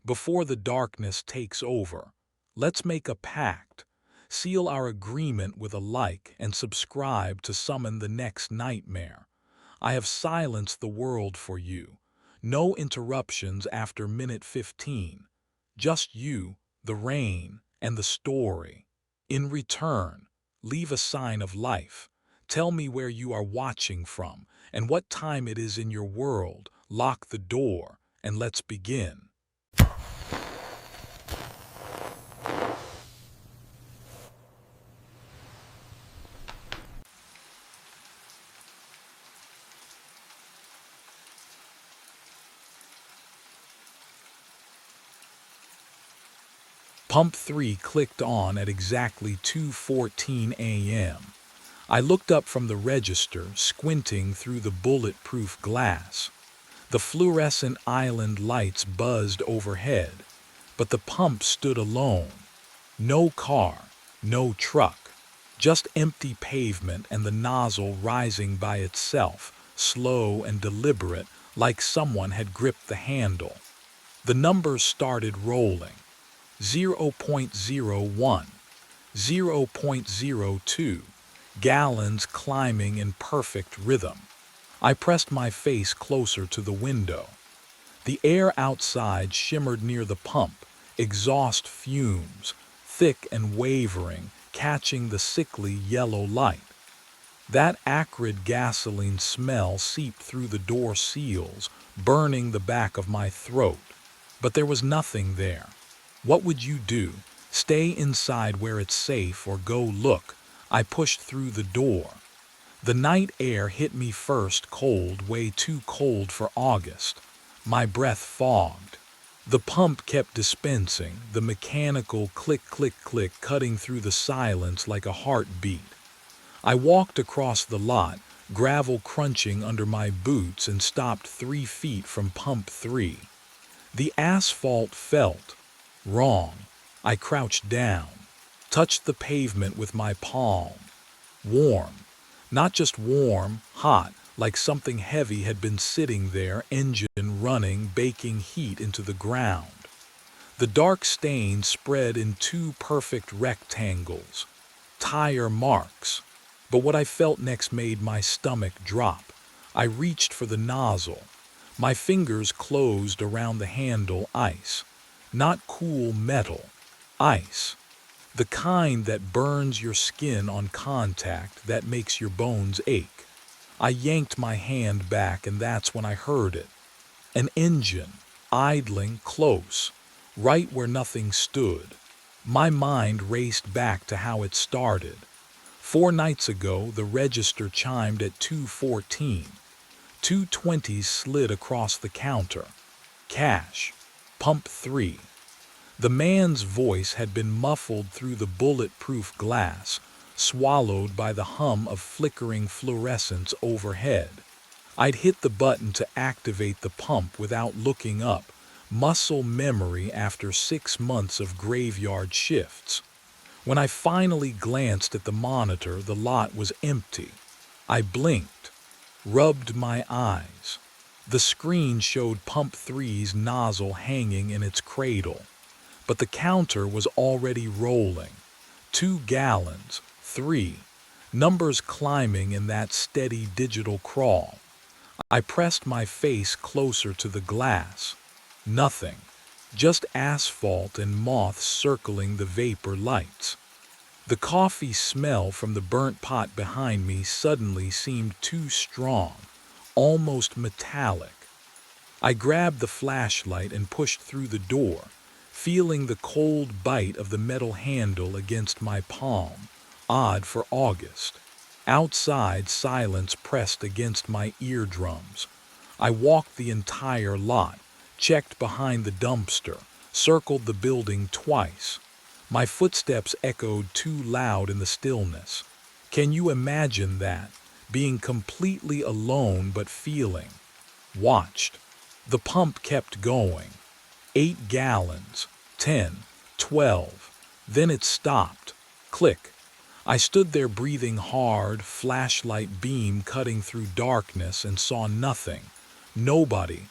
Before the darkness takes over, let's make a pact. Seal our agreement with a like and subscribe to summon the next nightmare. I have silenced the world for you. No interruptions after minute 15. Just you, the rain, and the story. In return, leave a sign of life. Tell me where you are watching from and what time it is in your world. Lock the door and let's begin. Pump 3 clicked on at exactly 2:14 a.m. I looked up from the register, squinting through the bulletproof glass. The fluorescent island lights buzzed overhead, but the pump stood alone. No car, no truck, just empty pavement and the nozzle rising by itself, slow and deliberate, like someone had gripped the handle. The numbers started rolling. 0.01, 0.02, gallons climbing in perfect rhythm. I pressed my face closer to the window. The air outside shimmered near the pump, exhaust fumes, thick and wavering, catching the sickly yellow light. That acrid gasoline smell seeped through the door seals, burning the back of my throat. But there was nothing there. What would you do? Stay inside where it's safe or go look? I pushed through the door. The night air hit me first, cold, way too cold for August. My breath fogged. The pump kept dispensing, the mechanical click, click, click cutting through the silence like a heartbeat. I walked across the lot, gravel crunching under my boots, and stopped 3 feet from pump 3. The asphalt felt wrong. I crouched down, touched the pavement with my palm. Warm. Not just warm, hot, like something heavy had been sitting there, engine running, baking heat into the ground. The dark stains spread in 2 perfect rectangles. Tire marks. But what I felt next made my stomach drop. I reached for the nozzle. My fingers closed around the handle. Ice. Not cool metal. Ice. The kind that burns your skin on contact, that makes your bones ache. I yanked my hand back, and that's when I heard it. An engine, idling close, right where nothing stood. My mind raced back to how it started. 4 nights ago, the register chimed at 2:14. 220s slid across the counter. Cash. Pump 3. The man's voice had been muffled through the bulletproof glass, swallowed by the hum of flickering fluorescence overhead. I'd hit the button to activate the pump without looking up, muscle memory after 6 months of graveyard shifts. When I finally glanced at the monitor, the lot was empty. I blinked, rubbed my eyes. The screen showed pump 3's nozzle hanging in its cradle. But the counter was already rolling. 2 gallons, 3. Numbers climbing in that steady digital crawl. I pressed my face closer to the glass. Nothing. Just asphalt and moths circling the vapor lights. The coffee smell from the burnt pot behind me suddenly seemed too strong, almost metallic. I grabbed the flashlight and pushed through the door, feeling the cold bite of the metal handle against my palm. Odd for August. Outside, silence pressed against my eardrums. I walked the entire lot, checked behind the dumpster, circled the building twice. My footsteps echoed too loud in the stillness. Can you imagine that? Being completely alone but feeling watched. The pump kept going. 8 gallons, 10, 12. Then it stopped. Click. I stood there breathing hard, flashlight beam cutting through darkness, and saw nothing. Nobody.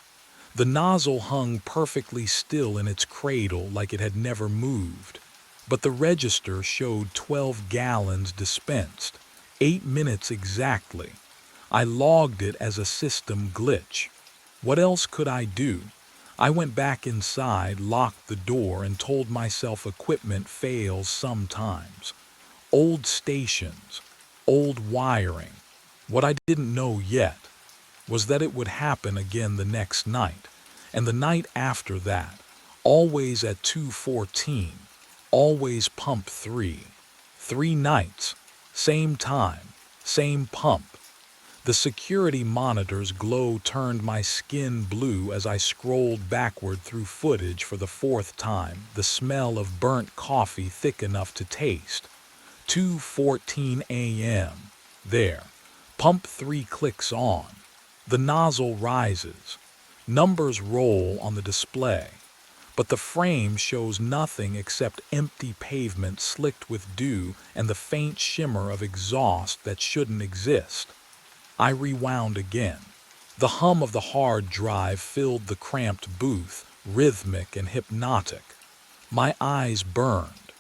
The nozzle hung perfectly still in its cradle like it had never moved, but the register showed 12 gallons dispensed, 8 minutes exactly. I logged it as a system glitch. What else could I do? I went back inside, locked the door, and told myself equipment fails sometimes. Old stations, old wiring. What I didn't know yet was that it would happen again the next night, and the night after that, always at 2:14, always pump 3. 3 nights, same time, same pump. The security monitor's glow turned my skin blue as I scrolled backward through footage for the fourth time, the smell of burnt coffee thick enough to taste. 2:14 a.m. There. Pump 3 clicks on. The nozzle rises. Numbers roll on the display. But the frame shows nothing except empty pavement slicked with dew and the faint shimmer of exhaust that shouldn't exist. I rewound again. The hum of the hard drive filled the cramped booth, rhythmic and hypnotic. My eyes burned.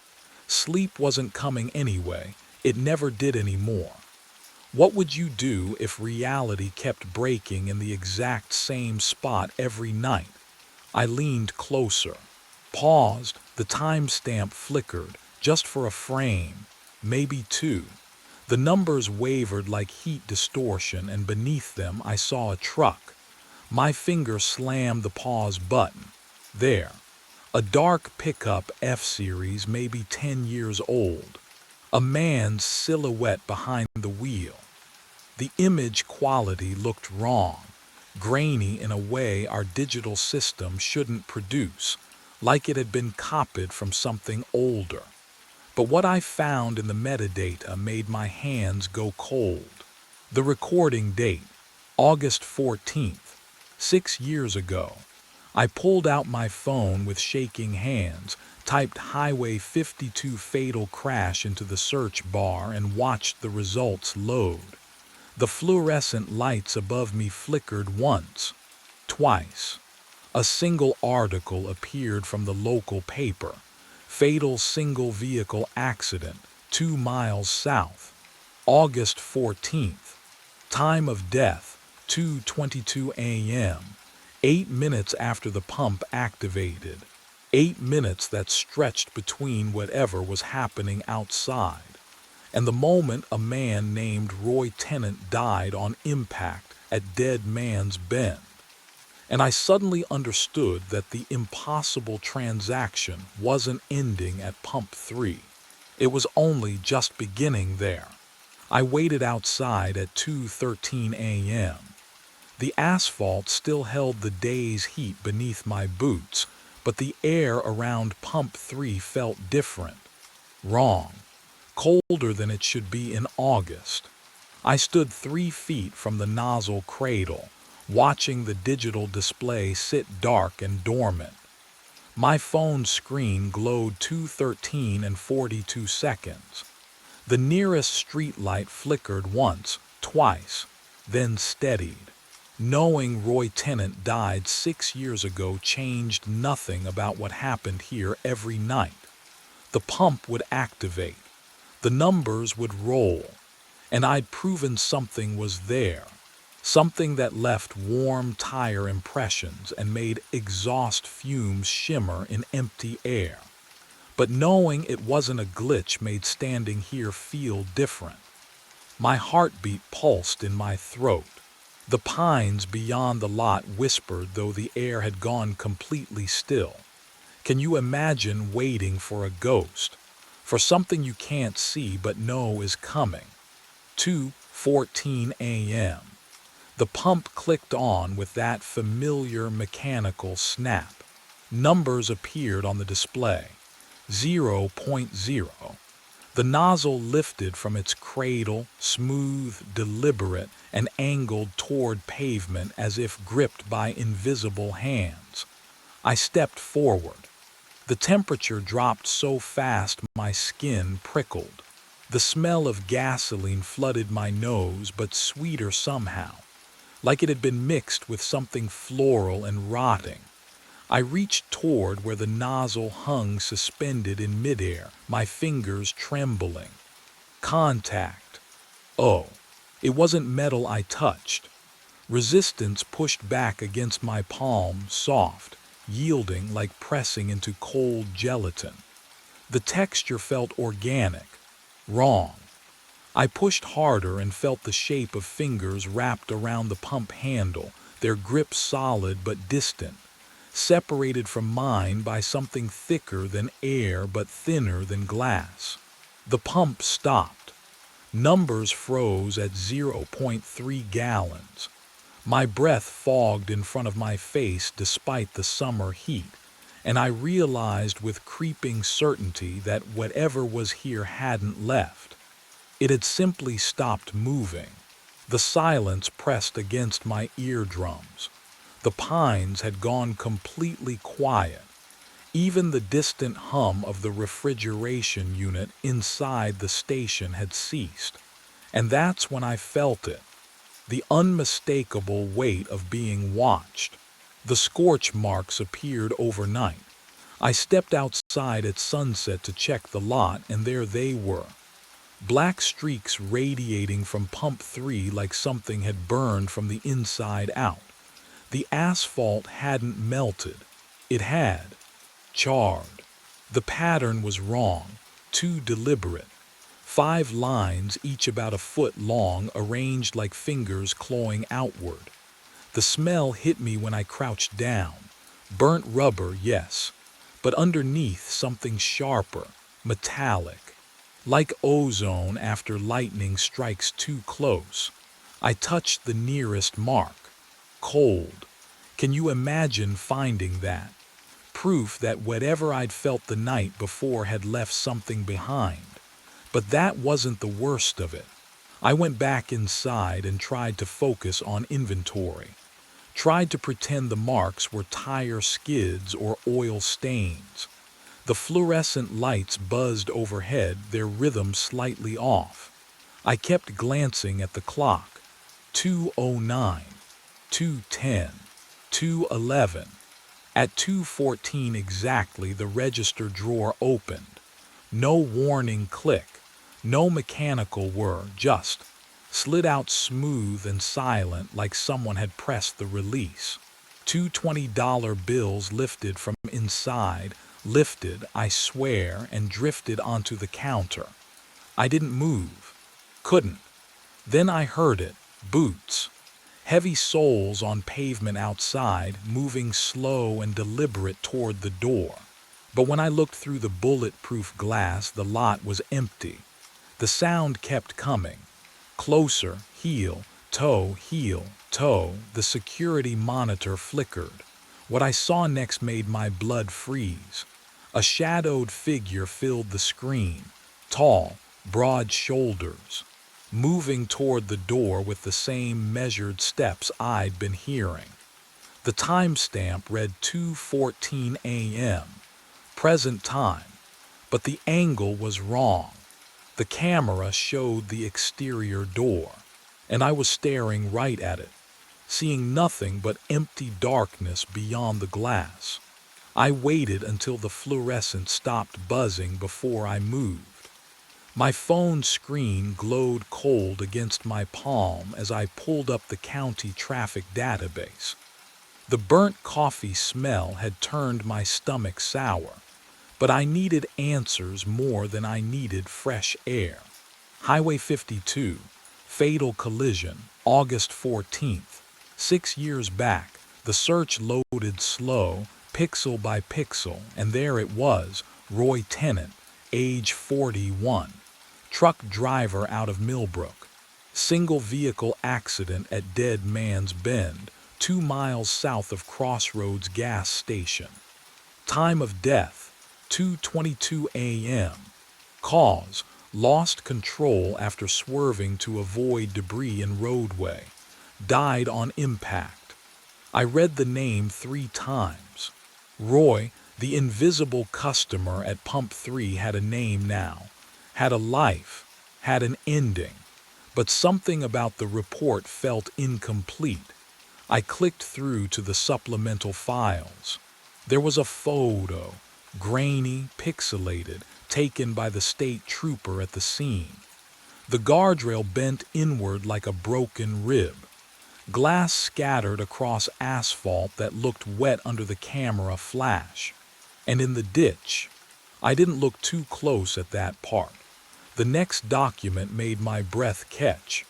Sleep wasn't coming anyway. It never did anymore. What would you do if reality kept breaking in the exact same spot every night? I leaned closer, paused, the timestamp flickered, just for a frame, maybe two. The numbers wavered like heat distortion, and beneath them I saw a truck. My finger slammed the pause button. There. A dark pickup F-Series, maybe 10 years old. A man's silhouette behind the wheel. The image quality looked wrong, grainy in a way our digital system shouldn't produce, like it had been copied from something older. But what I found in the metadata made my hands go cold. The recording date, August 14th, 6 years ago. I pulled out my phone with shaking hands, typed Highway 52 fatal crash into the search bar, and watched the results load. The fluorescent lights above me flickered once, twice. A single article appeared from the local paper. Fatal single vehicle accident, 2 miles south. August 14th. Time of death, 2:22 a.m. 8 minutes after the pump activated. 8 minutes that stretched between whatever was happening outside and the moment a man named Roy Tennant died on impact at Dead Man's Bend. And I suddenly understood that the impossible transaction wasn't ending at pump 3. It was only just beginning there. I waited outside at 2:13 a.m. The asphalt still held the day's heat beneath my boots, but the air around pump 3 felt different. Wrong. Colder than it should be in August. I stood 3 feet from the nozzle cradle, watching the digital display sit dark and dormant. My phone screen glowed 2:13 and 42 seconds. The nearest street light flickered once, twice, then steadied. Knowing Roy Tennant died 6 years ago changed nothing about what happened here every night. The pump would activate. The numbers would roll. And I'd proven something was there. Something that left warm tire impressions and made exhaust fumes shimmer in empty air. But knowing it wasn't a glitch made standing here feel different. My heartbeat pulsed in my throat. The pines beyond the lot whispered, though the air had gone completely still. Can you imagine waiting for a ghost? For something you can't see but know is coming? 2:14 a.m. The pump clicked on with that familiar mechanical snap. Numbers appeared on the display. 0.0. The nozzle lifted from its cradle, smooth, deliberate, and angled toward pavement as if gripped by invisible hands. I stepped forward. The temperature dropped so fast my skin prickled. The smell of gasoline flooded my nose, but sweeter somehow. like it had been mixed with something floral and rotting. I reached toward where the nozzle hung suspended in midair, my fingers trembling. Contact. Oh, it wasn't metal I touched. Resistance pushed back against my palm, soft, yielding like pressing into cold gelatin. The texture felt organic. Wrong. I pushed harder and felt the shape of fingers wrapped around the pump handle, their grip solid but distant, separated from mine by something thicker than air but thinner than glass. The pump stopped. Numbers froze at zero point 0.3 gallons. My breath fogged in front of my face despite the summer heat, and I realized with creeping certainty that whatever was here hadn't left. It had simply stopped moving. The silence pressed against my eardrums. The pines had gone completely quiet. Even the distant hum of the refrigeration unit inside the station had ceased. And that's when I felt it. The unmistakable weight of being watched. The scorch marks appeared overnight. I stepped outside at sunset to check the lot, and there they were. Black streaks radiating from pump 3 like something had burned from the inside out. The asphalt hadn't melted. It had charred. The pattern was wrong, too deliberate. 5 lines, each about a foot long, arranged like fingers clawing outward. The smell hit me when I crouched down. Burnt rubber, yes, but underneath something sharper, metallic. Like ozone after lightning strikes too close. I touched the nearest mark. Cold. Can you imagine finding that? Proof that whatever I'd felt the night before had left something behind. But that wasn't the worst of it. I went back inside and tried to focus on inventory. Tried to pretend the marks were tire skids or oil stains. The fluorescent lights buzzed overhead, their rhythm slightly off. I kept glancing at the clock. 2:09, 2:10, 2:11. At 2:14 exactly, the register drawer opened. No warning click, no mechanical whir, just slid out smooth and silent like someone had pressed the release. 2 $20 bills lifted from inside, lifted, I swear, and drifted onto the counter. I didn't move. Couldn't. Then I heard it. Boots. Heavy soles on pavement outside, moving slow and deliberate toward the door. But when I looked through the bulletproof glass, the lot was empty. The sound kept coming. Closer, heel, toe, the security monitor flickered. What I saw next made my blood freeze. A shadowed figure filled the screen, tall, broad shoulders, moving toward the door with the same measured steps I'd been hearing. The timestamp read 2:14 a.m., present time, but the angle was wrong. The camera showed the exterior door, and I was staring right at it, seeing nothing but empty darkness beyond the glass. I waited until the fluorescent stopped buzzing before I moved. My phone screen glowed cold against my palm as I pulled up the county traffic database. The burnt coffee smell had turned my stomach sour, but I needed answers more than I needed fresh air. Highway 52, fatal collision, August 14th. 6 years back, the search loaded slow, pixel by pixel, and there it was, Roy Tennant, age 41. Truck driver out of Millbrook. Single vehicle accident at Dead Man's Bend, 2 miles south of Crossroads gas station. Time of death, 2:22 a.m. Cause, lost control after swerving to avoid debris in roadway. Died on impact. I read the name 3 times. Roy, the invisible customer at Pump 3, had a name now, had a life, had an ending. But something about the report felt incomplete. I clicked through to the supplemental files. There was a photo, grainy, pixelated, taken by the state trooper at the scene. The guardrail bent inward like a broken rib. Glass scattered across asphalt that looked wet under the camera flash. And in the ditch, I didn't look too close at that part. The next document made my breath catch.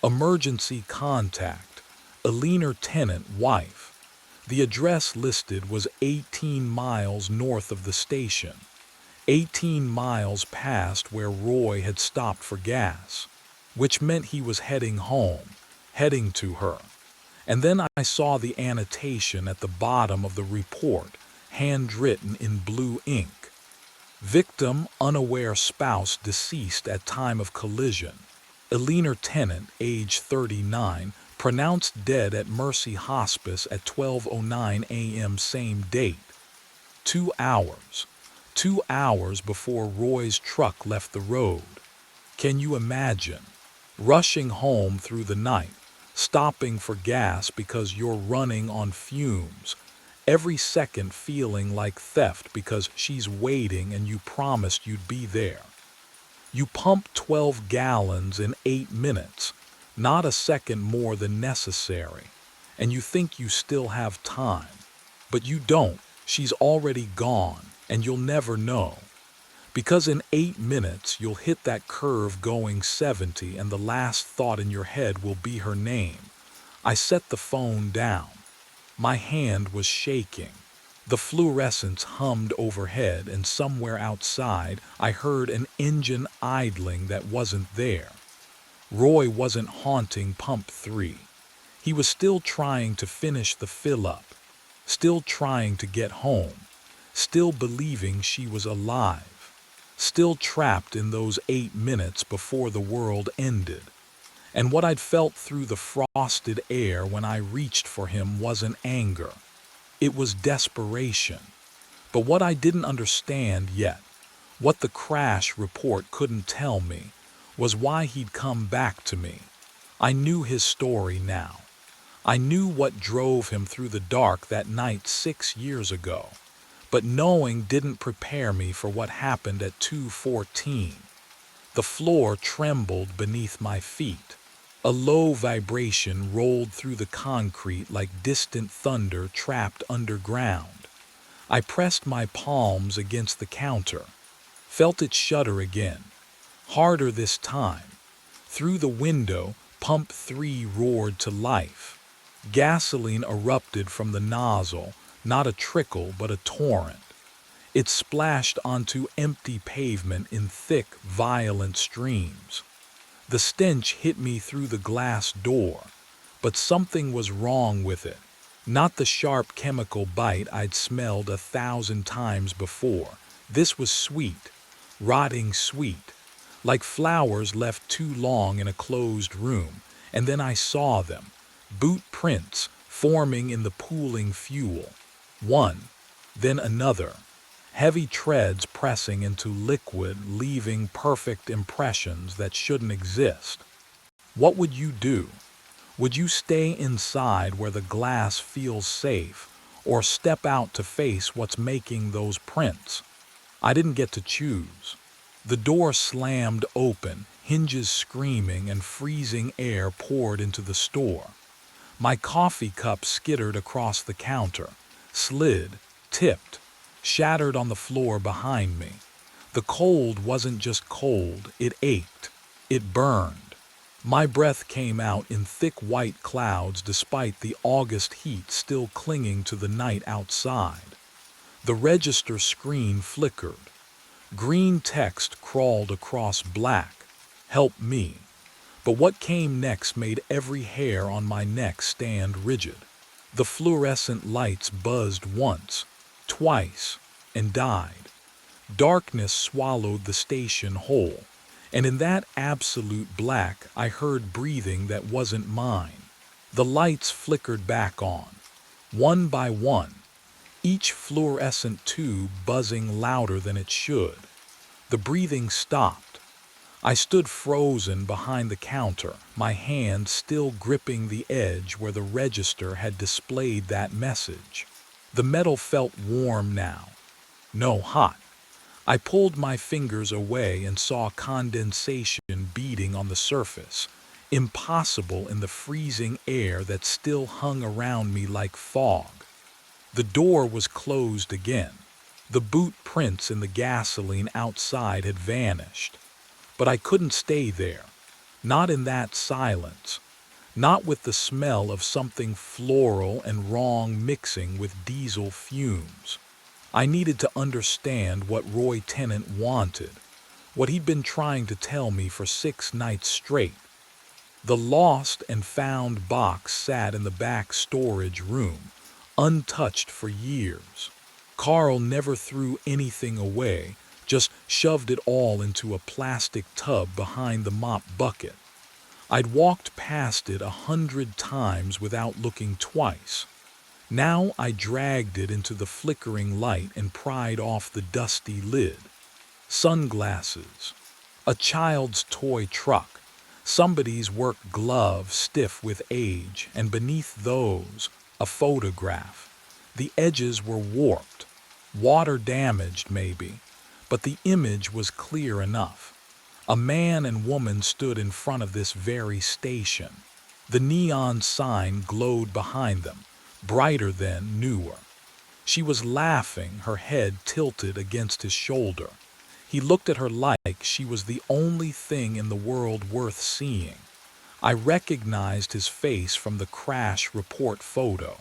Emergency contact. A leaner tenant wife. The address listed was 18 miles north of the station. 18 miles past where Roy had stopped for gas, which meant he was heading home, heading to her. And then I saw the annotation at the bottom of the report, handwritten in blue ink. Victim, unaware spouse deceased at time of collision. Eleanor Tennant, age 39, pronounced dead at Mercy Hospice at 12:09 a.m. same date. 2 hours. 2 hours before Roy's truck left the road. Can you imagine? Rushing home through the night, stopping for gas because you're running on fumes, every second feeling like theft because she's waiting and you promised you'd be there. You pump 12 gallons in 8 minutes, not a second more than necessary, and you think you still have time. But you don't. She's already gone, and you'll never know. Because in 8 minutes, you'll hit that curve going 70, and the last thought in your head will be her name. I set the phone down. My hand was shaking. The fluorescents hummed overhead, and somewhere outside, I heard an engine idling that wasn't there. Roy wasn't haunting pump 3. He was still trying to finish the fill-up, still trying to get home, still believing she was alive, still trapped in those 8 minutes before the world ended. And what I'd felt through the frosted air when I reached for him wasn't anger. It was desperation. But what I didn't understand yet, what the crash report couldn't tell me, was why he'd come back to me. I knew his story now. I knew what drove him through the dark that night 6 years ago. But knowing didn't prepare me for what happened at 2:14. The floor trembled beneath my feet. A low vibration rolled through the concrete like distant thunder trapped underground. I pressed my palms against the counter, felt it shudder again, harder this time. Through the window, pump 3 roared to life. Gasoline erupted from the nozzle, not a trickle but a torrent. It splashed onto empty pavement in thick, violent streams. The stench hit me through the glass door, but something was wrong with it. Not the sharp chemical bite I'd smelled 1,000 times before. This was sweet, rotting sweet, like flowers left too long in a closed room. And then I saw them, boot prints forming in the pooling fuel. One, then another. Heavy treads pressing into liquid, leaving perfect impressions that shouldn't exist. What would you do? Would you stay inside where the glass feels safe, or step out to face what's making those prints? I didn't get to choose. The door slammed open, hinges screaming, and freezing air poured into the store. My coffee cup skittered across the counter, slid, tipped, shattered on the floor behind me. The cold wasn't just cold, it ached. It burned. My breath came out in thick white clouds despite the August heat still clinging to the night outside. The register screen flickered. Green text crawled across black. Help me. But what came next made every hair on my neck stand rigid. The fluorescent lights buzzed once, twice, and died. Darkness swallowed the station whole, and in that absolute black I heard breathing that wasn't mine. The lights flickered back on, one by one, each fluorescent tube buzzing louder than it should. The breathing stopped. I stood frozen behind the counter, my hand still gripping the edge where the register had displayed that message. The metal felt warm now, no hot. I pulled my fingers away and saw condensation beading on the surface, impossible in the freezing air that still hung around me like fog. The door was closed again. The boot prints in the gasoline outside had vanished. But I couldn't stay there. Not in that silence. Not with the smell of something floral and wrong mixing with diesel fumes. I needed to understand what Roy Tennant wanted, what he'd been trying to tell me for 6 nights straight. The lost and found box sat in the back storage room, untouched for years. Carl never threw anything away, just shoved it all into a plastic tub behind the mop bucket. I'd walked past it 100 times without looking twice. Now I dragged it into the flickering light and pried off the dusty lid. Sunglasses. A child's toy truck. Somebody's work glove stiff with age, and beneath those, a photograph. The edges were warped. Water damaged, maybe. But the image was clear enough. A man and woman stood in front of this very station. The neon sign glowed behind them, brighter than, newer. She was laughing, her head tilted against his shoulder. He looked at her like she was the only thing in the world worth seeing. I recognized his face from the crash report photo.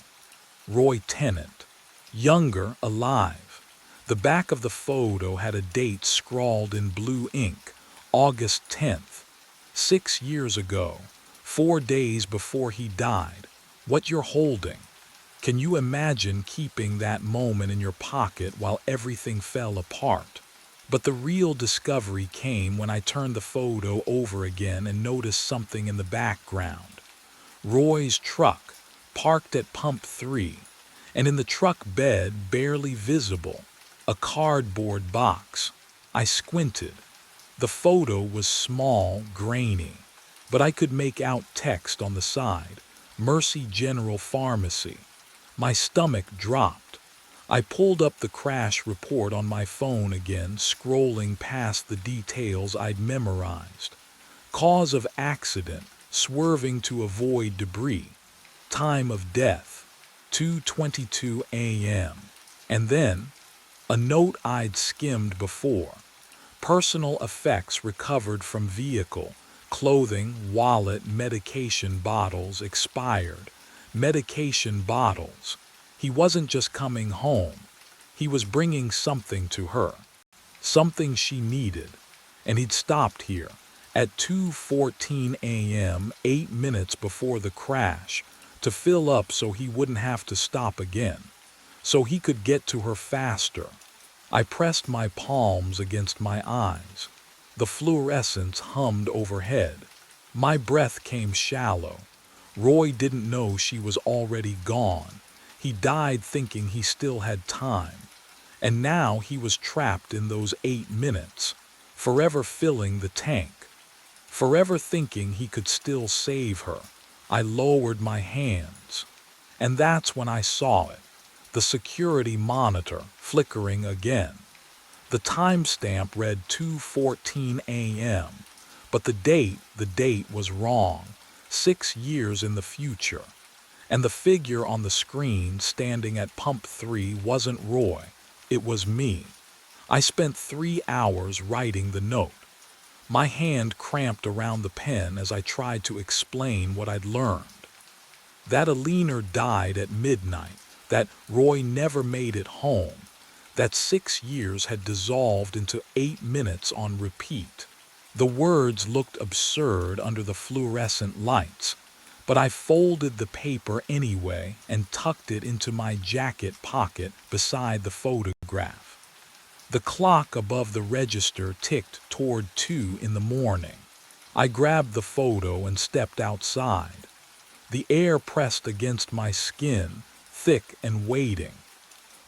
Roy Tennant. Younger, alive. The back of the photo had a date scrawled in blue ink, August 10th. 6 years ago, 4 days before he died. What you're holding. Can you imagine keeping that moment in your pocket while everything fell apart? But the real discovery came when I turned the photo over again and noticed something in the background. Roy's truck, parked at pump 3, and in the truck bed, barely visible, a cardboard box. I squinted. The photo was small, grainy, but I could make out text on the side, Mercy General Pharmacy. My stomach dropped. I pulled up the crash report on my phone again, scrolling past the details I'd memorized. Cause of accident, swerving to avoid debris. Time of death, 2:22 a.m. And then, a note I'd skimmed before. Personal effects recovered from vehicle, clothing, wallet, medication bottles expired. Medication bottles. He wasn't just coming home. He was bringing something to her. Something she needed. And he'd stopped here, at 2:14 a.m., 8 minutes before the crash, to fill up so he wouldn't have to stop again. So he could get to her faster. I pressed my palms against my eyes. The fluorescence hummed overhead. My breath came shallow. Roy didn't know she was already gone. He died thinking he still had time. And now he was trapped in those 8 minutes, forever filling the tank, forever thinking he could still save her. I lowered my hands. And that's when I saw it. The security monitor flickering again. The timestamp read 2:14 a.m., but the date was wrong, 6 years in the future. And the figure on the screen standing at pump 3 wasn't Roy, it was me. I spent 3 hours writing the note. My hand cramped around the pen as I tried to explain what I'd learned. That Alina died at midnight, that Roy never made it home, that 6 years had dissolved into 8 minutes on repeat. The words looked absurd under the fluorescent lights, but I folded the paper anyway and tucked it into my jacket pocket beside the photograph. The clock above the register ticked toward 2 in the morning. I grabbed the photo and stepped outside. The air pressed against my skin, thick and waiting.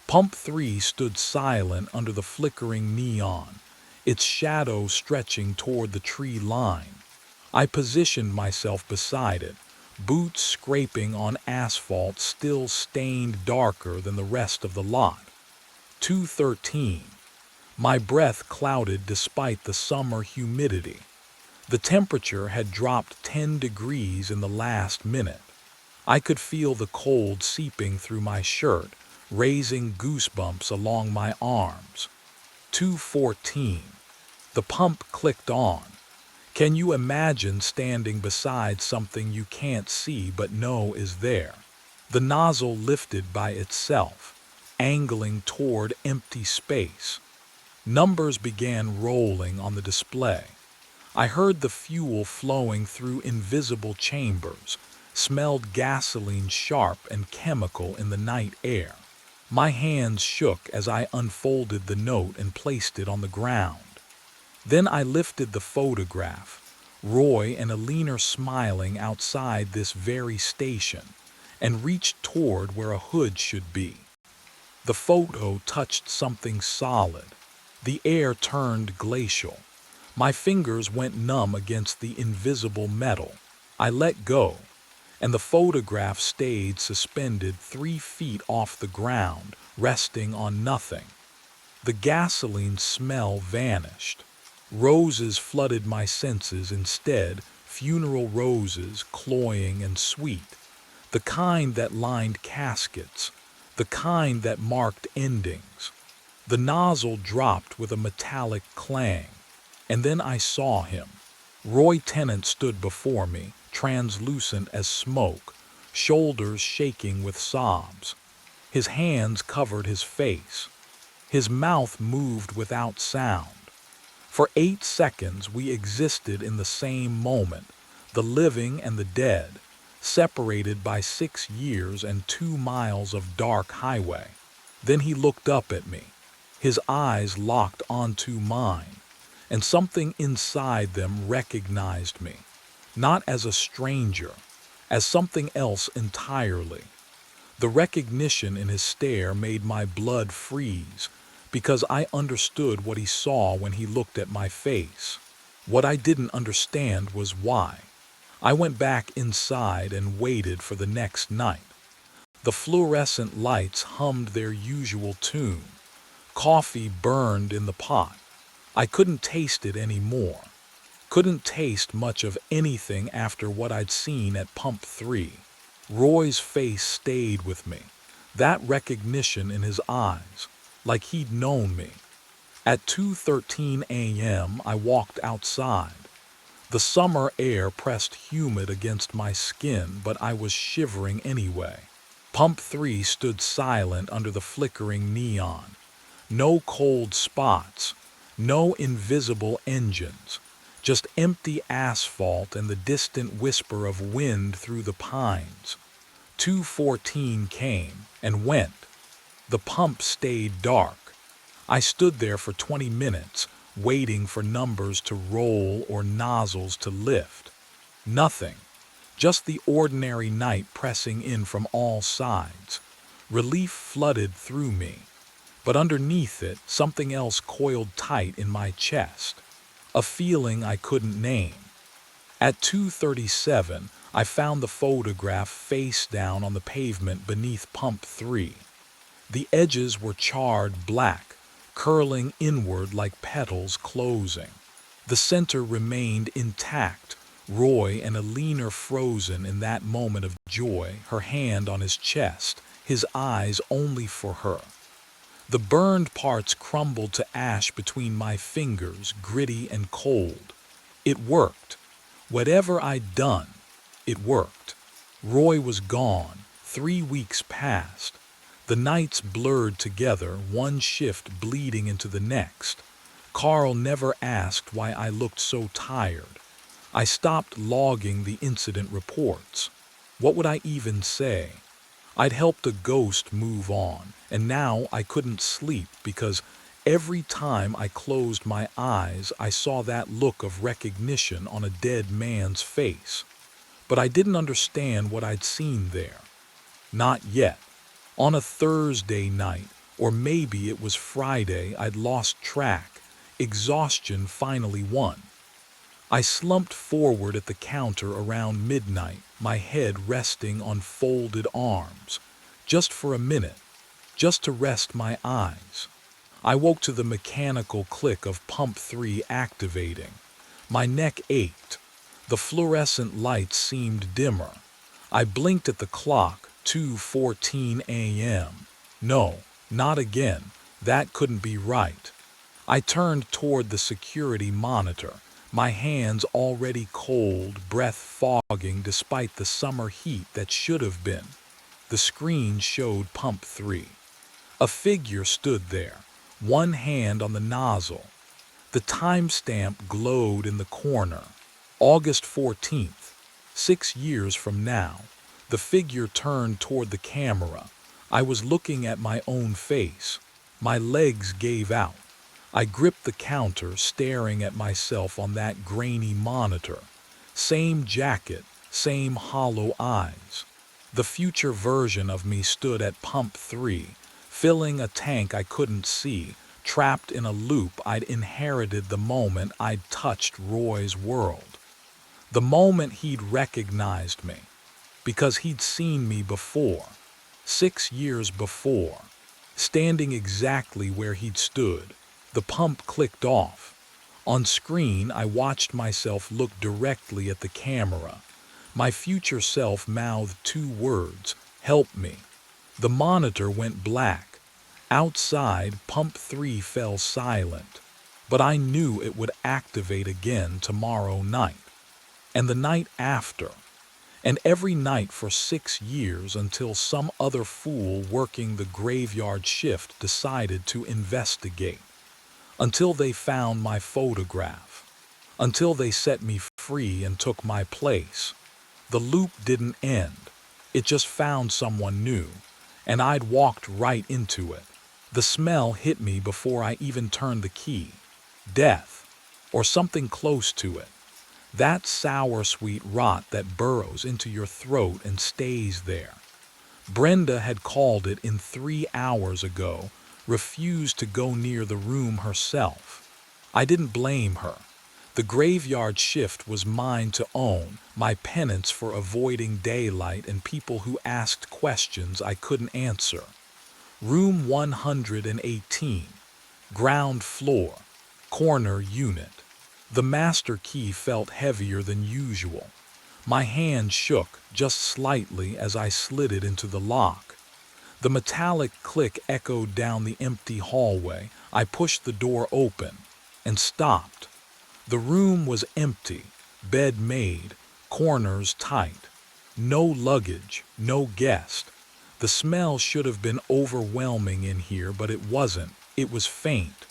Pump 3 stood silent under the flickering neon, its shadow stretching toward the tree line. I positioned myself beside it, boots scraping on asphalt still stained darker than the rest of the lot. 2:13. My breath clouded despite the summer humidity. The temperature had dropped 10 degrees in the last minute. I could feel the cold seeping through my shirt, raising goosebumps along my arms. 2:14. The pump clicked on. Can you imagine standing beside something you can't see but know is there? The nozzle lifted by itself, angling toward empty space. Numbers began rolling on the display. I heard the fuel flowing through invisible chambers, smelled gasoline sharp and chemical in the night air. My hands shook as I unfolded the note and placed it on the ground. Then I lifted the photograph, Roy and Alina smiling outside this very station, and reached toward where a hood should be. The photo touched something solid. The air turned glacial. My fingers went numb against the invisible metal. I let go, and the photograph stayed suspended 3 feet off the ground, resting on nothing. The gasoline smell vanished. Roses flooded my senses instead, funeral roses, cloying and sweet. The kind that lined caskets, the kind that marked endings. The nozzle dropped with a metallic clang, and then I saw him. Roy Tennant stood before me, translucent as smoke, shoulders shaking with sobs. His hands covered his face. His mouth moved without sound. For 8 seconds we existed in the same moment, the living and the dead, separated by 6 years and 2 miles of dark highway. Then he looked up at me. His eyes locked onto mine, and something inside them recognized me, not as a stranger, as something else entirely. The recognition in his stare made my blood freeze, because I understood what he saw when he looked at my face. What I didn't understand was why. I went back inside and waited for the next night. The fluorescent lights hummed their usual tune. Coffee burned in the pot. I couldn't taste it anymore. Couldn't taste much of anything after what I'd seen at Pump 3. Roy's face stayed with me, that recognition in his eyes, like he'd known me. At 2:13 a.m. I walked outside. The summer air pressed humid against my skin, but I was shivering anyway. Pump 3 stood silent under the flickering neon. No cold spots, no invisible engines, just empty asphalt and the distant whisper of wind through the pines. 2:14 came and went. The pump stayed dark. I stood there for 20 minutes, waiting for numbers to roll or nozzles to lift. Nothing. Just the ordinary night pressing in from all sides. Relief flooded through me. But underneath it, something else coiled tight in my chest. A feeling I couldn't name. At 2:37, I found the photograph face down on the pavement beneath Pump 3. The edges were charred black, curling inward like petals closing. The center remained intact, Roy and Alina frozen in that moment of joy, her hand on his chest, his eyes only for her. The burned parts crumbled to ash between my fingers, gritty and cold. It worked. Whatever I'd done, it worked. Roy was gone. 3 weeks passed. The nights blurred together, one shift bleeding into the next. Carl never asked why I looked so tired. I stopped logging the incident reports. What would I even say? I'd helped a ghost move on, and now I couldn't sleep because every time I closed my eyes, I saw that look of recognition on a dead man's face. But I didn't understand what I'd seen there. Not yet. On a Thursday night, or maybe it was Friday, I'd lost track. Exhaustion finally won. I slumped forward at the counter around midnight, my head resting on folded arms, just for a minute, just to rest my eyes. I woke to the mechanical click of pump 3 activating. My neck ached. The fluorescent lights seemed dimmer. I blinked at the clock, 2:14 a.m. No, not again. That couldn't be right. I turned toward the security monitor, my hands already cold, breath fogging despite the summer heat that should have been. The screen showed pump 3. A figure stood there, one hand on the nozzle. The timestamp glowed in the corner. August 14th, 6 years from now. The figure turned toward the camera. I was looking at my own face. My legs gave out. I gripped the counter, staring at myself on that grainy monitor. Same jacket, same hollow eyes. The future version of me stood at pump 3, filling a tank I couldn't see, trapped in a loop I'd inherited the moment I'd touched Roy's world. The moment he'd recognized me, because he'd seen me before, 6 years before, standing exactly where he'd stood. The pump clicked off. On screen, I watched myself look directly at the camera. My future self mouthed 2 words, "Help me." The monitor went black. Outside, pump 3 fell silent. But I knew it would activate again tomorrow night. And the night after. And every night for 6 years until some other fool working the graveyard shift decided to investigate. Until they found my photograph. Until they set me free and took my place. The loop didn't end. It just found someone new. And I'd walked right into it. The smell hit me before I even turned the key. Death. Or something close to it. That sour sweet rot that burrows into your throat and stays there. Brenda had called it in 3 hours ago, refused to go near the room herself. I didn't blame her. The graveyard shift was mine to own, my penance for avoiding daylight and people who asked questions I couldn't answer. Room 118, ground floor, corner unit. The master key felt heavier than usual. My hand shook just slightly as I slid it into the lock. The metallic click echoed down the empty hallway. I pushed the door open and stopped. The room was empty, bed made, corners tight. No luggage, no guest. The smell should have been overwhelming in here, but it wasn't. It was faint,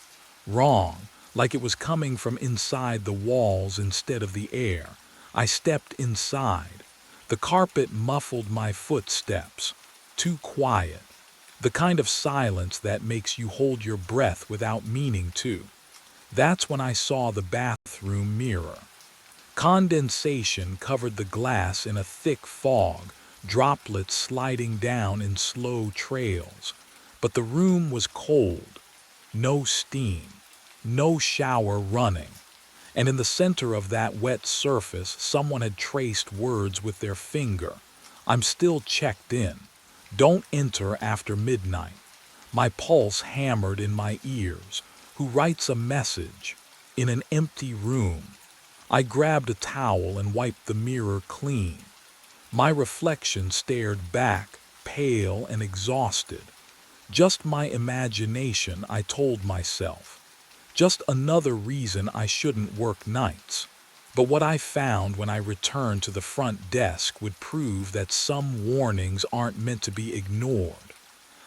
wrong, like it was coming from inside the walls instead of the air. I stepped inside. The carpet muffled my footsteps. Too quiet. The kind of silence that makes you hold your breath without meaning to. That's when I saw the bathroom mirror. Condensation covered the glass in a thick fog, droplets sliding down in slow trails. But the room was cold. No steam. No shower running. And in the center of that wet surface, someone had traced words with their finger. I'm still checked in. Don't enter after midnight. My pulse hammered in my ears. Who writes a message? In an empty room. I grabbed a towel and wiped the mirror clean. My reflection stared back, pale and exhausted. Just my imagination, I told myself. Just another reason I shouldn't work nights. But what I found when I returned to the front desk would prove that some warnings aren't meant to be ignored.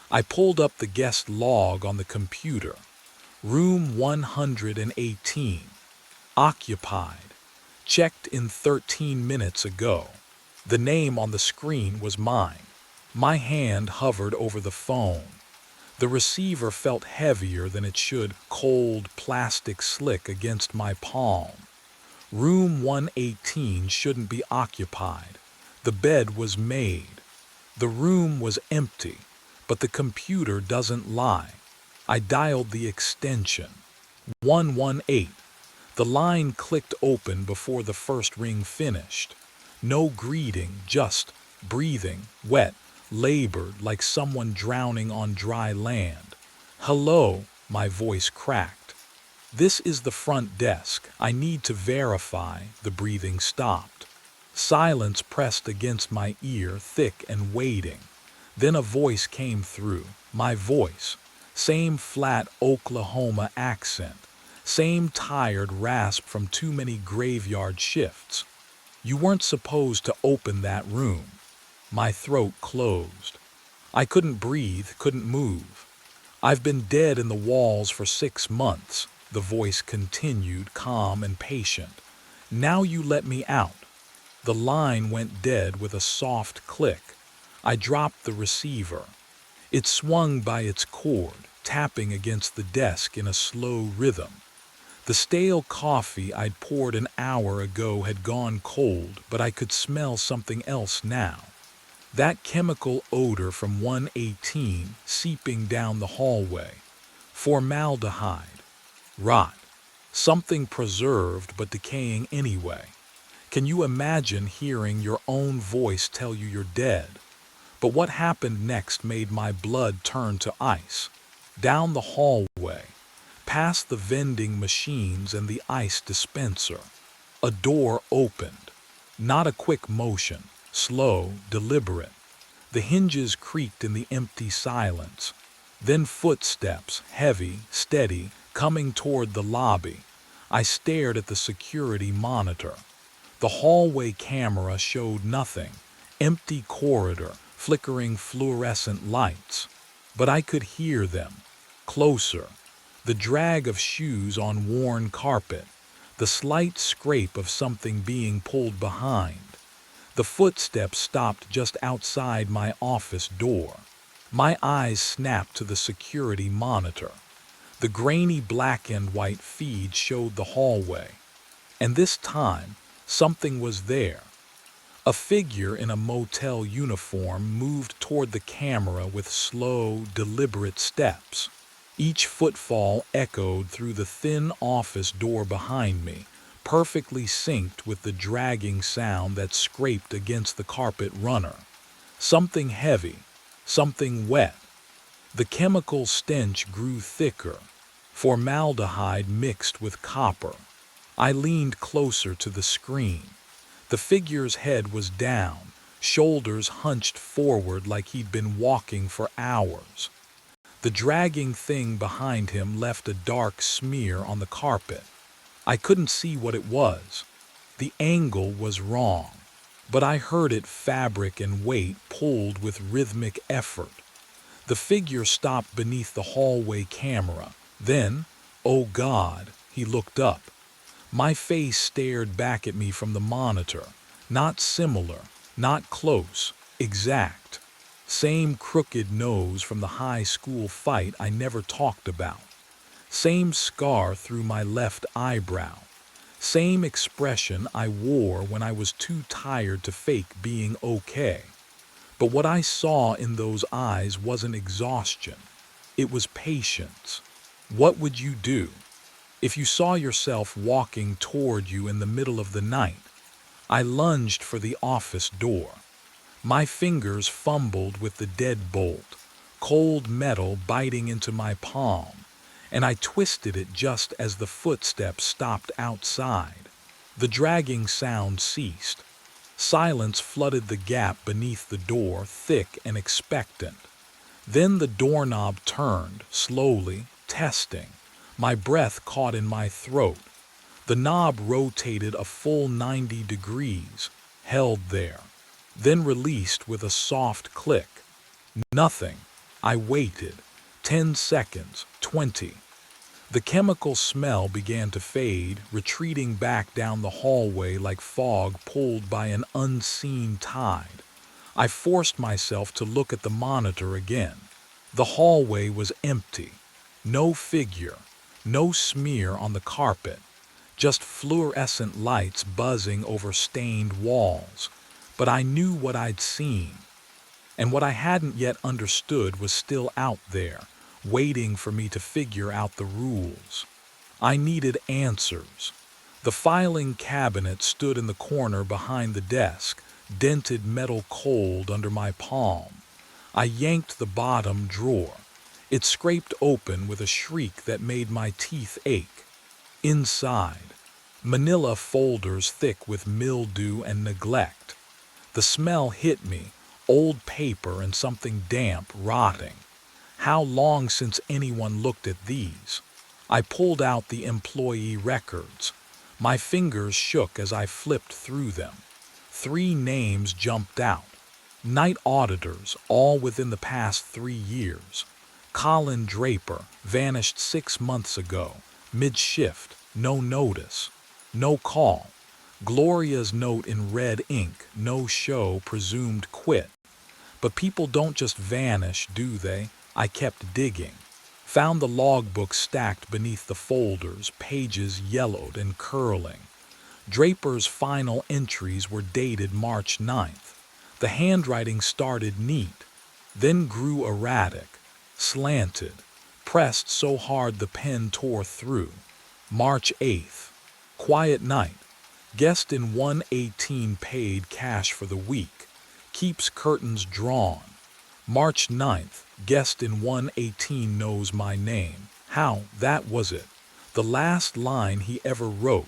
I pulled up the guest log on the computer. Room 118. Occupied. Checked in 13 minutes ago. The name on the screen was mine. My hand hovered over the phone. The receiver felt heavier than it should, cold plastic slick against my palm. Room 118 shouldn't be occupied. The bed was made. The room was empty, but the computer doesn't lie. I dialed the extension. 118. The line clicked open before the first ring finished. No greeting, just breathing, wet, labored like someone drowning on dry land. "Hello," my voice cracked. "This is the front desk. I need to verify." The breathing stopped. Silence pressed against my ear, thick and waiting. Then a voice came through. My voice. Same flat Oklahoma accent. Same tired rasp from too many graveyard shifts. "You weren't supposed to open that room." My throat closed. I couldn't breathe, couldn't move. "I've been dead in the walls for 6 months," the voice continued, calm and patient. "Now you let me out." The line went dead with a soft click. I dropped the receiver. It swung by its cord, tapping against the desk in a slow rhythm. The stale coffee I'd poured an hour ago had gone cold, but I could smell something else now. That chemical odor from 118 seeping down the hallway. Formaldehyde. Rot. Something preserved but decaying anyway. Can you imagine hearing your own voice tell you you're dead? But what happened next made my blood turn to ice. Down the hallway, past the vending machines and the ice dispenser, a door opened. Not a quick motion, slow, deliberate. The hinges creaked in the empty silence. Then footsteps, heavy, steady, coming toward the lobby. I stared at the security monitor. The hallway camera showed nothing. Empty corridor, flickering fluorescent lights. But I could hear them. Closer. The drag of shoes on worn carpet. The slight scrape of something being pulled behind. The footsteps stopped just outside my office door. My eyes snapped to the security monitor. The grainy black and white feed showed the hallway. And this time, something was there. A figure in a motel uniform moved toward the camera with slow, deliberate steps. Each footfall echoed through the thin office door behind me, perfectly synced with the dragging sound that scraped against the carpet runner. Something heavy, something wet. The chemical stench grew thicker, formaldehyde mixed with copper. I leaned closer to the screen. The figure's head was down, shoulders hunched forward like he'd been walking for hours. The dragging thing behind him left a dark smear on the carpet. I couldn't see what it was. The angle was wrong, but I heard it fabric and weight pulled with rhythmic effort. The figure stopped beneath the hallway camera. Then, oh God, he looked up. My face stared back at me from the monitor. Not similar, not close, exact. Same crooked nose from the high school fight I never talked about. Same scar through my left eyebrow. Same expression I wore when I was too tired to fake being okay. But what I saw in those eyes wasn't exhaustion. It was patience. What would you do if you saw yourself walking toward you in the middle of the night? I lunged for the office door. My fingers fumbled with the deadbolt, cold metal biting into my palm, and I twisted it just as the footsteps stopped outside. The dragging sound ceased. Silence flooded the gap beneath the door, thick and expectant. Then the doorknob turned, slowly, testing. My breath caught in my throat. The knob rotated a full 90 degrees, held there, then released with a soft click. Nothing. I waited. 10 seconds, 20. The chemical smell began to fade, retreating back down the hallway like fog pulled by an unseen tide. I forced myself to look at the monitor again. The hallway was empty. No figure. No smear on the carpet, just fluorescent lights buzzing over stained walls. But I knew what I'd seen, and what I hadn't yet understood was still out there, waiting for me to figure out the rules. I needed answers. The filing cabinet stood in the corner behind the desk, dented metal cold under my palm. I yanked the bottom drawer. It scraped open with a shriek that made my teeth ache. Inside, manila folders thick with mildew and neglect. The smell hit me, old paper and something damp rotting. How long since anyone looked at these? I pulled out the employee records. My fingers shook as I flipped through them. 3 names jumped out. Night auditors, all within the past 3 years. Colin Draper, vanished 6 months ago. Mid-shift, no notice. No call. Gloria's note in red ink, no show, presumed quit. But people don't just vanish, do they? I kept digging. Found the logbook stacked beneath the folders, pages yellowed and curling. Draper's final entries were dated March 9th. The handwriting started neat, then grew erratic, slanted, pressed so hard the pen tore through. March 8th. Quiet night. Guest in 118 paid cash for the week. Keeps curtains drawn. March 9th. Guest in 118 knows my name. How? That was it. The last line he ever wrote.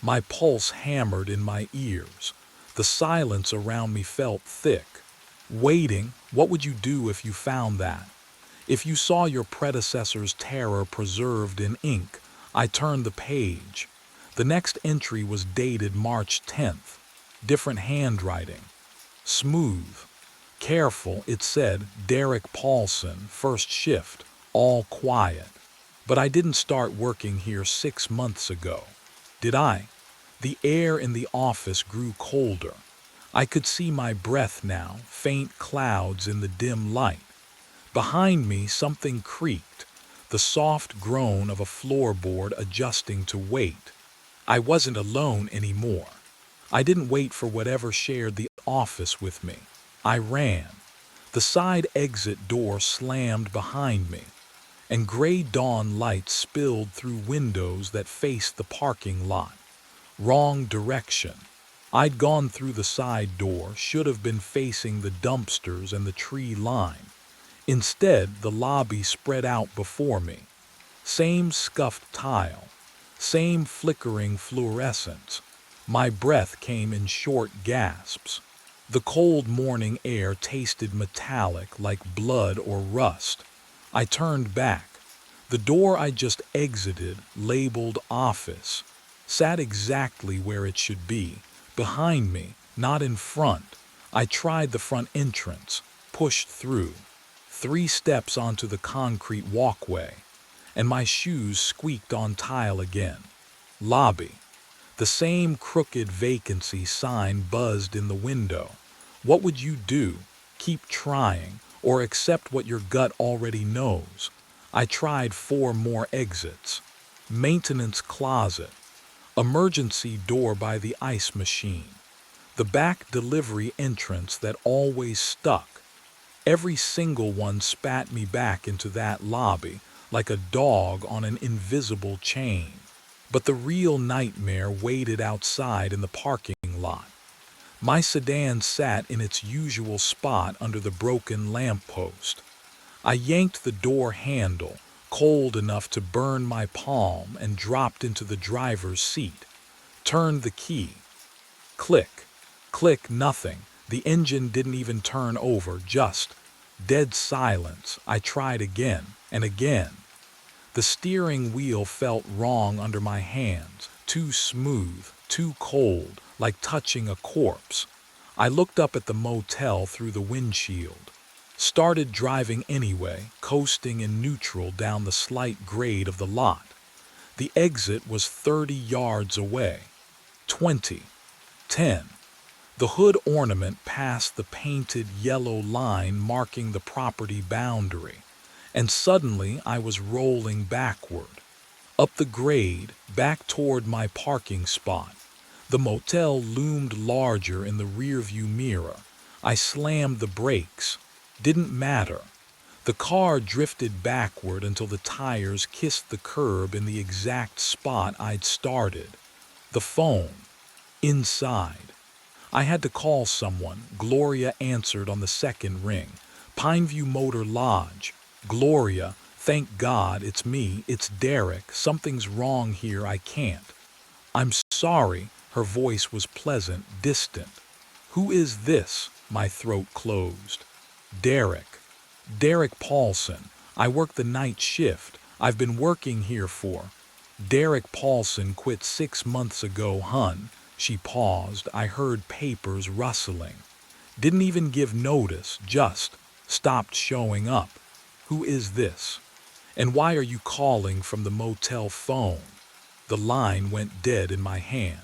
My pulse hammered in my ears. The silence around me felt thick. Waiting, what would you do if you found that? If you saw your predecessor's terror preserved in ink, I turned the page. The next entry was dated March 10th. Different handwriting. Smooth. Careful, it said, Derek Paulson, first shift, all quiet. But I didn't start working here 6 months ago. Did I? The air in the office grew colder. I could see my breath now, faint clouds in the dim light. Behind me, something creaked, the soft groan of a floorboard adjusting to weight. I wasn't alone anymore. I didn't wait for whatever shared the office with me. I ran. The side exit door slammed behind me, and gray dawn light spilled through windows that faced the parking lot. Wrong direction. I'd gone through the side door, should have been facing the dumpsters and the tree line. Instead, the lobby spread out before me. Same scuffed tile, same flickering fluorescence. My breath came in short gasps. The cold morning air tasted metallic like blood or rust. I turned back. The door I just exited, labeled office, sat exactly where it should be, behind me, not in front. I tried the front entrance, pushed through. 3 steps onto the concrete walkway, and my shoes squeaked on tile again. Lobby. The same crooked vacancy sign buzzed in the window. What would you do? Keep trying, or accept what your gut already knows? I tried 4 more exits. Maintenance closet. Emergency door by the ice machine. The back delivery entrance that always stuck. Every single one spat me back into that lobby like a dog on an invisible chain. But the real nightmare waited outside in the parking lot. My sedan sat in its usual spot under the broken lamppost. I yanked the door handle, cold enough to burn my palm, and dropped into the driver's seat. Turned the key. Click. Click, nothing. The engine didn't even turn over, just dead silence. I tried again and again. The steering wheel felt wrong under my hands, too smooth, too cold, like touching a corpse. I looked up at the motel through the windshield. Started driving anyway, coasting in neutral down the slight grade of the lot. The exit was 30 yards away. 20. 10. The hood ornament passed the painted yellow line marking the property boundary, and suddenly I was rolling backward. Up the grade, back toward my parking spot. The motel loomed larger in the rearview mirror. I slammed the brakes. Didn't matter. The car drifted backward until the tires kissed the curb in the exact spot I'd started. The phone. Inside. I had to call someone. Gloria answered on the second ring. Pineview Motor Lodge. Gloria, thank God, it's me. It's Derek. Something's wrong here. I can't. I'm sorry. Her voice was pleasant, distant. Who is this? My throat closed. Derek. Derek Paulson. I work the night shift. I've been working here for. Derek Paulson quit 6 months ago, hun. She paused. I heard papers rustling. Didn't even give notice, just stopped showing up. Who is this? And why are you calling from the motel phone? The line went dead in my hand.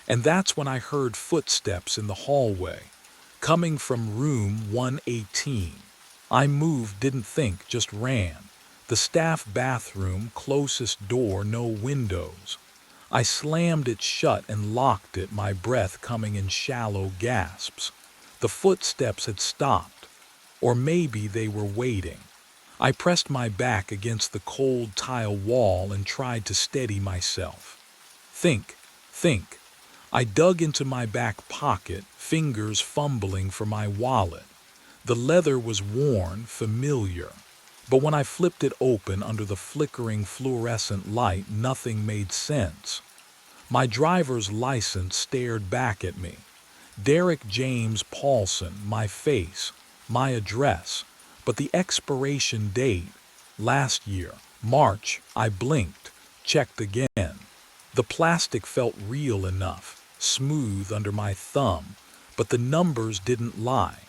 And that's when I heard footsteps in the hallway, coming from room 118. I moved, didn't think, just ran. The staff bathroom, closest door, no windows. I slammed it shut and locked it, my breath coming in shallow gasps. The footsteps had stopped. Or maybe they were waiting. I pressed my back against the cold tile wall and tried to steady myself. Think. I dug into my back pocket, fingers fumbling for my wallet. The leather was worn, familiar. But when I flipped it open under the flickering fluorescent light, nothing made sense. My driver's license stared back at me. Derek James Paulson, my face, my address, but the expiration date, last year, March. I blinked, checked again. The plastic felt real enough, smooth under my thumb, but the numbers didn't lie.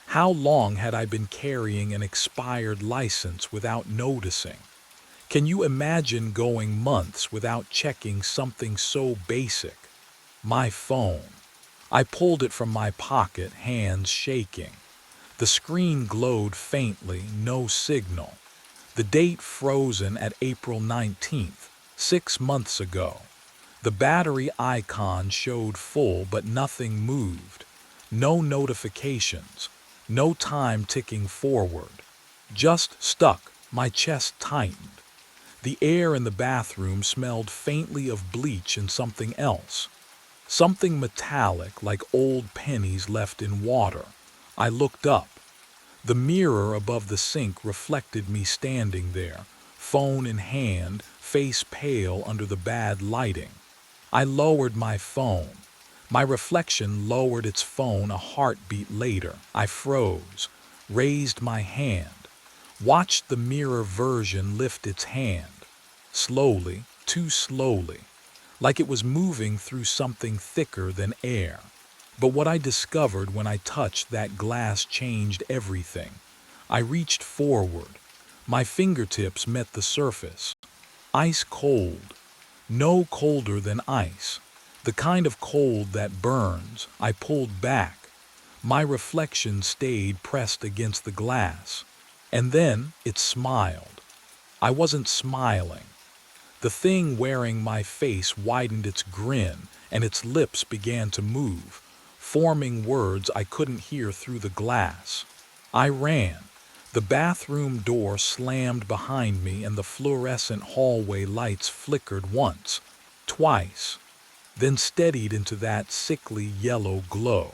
How long had I been carrying an expired license without noticing? Can you imagine going months without checking something so basic? My phone. I pulled it from my pocket, hands shaking. The screen glowed faintly, no signal. The date frozen at April 19th, 6 months ago. The battery icon showed full, but nothing moved. No notifications. No time ticking forward. Just stuck. My chest tightened. The air in the bathroom smelled faintly of bleach and something else. Something metallic, like old pennies left in water. I looked up. The mirror above the sink reflected me standing there, phone in hand, face pale under the bad lighting. I lowered my phone. My reflection lowered its phone a heartbeat later. I froze, raised my hand, watched the mirror version lift its hand. Slowly, too slowly, like it was moving through something thicker than air. But what I discovered when I touched that glass changed everything. I reached forward. My fingertips met the surface. Ice cold. No colder than ice. The kind of cold that burns. I pulled back. My reflection stayed pressed against the glass. And then it smiled. I wasn't smiling. The thing wearing my face widened its grin, and its lips began to move, forming words I couldn't hear through the glass. I ran. The bathroom door slammed behind me, and the fluorescent hallway lights flickered once, twice, then steadied into that sickly yellow glow.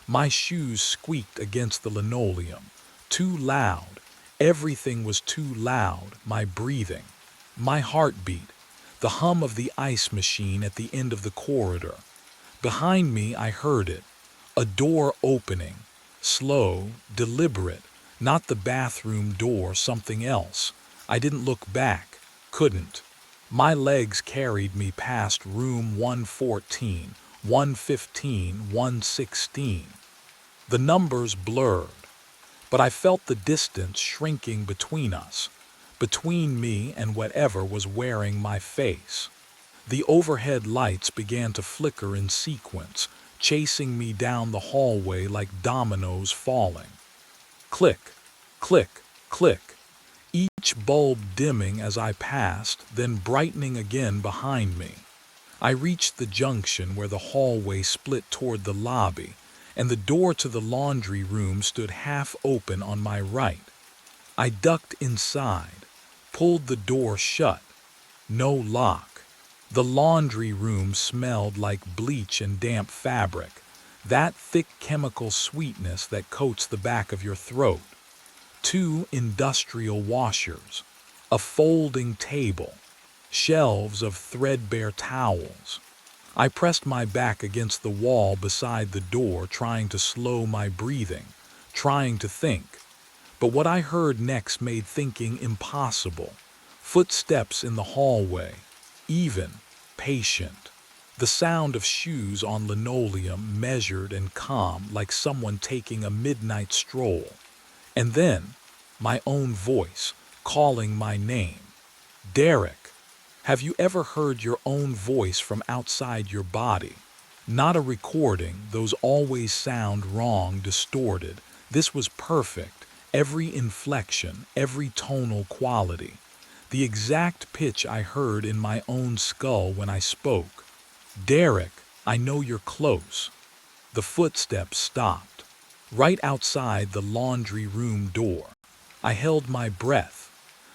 My shoes squeaked against the linoleum. Too loud. Everything was too loud. My breathing. My heartbeat. The hum of the ice machine at the end of the corridor. Behind me, I heard it. A door opening. Slow, deliberate. Not the bathroom door, something else. I didn't look back. Couldn't. My legs carried me past room 114, 115, 116. The numbers blurred, but I felt the distance shrinking between us, between me and whatever was wearing my face. The overhead lights began to flicker in sequence, chasing me down the hallway like dominoes falling. Click, click, click. Each bulb dimming as I passed, then brightening again behind me. I reached the junction where the hallway split toward the lobby, and the door to the laundry room stood half open on my right. I ducked inside, pulled the door shut. No lock. The laundry room smelled like bleach and damp fabric, that thick chemical sweetness that coats the back of your throat. Two industrial washers, a folding table, shelves of threadbare towels. I pressed my back against the wall beside the door, trying to slow my breathing, trying to think. But what I heard next made thinking impossible. Footsteps in the hallway, even, patient. The sound of shoes on linoleum, measured and calm, like someone taking a midnight stroll. And then, my own voice, calling my name. Derek. Have you ever heard your own voice from outside your body? Not a recording, those always sound wrong, distorted. This was perfect, every inflection, every tonal quality. The exact pitch I heard in my own skull when I spoke. Derek, I know you're close. The footsteps stopped, right outside the laundry room door. I held my breath.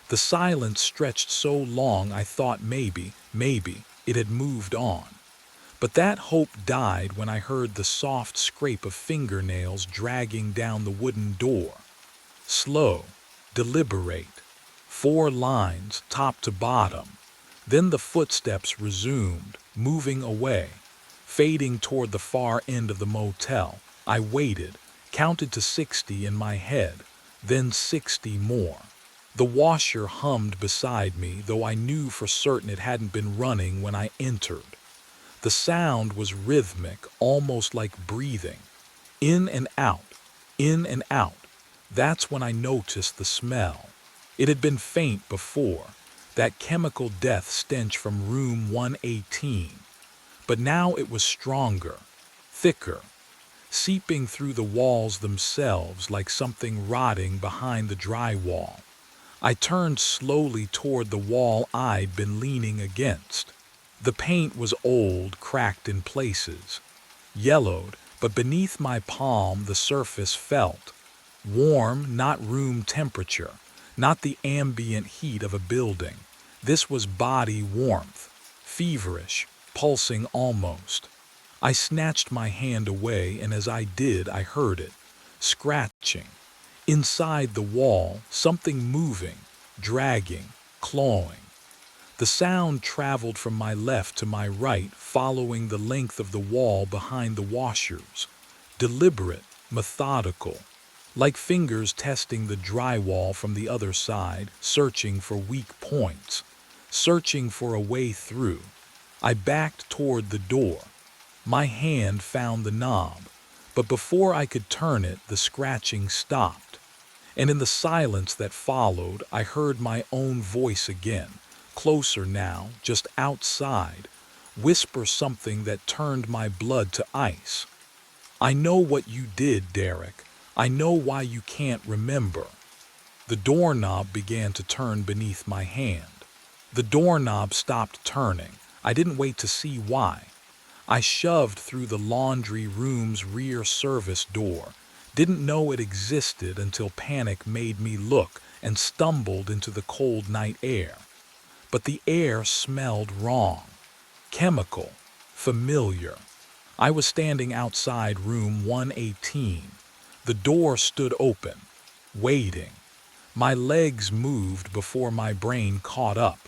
The silence stretched so long I thought maybe it had moved on. But that hope died when I heard the soft scrape of fingernails dragging down the wooden door. Slow, deliberate, 4 lines top to bottom. Then the footsteps resumed, moving away, fading toward the far end of the motel. I waited, counted to 60 in my head, then 60 more. The washer hummed beside me, though I knew for certain it hadn't been running when I entered. The sound was rhythmic, almost like breathing. In and out, in and out. That's when I noticed the smell. It had been faint before, that chemical death stench from room 118. But now it was stronger, thicker, seeping through the walls themselves like something rotting behind the drywall. I turned slowly toward the wall I'd been leaning against. The paint was old, cracked in places, yellowed, but beneath my palm the surface felt warm, not room temperature, not the ambient heat of a building. This was body warmth, feverish, pulsing almost. I snatched my hand away, and as I did, I heard it, scratching. Inside the wall, something moving, dragging, clawing. The sound traveled from my left to my right, following the length of the wall behind the washers. Deliberate, methodical, like fingers testing the drywall from the other side, searching for weak points, searching for a way through. I backed toward the door. My hand found the knob, but before I could turn it, the scratching stopped. And in the silence that followed, I heard my own voice again, closer now, just outside, whisper something that turned my blood to ice. I know what you did, Derek. I know why you can't remember. The doorknob began to turn beneath my hand. The doorknob stopped turning. I didn't wait to see why. I shoved through the laundry room's rear service door. Didn't know it existed until panic made me look, and stumbled into the cold night air. But the air smelled wrong. Chemical. Familiar. I was standing outside room 118. The door stood open, waiting. My legs moved before my brain caught up.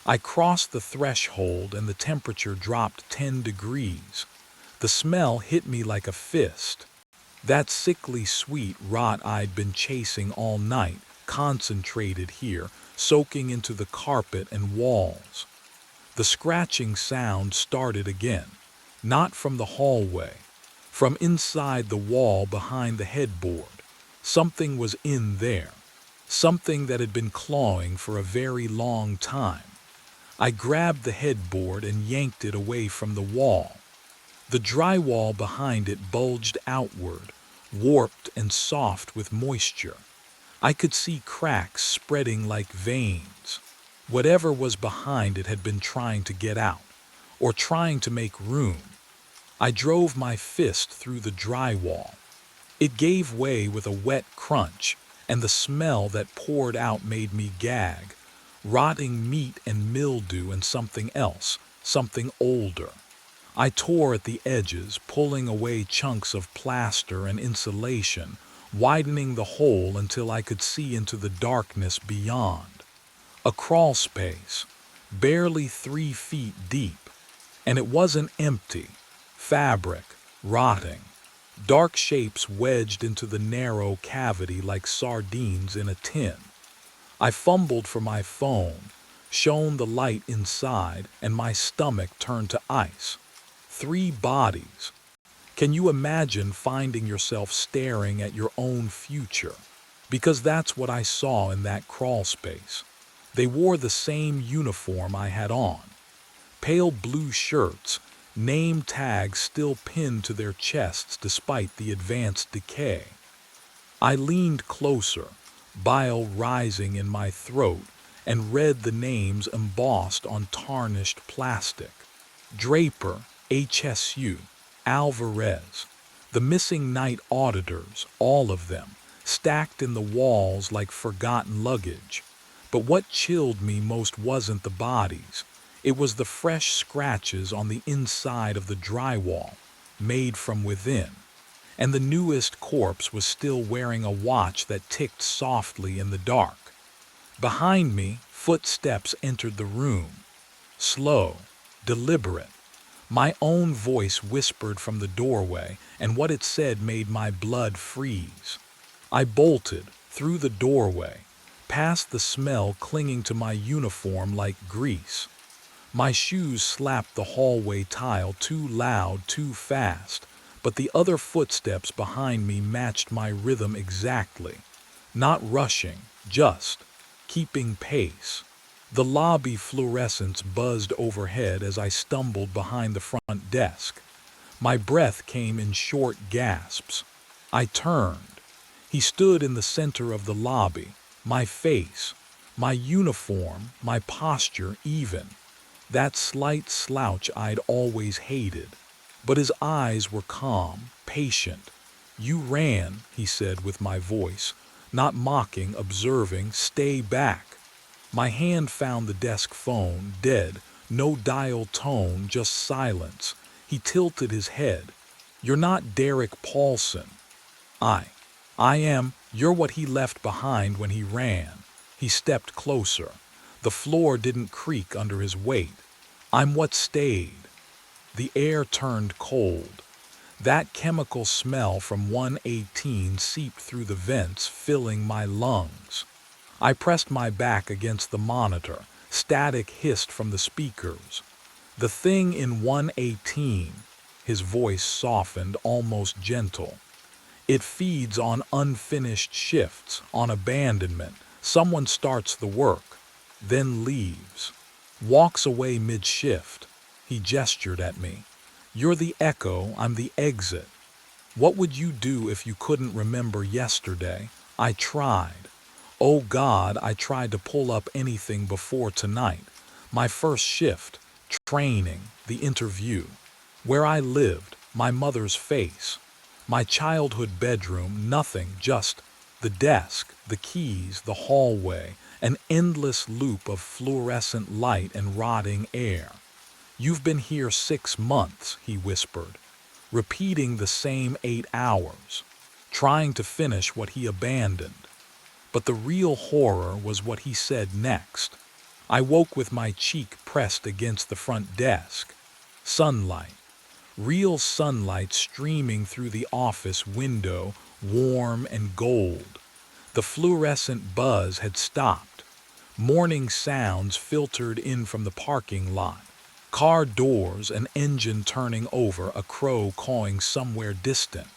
I crossed the threshold and the temperature dropped 10 degrees. The smell hit me like a fist. That sickly sweet rot I'd been chasing all night, concentrated here, soaking into the carpet and walls. The scratching sound started again, not from the hallway, from inside the wall behind the headboard. Something was in there, something that had been clawing for a very long time. I grabbed the headboard and yanked it away from the wall. The drywall behind it bulged outward, warped and soft with moisture. I could see cracks spreading like veins. Whatever was behind it had been trying to get out, or trying to make room. I drove my fist through the drywall. It gave way with a wet crunch, and the smell that poured out made me gag. Rotting meat and mildew and something else, something older. I tore at the edges, pulling away chunks of plaster and insulation, widening the hole until I could see into the darkness beyond. A crawl space, barely 3 feet deep, and it wasn't empty. Fabric, rotting. Dark shapes wedged into the narrow cavity like sardines in a tin. I fumbled for my phone, shone the light inside, and my stomach turned to ice. 3 bodies. Can you imagine finding yourself staring at your own future? Because that's what I saw in that crawl space. They wore the same uniform I had on. Pale blue shirts, name tags still pinned to their chests despite the advanced decay. I leaned closer, bile rising in my throat, and read the names embossed on tarnished plastic. Draper, HSU, Alvarez. The missing night auditors, all of them, stacked in the walls like forgotten luggage. But what chilled me most wasn't the bodies. It was the fresh scratches on the inside of the drywall, made from within. And the newest corpse was still wearing a watch that ticked softly in the dark. Behind me, footsteps entered the room. Slow, deliberate. My own voice whispered from the doorway, and what it said made my blood freeze. I bolted, through the doorway, past the smell clinging to my uniform like grease. My shoes slapped the hallway tile too loud, too fast, but the other footsteps behind me matched my rhythm exactly. Not rushing, just keeping pace. The lobby fluorescents buzzed overhead as I stumbled behind the front desk. My breath came in short gasps. I turned. He stood in the center of the lobby, my face, my uniform, my posture even. That slight slouch I'd always hated. But his eyes were calm, patient. "You ran," he said with my voice, not mocking, observing. "Stay back." My hand found the desk phone, dead, no dial tone, just silence. He tilted his head. "You're not Derek Paulson." I. "I am. You're what he left behind when he ran." He stepped closer. The floor didn't creak under his weight. "I'm what stayed." The air turned cold. That chemical smell from 118 seeped through the vents, filling my lungs. I pressed my back against the monitor. Static hissed from the speakers. "The thing in 118, his voice softened, almost gentle. "It feeds on unfinished shifts, on abandonment. Someone starts the work, then leaves. Walks away mid-shift." He gestured at me. "You're the echo, I'm the exit. What would you do if you couldn't remember yesterday?" I tried. Oh God, I tried to pull up anything before tonight. My first shift, training, the interview. Where I lived, my mother's face. My childhood bedroom, nothing, just the desk, the keys, the hallway, an endless loop of fluorescent light and rotting air. "You've been here 6 months," he whispered, repeating the same 8 hours, trying to finish what he abandoned. But the real horror was what he said next. I woke with my cheek pressed against the front desk. Sunlight. Real sunlight streaming through the office window, warm and gold. The fluorescent buzz had stopped. Morning sounds filtered in from the parking lot. Car doors, an engine turning over, a crow cawing somewhere distant.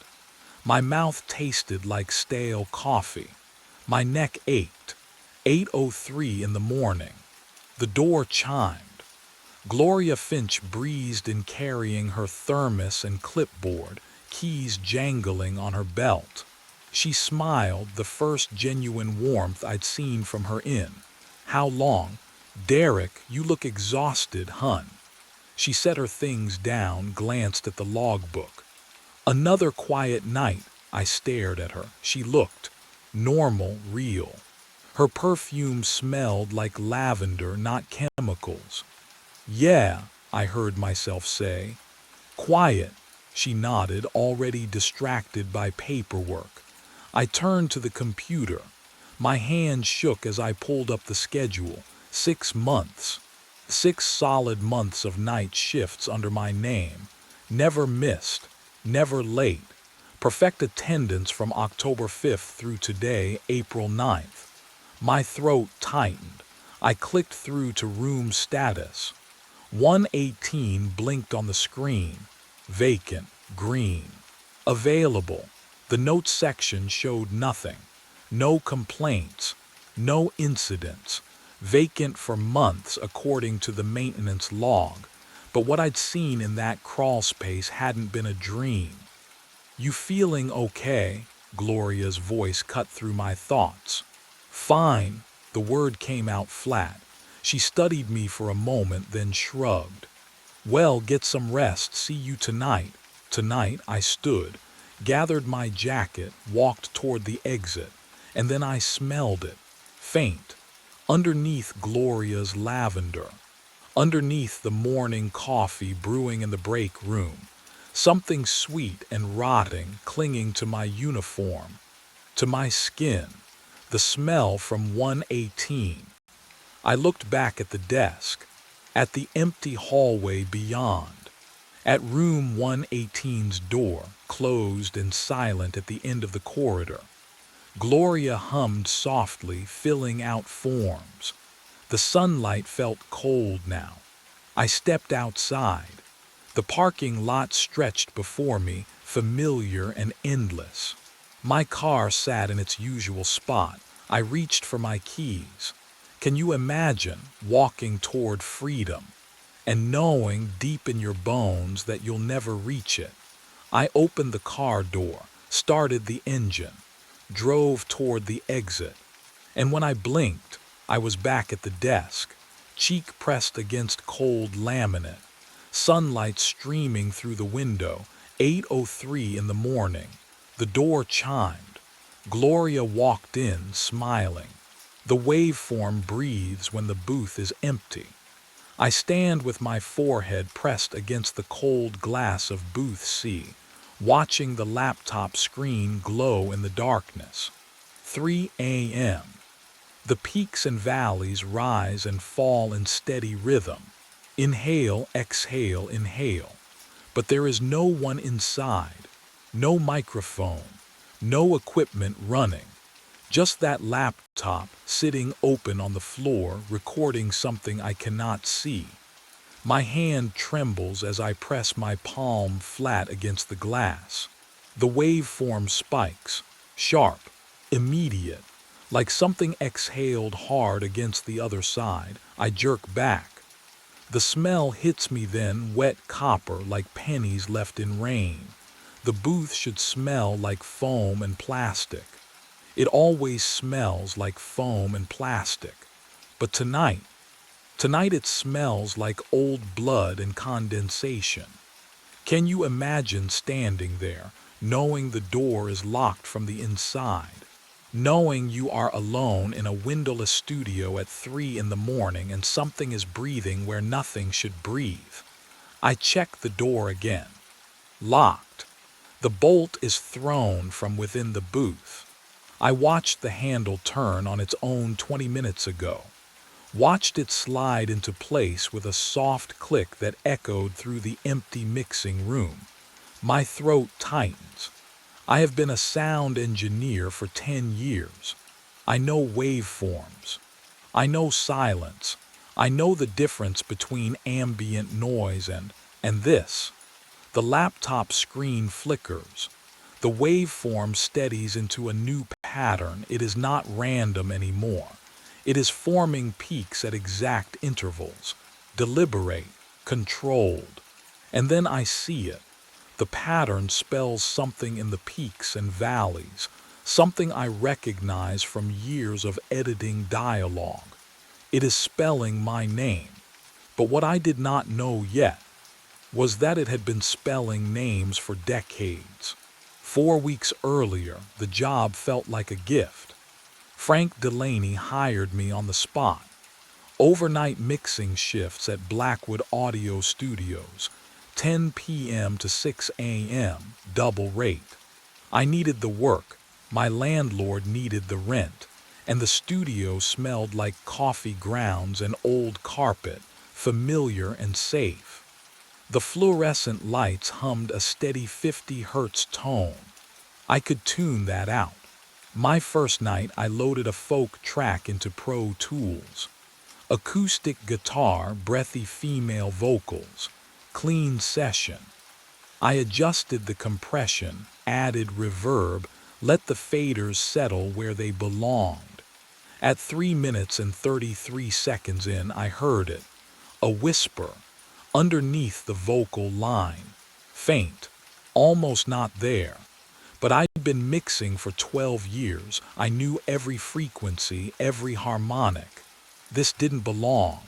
My mouth tasted like stale coffee. My neck ached. 8:03 in the morning. The door chimed. Gloria Finch breezed in carrying her thermos and clipboard, keys jangling on her belt. She smiled, the first genuine warmth I'd seen from her in. "How long?" "Derek, you look exhausted, hun." She set her things down, glanced at the logbook. "Another quiet night." I stared at her. She looked Normal, real. Her perfume smelled like lavender, not chemicals. Yeah, I heard myself say. Quiet, she nodded, already distracted by paperwork. I turned to the computer. My hand shook as I pulled up the schedule. 6 months. 6 solid months of night shifts under my name. Never missed. Never late. Perfect attendance from October 5th through today, April 9th. My throat tightened. I clicked through to room status. 118 blinked on the screen. Vacant, green. Available. The notes section showed nothing. No complaints. No incidents. Vacant for months according to the maintenance log. But what I'd seen in that crawl space hadn't been a dream. You feeling okay? Gloria's voice cut through my thoughts. Fine. The word came out flat. She studied me for a moment, then shrugged. Well, get some rest. See you tonight. Tonight, I stood, gathered my jacket, walked toward the exit, and then I smelled it. Faint. Underneath Gloria's lavender. Underneath the morning coffee brewing in the break room. Something sweet and rotting clinging to my uniform, to my skin. The smell from 118. I looked back at the desk, at the empty hallway beyond, at room 118's door, closed and silent at the end of the corridor. Gloria hummed softly, filling out forms. The sunlight felt cold now. I stepped outside. The parking lot stretched before me, familiar and endless. My car sat in its usual spot. I reached for my keys. Can you imagine walking toward freedom and knowing deep in your bones that you'll never reach it? I opened the car door, started the engine, drove toward the exit, and when I blinked, I was back at the desk, cheek pressed against cold laminate, sunlight streaming through the window. 8:03 in the morning. The door chimed. Gloria walked in, smiling. The waveform breathes when the booth is empty. I stand with my forehead pressed against the cold glass of booth C, watching the laptop screen glow in the darkness. 3 a.m. The peaks and valleys rise and fall in steady rhythm. Inhale, exhale, inhale. But there is no one inside, no microphone, no equipment running. Just that laptop sitting open on the floor, recording something I cannot see. My hand trembles as I press my palm flat against the glass. The waveform spikes, sharp, immediate, like something exhaled hard against the other side. I jerk back. The smell hits me then, wet copper like pennies left in rain. The booth should smell like foam and plastic. It always smells like foam and plastic. But tonight it smells like old blood and condensation. Can you imagine standing there, knowing the door is locked from the inside? Knowing you are alone in a windowless studio at 3 in the morning and something is breathing where nothing should breathe. I check the door again. Locked. The bolt is thrown from within the booth. I watched the handle turn on its own 20 minutes ago. Watched it slide into place with a soft click that echoed through the empty mixing room. My throat tightens. I have been a sound engineer for 10 years. I know waveforms. I know silence. I know the difference between ambient noise and this. The laptop screen flickers. The waveform steadies into a new pattern. It is not random anymore. It is forming peaks at exact intervals, deliberate, controlled. And then I see it. The pattern spells something in the peaks and valleys, something I recognize from years of editing dialogue. It is spelling my name. But what I did not know yet was that it had been spelling names for decades. 4 weeks earlier, the job felt like a gift. Frank Delaney hired me on the spot. Overnight mixing shifts at Blackwood Audio Studios, 10 p.m. to 6 a.m., double rate. I needed the work, my landlord needed the rent, and the studio smelled like coffee grounds and old carpet, familiar and safe. The fluorescent lights hummed a steady 50 hertz tone. I could tune that out. My first night, I loaded a folk track into Pro Tools. Acoustic guitar, breathy female vocals, clean session. I adjusted the compression, added reverb, let the faders settle where they belonged. At 3 minutes and 33 seconds in, I heard it. A whisper, underneath the vocal line. Faint, almost not there. But I'd been mixing for 12 years. I knew every frequency, every harmonic. This didn't belong.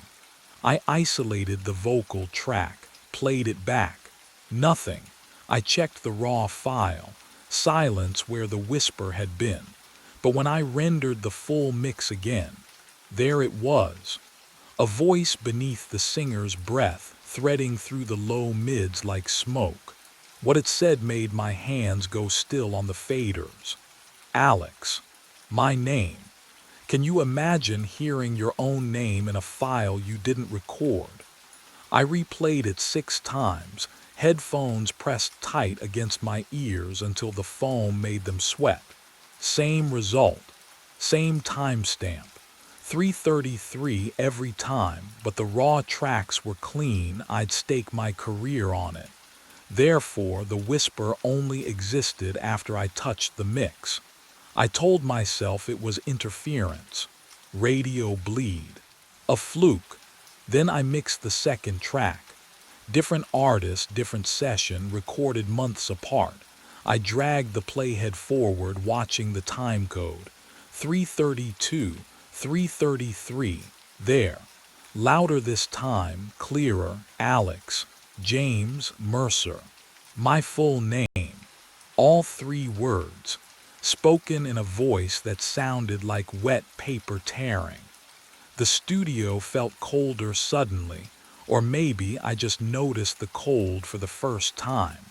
I isolated the vocal track, played it back. Nothing. I checked the raw file. Silence where the whisper had been. But when I rendered the full mix again, there it was. A voice beneath the singer's breath, threading through the low mids like smoke. What it said made my hands go still on the faders. Alex. My name. Can you imagine hearing your own name in a file you didn't record? I replayed it 6 times, headphones pressed tight against my ears until the foam made them sweat. Same result, same timestamp, 3:33 every time, but the raw tracks were clean. I'd stake my career on it. Therefore, the whisper only existed after I touched the mix. I told myself it was interference, radio bleed, a fluke. Then I mixed the second track. Different artist, different session, recorded months apart. I dragged the playhead forward, watching the time code. 3:32, 3:33, there. Louder this time, clearer, Alex, James Mercer. My full name. All 3 words. Spoken in a voice that sounded like wet paper tearing. The studio felt colder suddenly, or maybe I just noticed the cold for the first time.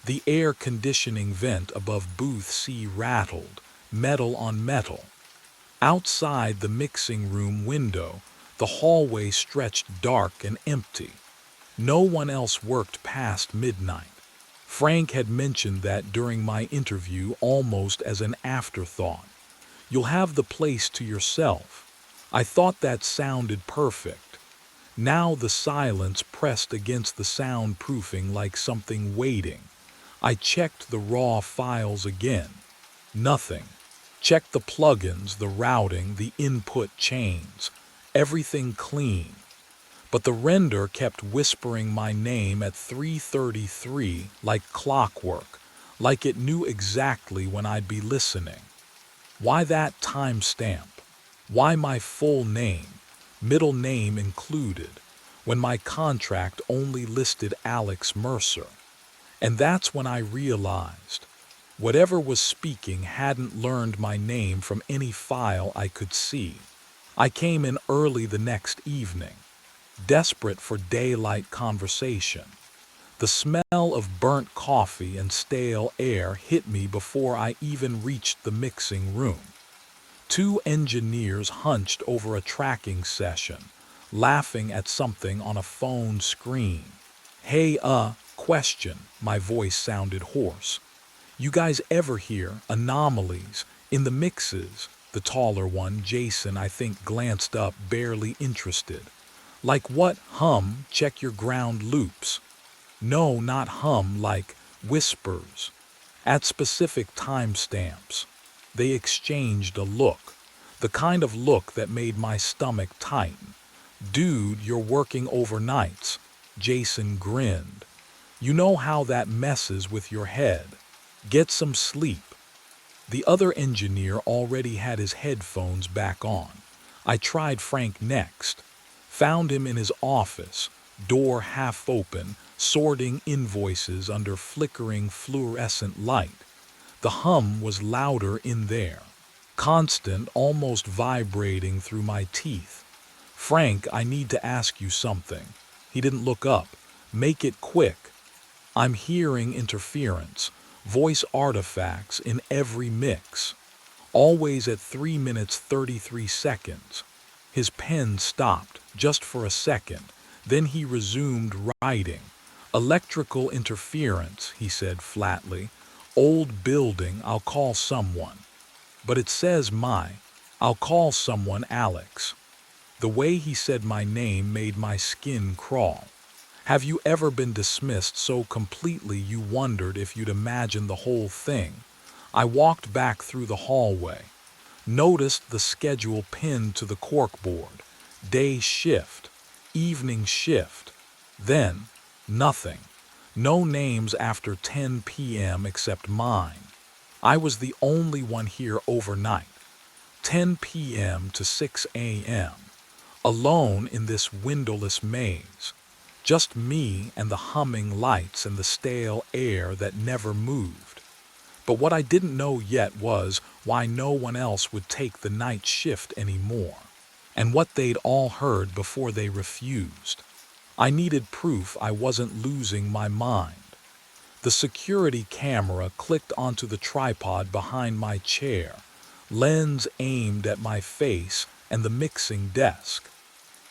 The air conditioning vent above booth C rattled, metal on metal. Outside the mixing room window, the hallway stretched dark and empty. No one else worked past midnight. Frank had mentioned that during my interview almost as an afterthought. You'll have the place to yourself. I thought that sounded perfect. Now the silence pressed against the soundproofing like something waiting. I checked the raw files again. Nothing. Checked the plugins, the routing, the input chains. Everything clean. But the render kept whispering my name at 3:33 like clockwork, like it knew exactly when I'd be listening. Why that timestamp? Why my full name, middle name included, when my contract only listed Alex Mercer? And that's when I realized, whatever was speaking hadn't learned my name from any file I could see. I came in early the next evening, desperate for daylight conversation. The smell of burnt coffee and stale air hit me before I even reached the mixing room. 2 engineers hunched over a tracking session, laughing at something on a phone screen. Hey, question, my voice sounded hoarse. You guys ever hear anomalies in the mixes? The taller one, Jason, I think, glanced up, barely interested. Like what? Hum, check your ground loops. No, not hum, like whispers. At specific timestamps. They exchanged a look. The kind of look that made my stomach tighten. Dude, you're working overnights. Jason grinned. You know how that messes with your head. Get some sleep. The other engineer already had his headphones back on. I tried Frank next. Found him in his office, door half open, sorting invoices under flickering fluorescent light. The hum was louder in there, constant, almost vibrating through my teeth. "Frank, I need to ask you something." He didn't look up. "Make it quick." I'm hearing interference, voice artifacts in every mix. Always at 3 minutes 33 seconds. His pen stopped, just for a second. Then he resumed writing. "Electrical interference," he said flatly. "Old building, I'll call someone." "But it says I'll call someone Alex." The way he said my name made my skin crawl. Have you ever been dismissed so completely you wondered if you'd imagined the whole thing? I walked back through the hallway, noticed the schedule pinned to the corkboard. Day shift, evening shift. Then, nothing. No names after 10 p.m. except mine. I was the only one here overnight. 10 p.m. to 6 a.m. Alone in this windowless maze. Just me and the humming lights and the stale air that never moved. But what I didn't know yet was why no one else would take the night shift anymore, and what they'd all heard before they refused. I needed proof I wasn't losing my mind. The security camera clicked onto the tripod behind my chair, lens aimed at my face and the mixing desk.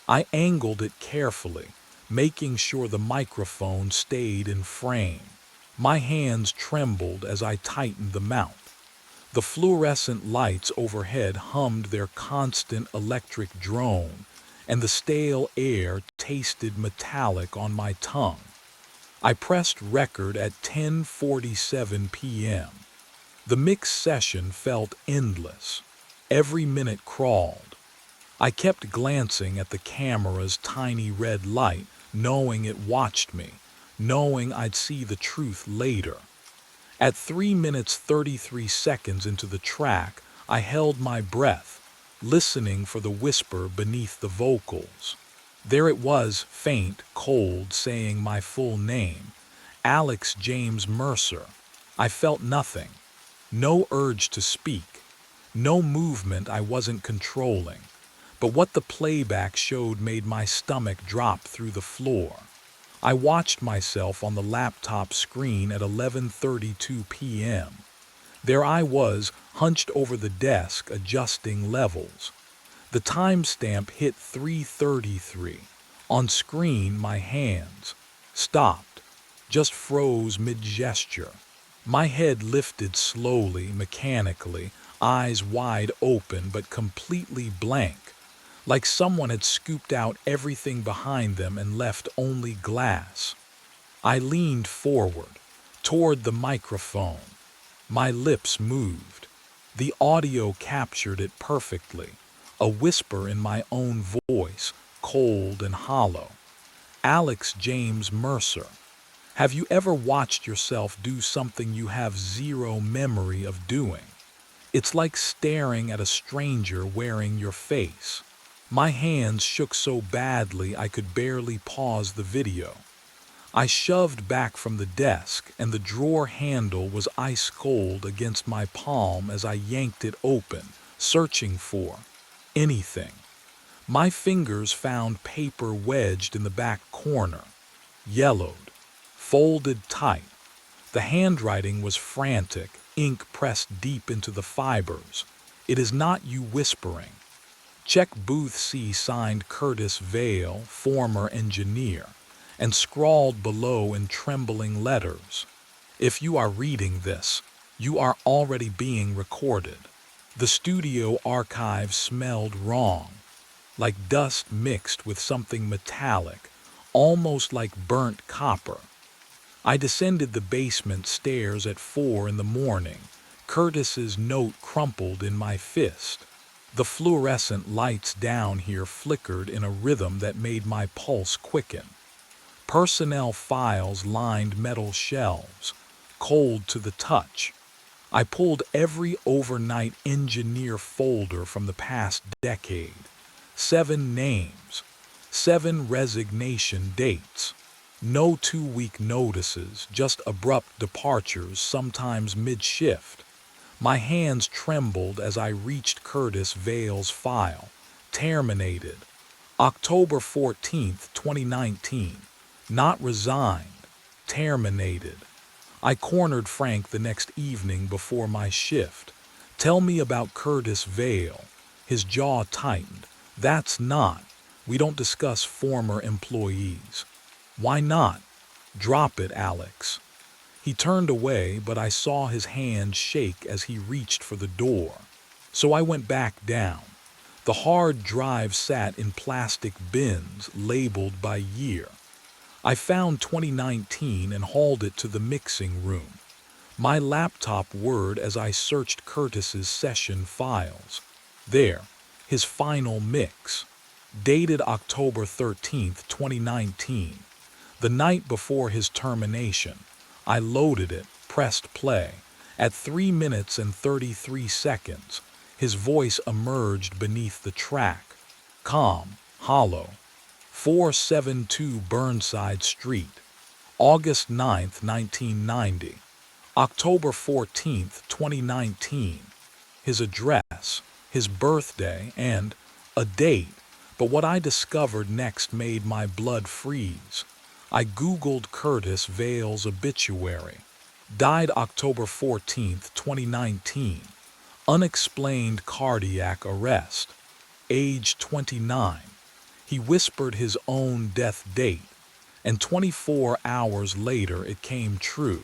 I angled it carefully, making sure the microphone stayed in frame. My hands trembled as I tightened the mount. The fluorescent lights overhead hummed their constant electric drone, and the stale air tasted metallic on my tongue. I pressed record at 10:47 p.m. The mix session felt endless. Every minute crawled. I kept glancing at the camera's tiny red light, knowing it watched me, knowing I'd see the truth later. At 3 minutes 33 seconds into the track, I held my breath, listening for the whisper beneath the vocals. There it was, faint, cold, saying my full name, Alex James Mercer. I felt nothing. No urge to speak. No movement I wasn't controlling. But what the playback showed made my stomach drop through the floor. I watched myself on the laptop screen at 11:32 p.m. There I was, hunched over the desk, adjusting levels. The timestamp hit 3:33. On screen, my hands stopped, just froze mid-gesture. My head lifted slowly, mechanically, eyes wide open but completely blank, like someone had scooped out everything behind them and left only glass. I leaned forward, toward the microphone. My lips moved. The audio captured it perfectly, a whisper in my own voice, cold and hollow. Alex James Mercer. Have you ever watched yourself do something you have zero memory of doing? It's like staring at a stranger wearing your face. My hands shook so badly I could barely pause the video. I shoved back from the desk, and the drawer handle was ice cold against my palm as I yanked it open, searching for anything. My fingers found paper wedged in the back corner, yellowed, folded tight. The handwriting was frantic, ink pressed deep into the fibers. "It is not you whispering." Check Booth C. signed Curtis Vale, former engineer, and scrawled below in trembling letters. "If you are reading this, you are already being recorded." The studio archive smelled wrong, like dust mixed with something metallic, almost like burnt copper. I descended the basement stairs at 4 in the morning, Curtis's note crumpled in my fist. The fluorescent lights down here flickered in a rhythm that made my pulse quicken. Personnel files lined metal shelves, cold to the touch. I pulled every overnight engineer folder from the past decade. 7 names, 7 resignation dates. No 2-week notices, just abrupt departures, sometimes mid-shift. My hands trembled as I reached Curtis Vale's file. Terminated. October 14th, 2019. Not resigned. Terminated. I cornered Frank the next evening before my shift. Tell me about Curtis Vale. His jaw tightened. That's not. We don't discuss former employees. Why not? Drop it, Alex. He turned away, but I saw his hand shake as he reached for the door. So I went back down. The hard drive sat in plastic bins labeled by year. I found 2019 and hauled it to the mixing room. My laptop whirred as I searched Curtis's session files. There, his final mix. Dated October 13th, 2019. The night before his termination. I loaded it, pressed play. At 3 minutes and 33 seconds, his voice emerged beneath the track. Calm, hollow. 472 Burnside Street. August 9th, 1990. October 14th, 2019. His address, his birthday, and a date. But what I discovered next made my blood freeze. I Googled Curtis Vale's obituary. Died October 14th, 2019. Unexplained cardiac arrest. Age 29. He whispered his own death date, and 24 hours later it came true.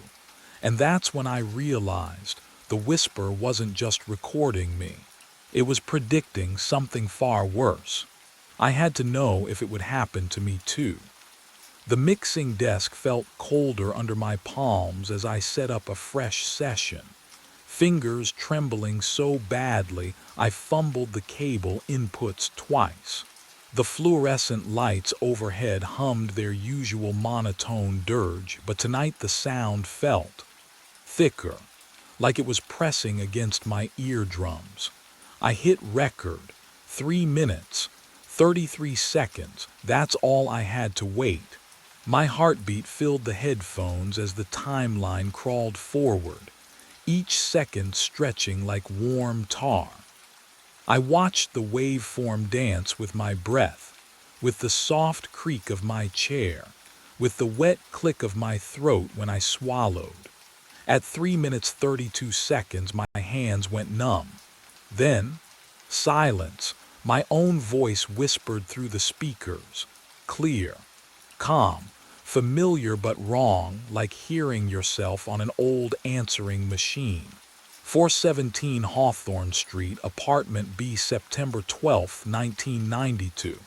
And that's when I realized the whisper wasn't just recording me. It was predicting something far worse. I had to know if it would happen to me too. The mixing desk felt colder under my palms as I set up a fresh session. Fingers trembling so badly I fumbled the cable inputs twice. The fluorescent lights overhead hummed their usual monotone dirge, but tonight the sound felt thicker, like it was pressing against my eardrums. I hit record. 3 minutes, 33 seconds, that's all I had to wait. My heartbeat filled the headphones as the timeline crawled forward, each second stretching like warm tar. I watched the waveform dance with my breath, with the soft creak of my chair, with the wet click of my throat when I swallowed. At 3 minutes 32 seconds, my hands went numb. Then, silence. My own voice whispered through the speakers. Clear, calm, familiar but wrong, like hearing yourself on an old answering machine. 417 Hawthorne Street, Apartment B, September 12, 1992.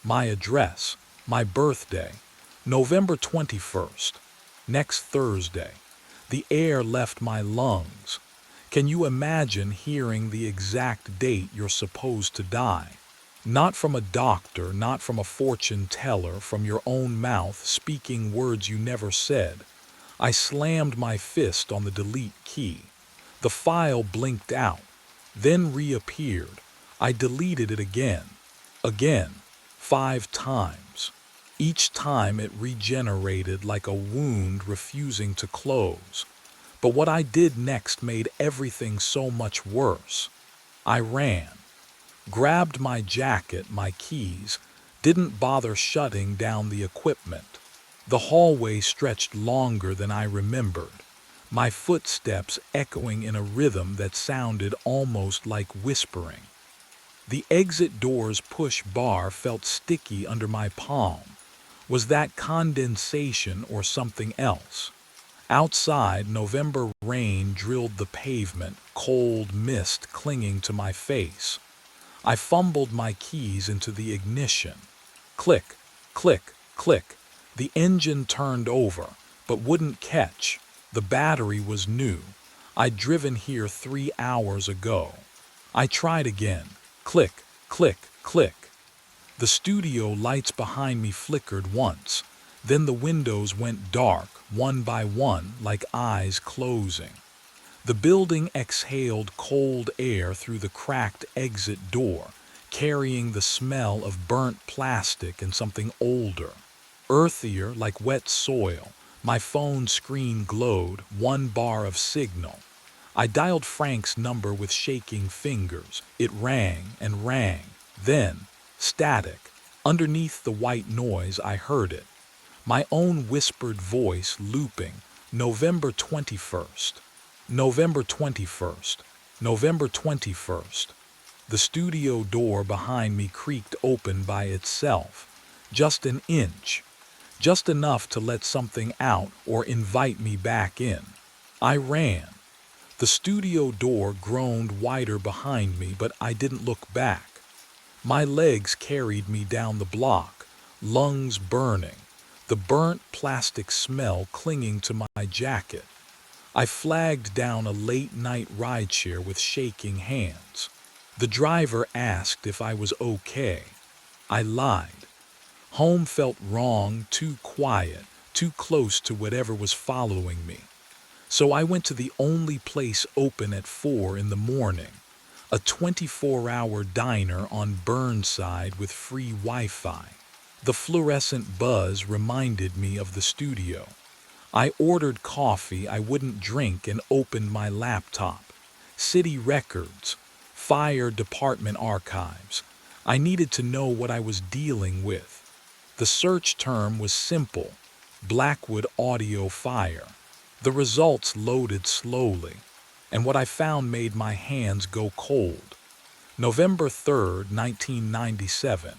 My address, my birthday, November 21st. Next Thursday. The air left my lungs. Can you imagine hearing the exact date you're supposed to die? Not from a doctor, not from a fortune teller, from your own mouth speaking words you never said. I slammed my fist on the delete key. The file blinked out, then reappeared. I deleted it again, 5 times. Each time it regenerated like a wound refusing to close. But what I did next made everything so much worse. I ran, grabbed my jacket, my keys, didn't bother shutting down the equipment. The hallway stretched longer than I remembered, my footsteps echoing in a rhythm that sounded almost like whispering. The exit door's push bar felt sticky under my palm. Was that condensation or something else? Outside, November rain drilled the pavement, cold mist clinging to my face. I fumbled my keys into the ignition. Click, click, click. The engine turned over, but wouldn't catch. The battery was new. I'd driven here 3 hours ago. I tried again. Click, click, click. The studio lights behind me flickered once. Then the windows went dark, one by one, like eyes closing. The building exhaled cold air through the cracked exit door, carrying the smell of burnt plastic and something older. Earthier like wet soil, my phone screen glowed, one bar of signal. I dialed Frank's number with shaking fingers. It rang and rang. Then, static. Underneath the white noise, I heard it. My own whispered voice looping, November 21st. November 21st. November 21st. The studio door behind me creaked open by itself. Just an inch. Just enough to let something out or invite me back in. I ran. The studio door groaned wider behind me, but I didn't look back. My legs carried me down the block, lungs burning, the burnt plastic smell clinging to my jacket. I flagged down a late-night rideshare with shaking hands. The driver asked if I was okay. I lied. Home felt wrong, too quiet, too close to whatever was following me. So I went to the only place open at 4 in the morning, a 24-hour diner on Burnside with free Wi-Fi. The fluorescent buzz reminded me of the studio. I ordered coffee I wouldn't drink and opened my laptop. City records, fire department archives. I needed to know what I was dealing with. The search term was simple: Blackwood audio fire. The results loaded slowly, and what I found made my hands go cold. November 3rd, 1997.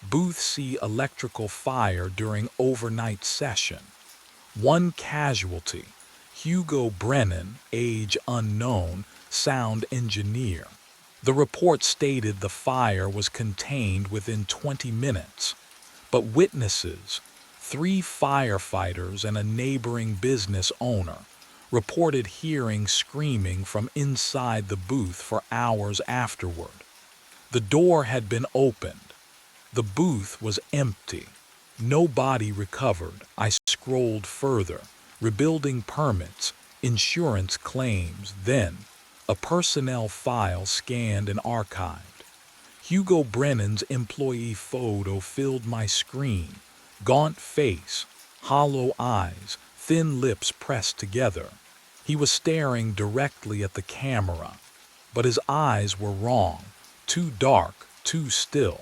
Booth C electrical fire during overnight session. One casualty, Hugo Brennan, age unknown, sound engineer. The report stated the fire was contained within 20 minutes, but witnesses, 3 firefighters and a neighboring business owner, reported hearing screaming from inside the booth for hours afterward. The door had been opened. The booth was empty. No body recovered. I scrolled further. Rebuilding permits, insurance claims, then a personnel file scanned and archived. Hugo Brennan's employee photo filled my screen. Gaunt face, hollow eyes, thin lips pressed together. He was staring directly at the camera, but his eyes were wrong, too dark, too still,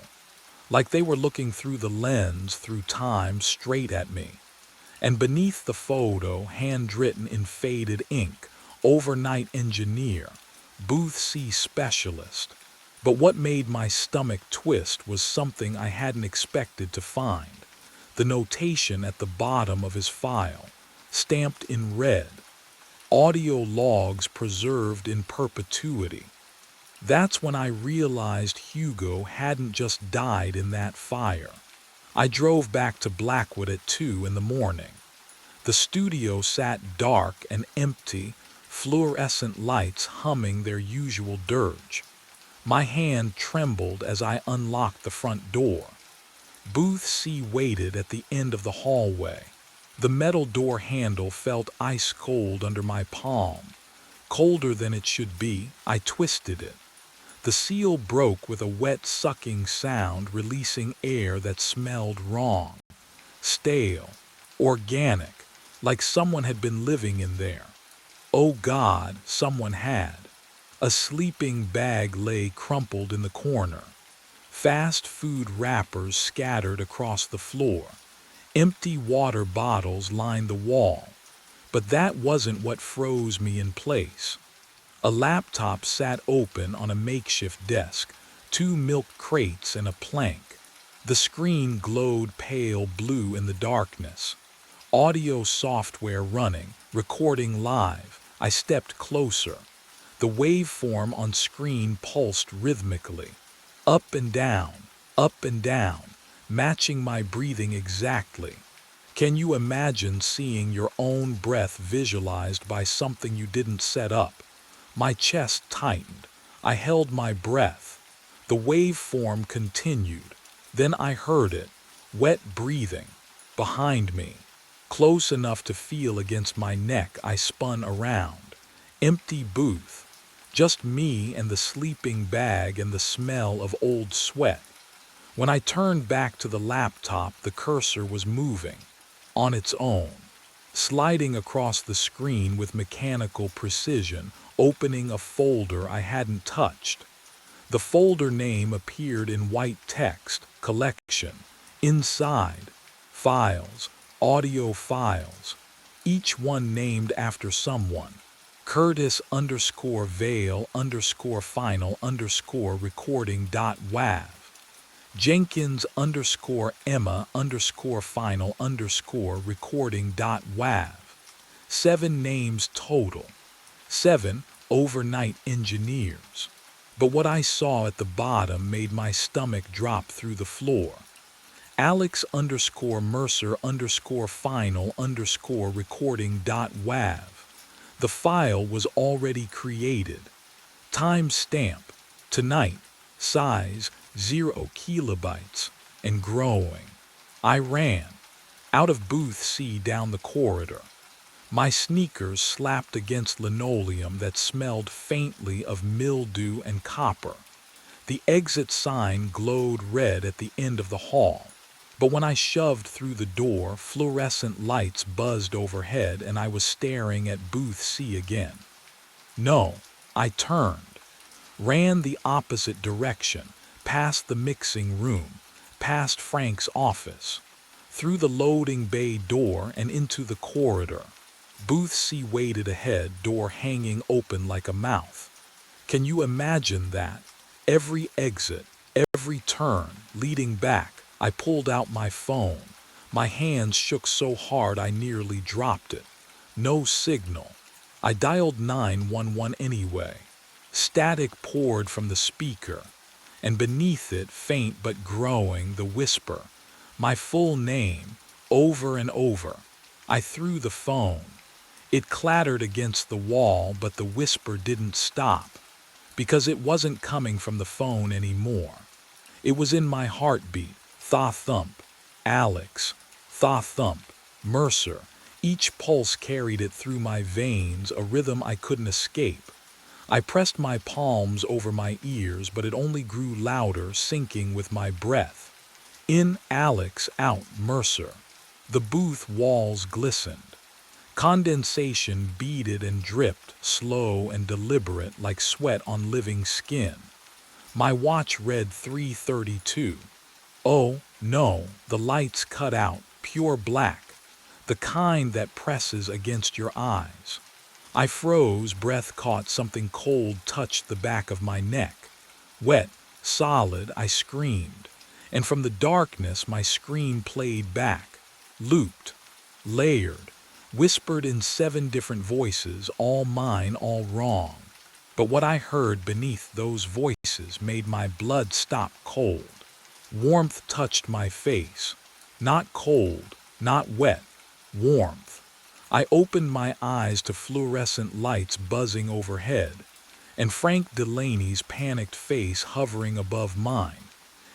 like they were looking through the lens through time straight at me. And beneath the photo, handwritten in faded ink, overnight engineer, Booth C specialist. But what made my stomach twist was something I hadn't expected to find. The notation at the bottom of his file, stamped in red, audio logs preserved in perpetuity. That's when I realized Hugo hadn't just died in that fire. I drove back to Blackwood at 2 in the morning. The studio sat dark and empty, fluorescent lights humming their usual dirge. My hand trembled as I unlocked the front door. Booth C waited at the end of the hallway. The metal door handle felt ice cold under my palm. Colder than it should be, I twisted it. The seal broke with a wet sucking sound, releasing air that smelled wrong. Stale, organic, like someone had been living in there. Oh God, someone had. A sleeping bag lay crumpled in the corner. Fast food wrappers scattered across the floor. Empty water bottles lined the wall. But that wasn't what froze me in place. A laptop sat open on a makeshift desk, 2 milk crates and a plank. The screen glowed pale blue in the darkness. Audio software running, recording live. I stepped closer. The waveform on screen pulsed rhythmically. Up and down, matching my breathing exactly. Can you imagine seeing your own breath visualized by something you didn't set up? My chest tightened. I held my breath. The waveform continued. Then I heard it, wet breathing, behind me. Close enough to feel against my neck, I spun around. Empty booth. Just me and the sleeping bag and the smell of old sweat. When I turned back to the laptop, the cursor was moving, on its own, sliding across the screen with mechanical precision, opening a folder I hadn't touched. The folder name appeared in white text, collection. Inside, files, audio files, each one named after someone. Curtis underscore Vale underscore final underscore recording dot wav. Jenkins underscore Emma underscore final underscore recording dot wav. 7 names total. 7 overnight engineers. But what I saw at the bottom made my stomach drop through the floor. Alex underscore Mercer underscore final underscore recording dot wav. The file was already created. Time stamp, tonight, size 0 kilobytes, and growing. I ran, out of booth C down the corridor. My sneakers slapped against linoleum that smelled faintly of mildew and copper. The exit sign glowed red at the end of the hall. But when I shoved through the door, fluorescent lights buzzed overhead and I was staring at booth C again. No, I turned, ran the opposite direction, past the mixing room, past Frank's office, through the loading bay door and into the corridor. Booth C waited ahead, door hanging open like a mouth. Can you imagine that? Every exit, every turn, leading back, I pulled out my phone. My hands shook so hard I nearly dropped it. No signal. I dialed 911 anyway. Static poured from the speaker, and beneath it, faint but growing, the whisper. My full name, over and over. I threw the phone. It clattered against the wall, but the whisper didn't stop, because it wasn't coming from the phone anymore. It was in my heartbeat, tha-thump, Alex, tha-thump, Mercer. Each pulse carried it through my veins, a rhythm I couldn't escape. I pressed my palms over my ears, but it only grew louder, syncing with my breath. In Alex, out Mercer. The booth walls glistened. Condensation beaded and dripped, slow and deliberate, like sweat on living skin. My watch read 3:32. Oh, no, the lights cut out, pure black, the kind that presses against your eyes. I froze, breath caught, something cold touched the back of my neck. Wet, solid, I screamed. And from the darkness, my scream played back, looped, layered, whispered in 7 different voices, all mine, all wrong. But what I heard beneath those voices made my blood stop cold. Warmth touched my face. Not cold, not wet, warmth. I opened my eyes to fluorescent lights buzzing overhead, and Frank Delaney's panicked face hovering above mine.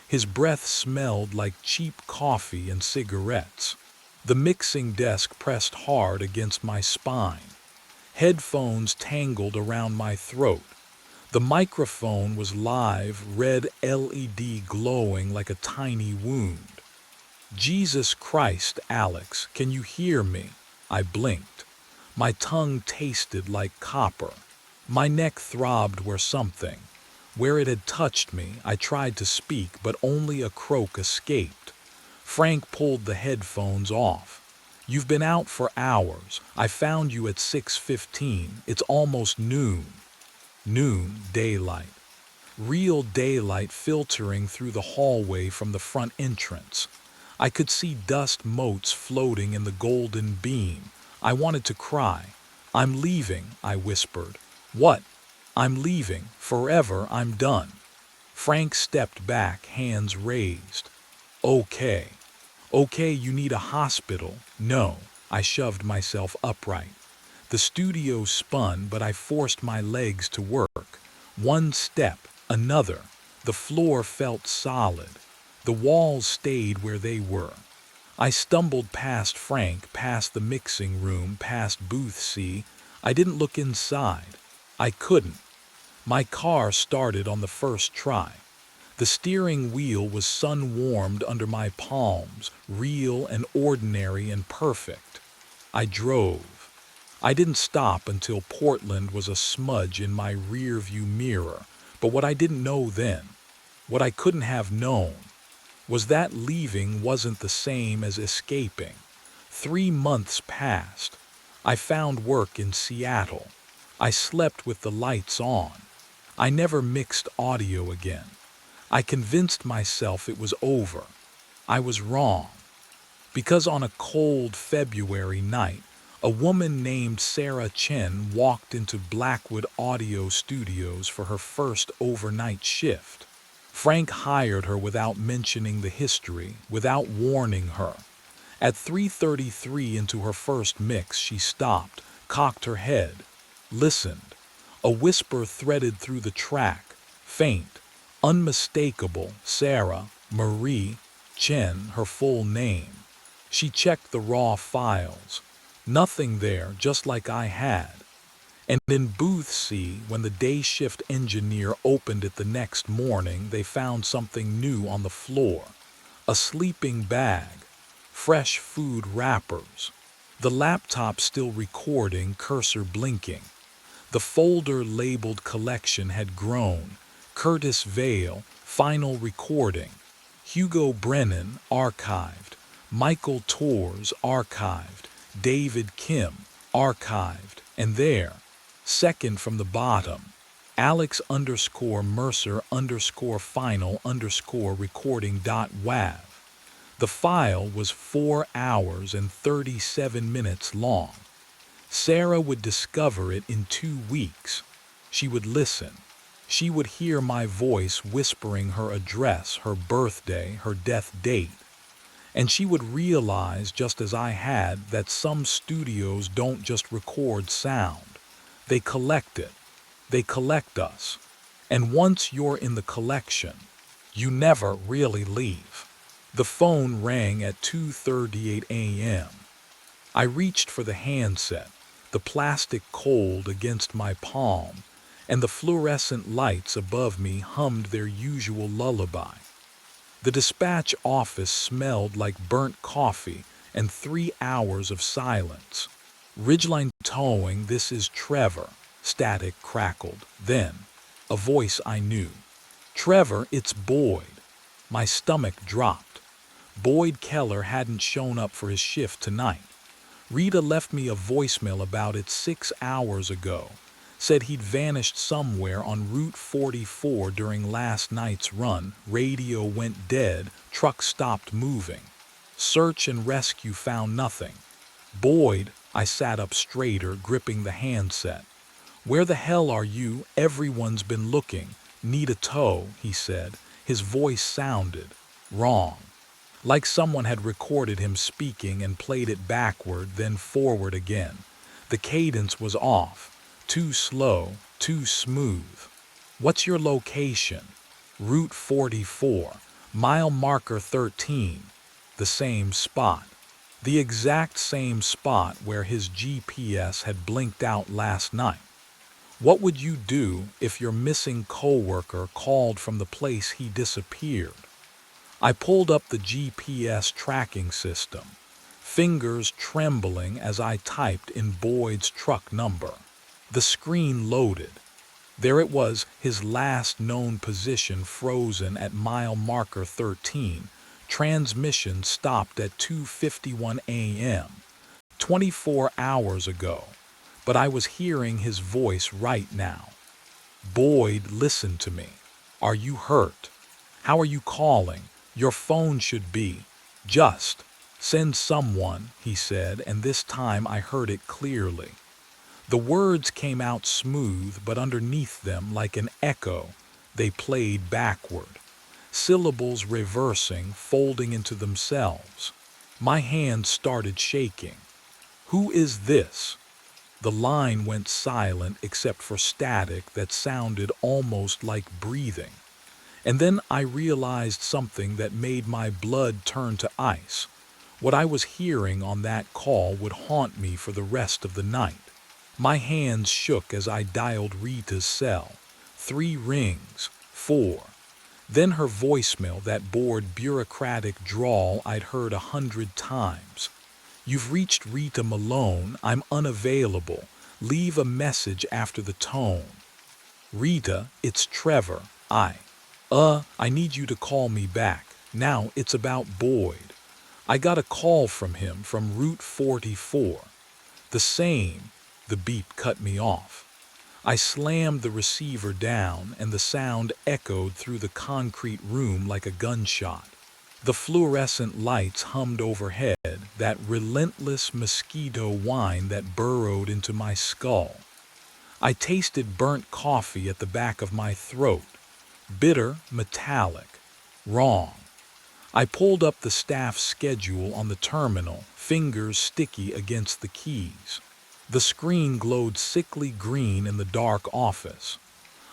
His breath smelled like cheap coffee and cigarettes. The mixing desk pressed hard against my spine. Headphones tangled around my throat. The microphone was live, red LED glowing like a tiny wound. Jesus Christ, Alex, can you hear me? I blinked. My tongue tasted like copper. My neck throbbed where it had touched me. I tried to speak, but only a croak escaped. Frank pulled the headphones off. You've been out for hours. I found you at 6:15. It's almost noon. Noon, daylight. Real daylight filtering through the hallway from the front entrance. I could see dust motes floating in the golden beam. I wanted to cry. I'm leaving, I whispered. What? I'm leaving. Forever, I'm done. Frank stepped back, hands raised. Okay. Okay, you need a hospital. No. I shoved myself upright. The studio spun, but I forced my legs to work. One step, another. The floor felt solid. The walls stayed where they were. I stumbled past Frank, past the mixing room, past booth C. I didn't look inside. I couldn't. My car started on the first try. The steering wheel was sun-warmed under my palms, real and ordinary and perfect. I drove. I didn't stop until Portland was a smudge in my rear-view mirror, but what I didn't know then, what I couldn't have known, was that leaving wasn't the same as escaping. 3 months passed. I found work in Seattle. I slept with the lights on. I never mixed audio again. I convinced myself it was over. I was wrong. Because on a cold February night, a woman named Sarah Chen walked into Blackwood Audio Studios for her first overnight shift. Frank hired her without mentioning the history, without warning her. At 3:33 into her first mix, she stopped, cocked her head, listened. A whisper threaded through the track, faint, unmistakable. Sarah Marie Chen, her full name. She checked the raw files. Nothing there, just like I had. And in Booth C, when the day shift engineer opened it the next morning, they found something new on the floor. A sleeping bag. Fresh food wrappers. The laptop still recording, cursor blinking. The folder labeled collection had grown. Curtis Vale, final recording. Hugo Brennan, archived. Michael Torres, archived. David Kim, archived. And there, second from the bottom, Alex_Mercer_final_recording.wav. The file was 4 hours and 37 minutes long. Sarah would discover it in 2 weeks. She would listen. She would hear my voice whispering her address, her birthday, her death date. And she would realize, just as I had, that some studios don't just record sound. They collect it. They collect us. And once you're in the collection, you never really leave. The phone rang at 2:38 a.m. I reached for the handset, the plastic cold against my palm, and the fluorescent lights above me hummed their usual lullaby. The dispatch office smelled like burnt coffee and 3 hours of silence. Ridgeline Towing, this is Trevor. Static crackled. Then, a voice I knew. Trevor, it's Boyd. My stomach dropped. Boyd Keller hadn't shown up for his shift tonight. Rita left me a voicemail about it 6 hours ago. Said he'd vanished somewhere on Route 44 during last night's run. Radio went dead, truck stopped moving. Search and rescue found nothing. Boyd, I sat up straighter, gripping the handset. Where the hell are you? Everyone's been looking. Need a tow, he said. His voice sounded wrong. Like someone had recorded him speaking and played it backward, then forward again. The cadence was off. Too slow, too smooth. What's your location? Route 44, mile marker 13. The same spot. The exact same spot where his GPS had blinked out last night. What would you do if your missing coworker called from the place he disappeared? I pulled up the GPS tracking system, fingers trembling as I typed in Boyd's truck number. The screen loaded. There it was, his last known position frozen at mile marker 13. Transmission stopped at 2:51 a.m. 24 hours ago. But I was hearing his voice right now. Boyd, listen to me. Are you hurt? How are you calling? Your phone should be. Just send someone, he said, and this time I heard it clearly. The words came out smooth, but underneath them, like an echo, they played backward. Syllables reversing, folding into themselves. My hands started shaking. Who is this? The line went silent except for static that sounded almost like breathing. And then I realized something that made my blood turn to ice. What I was hearing on that call would haunt me for the rest of the night. My hands shook as I dialed Rita's cell. 3 rings, 4. Then her voicemail, that bored bureaucratic drawl I'd heard 100 times. "You've reached Rita Malone. I'm unavailable. Leave a message after the tone." "Rita, it's Trevor. I need you to call me back. Now it's about Boyd. I got a call from him from Route 44. The same." The beep cut me off. I slammed the receiver down, and the sound echoed through the concrete room like a gunshot. The fluorescent lights hummed overhead, that relentless mosquito whine that burrowed into my skull. I tasted burnt coffee at the back of my throat. Bitter, metallic, wrong. I pulled up the staff schedule on the terminal, fingers sticky against the keys. The screen glowed sickly green in the dark office.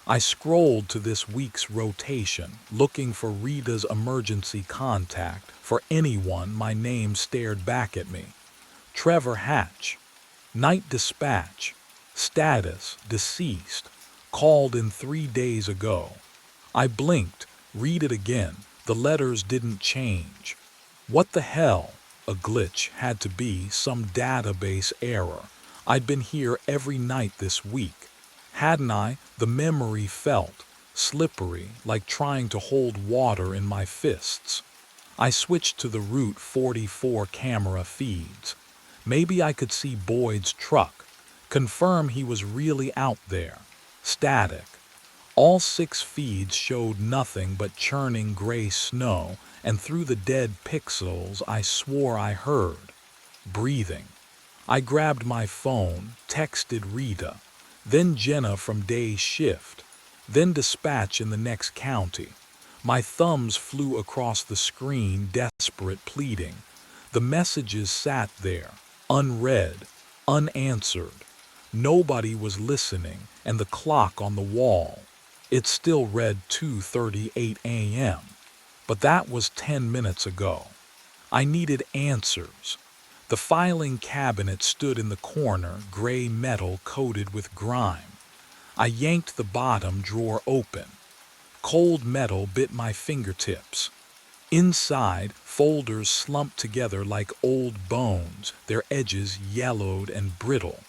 I scrolled to this week's rotation, looking for Rita's emergency contact. For anyone, my name stared back at me. Trevor Hatch. Night dispatch. Status, deceased. Called in 3 days ago. I blinked, read it again. The letters didn't change. What the hell? A glitch, had to be, some database error. I'd been here every night this week. Hadn't I? The memory felt slippery, like trying to hold water in my fists. I switched to the Route 44 camera feeds. Maybe I could see Boyd's truck. Confirm he was really out there. Static. All 6 feeds showed nothing but churning gray snow, and through the dead pixels I swore I heard breathing. I grabbed my phone, texted Rita, then Jenna from day's shift, then dispatch in the next county. My thumbs flew across the screen, desperate pleading. The messages sat there, unread, unanswered. Nobody was listening, and the clock on the wall, it still read 2:38 a.m. But that was 10 minutes ago. I needed answers. The filing cabinet stood in the corner, gray metal coated with grime. I yanked the bottom drawer open. Cold metal bit my fingertips. Inside, folders slumped together like old bones, their edges yellowed and brittle.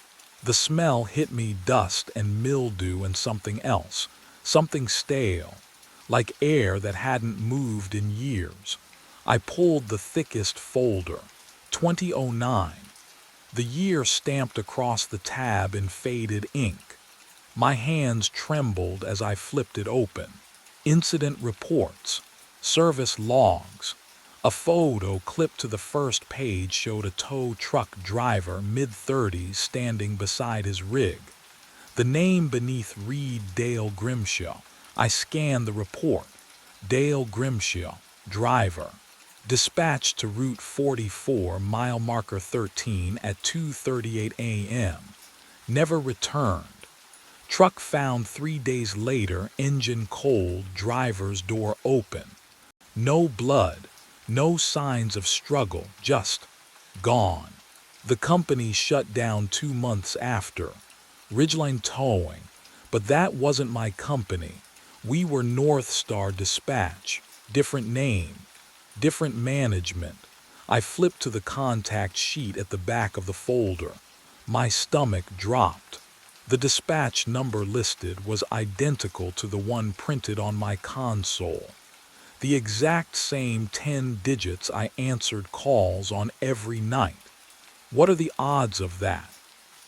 The smell hit me, dust and mildew and something else, something stale, like air that hadn't moved in years. I pulled the thickest folder, 2009. The year stamped across the tab in faded ink. My hands trembled as I flipped it open. Incident reports, service logs. A photo clipped to the first page showed a tow truck driver, mid-30s, standing beside his rig. The name beneath read Dale Grimshaw. I scanned the report. Dale Grimshaw, driver. Dispatched to Route 44, mile marker 13 at 2:38 a.m. Never returned. Truck found 3 days later, engine cold, driver's door open. No blood, no signs of struggle, just gone. The company shut down 2 months after. Ridgeline Towing, but that wasn't my company. We were North Star Dispatch, different name, different management. I flipped to the contact sheet at the back of the folder. My stomach dropped. The dispatch number listed was identical to the one printed on my console. The exact same 10 digits I answered calls on every night. What are the odds of that?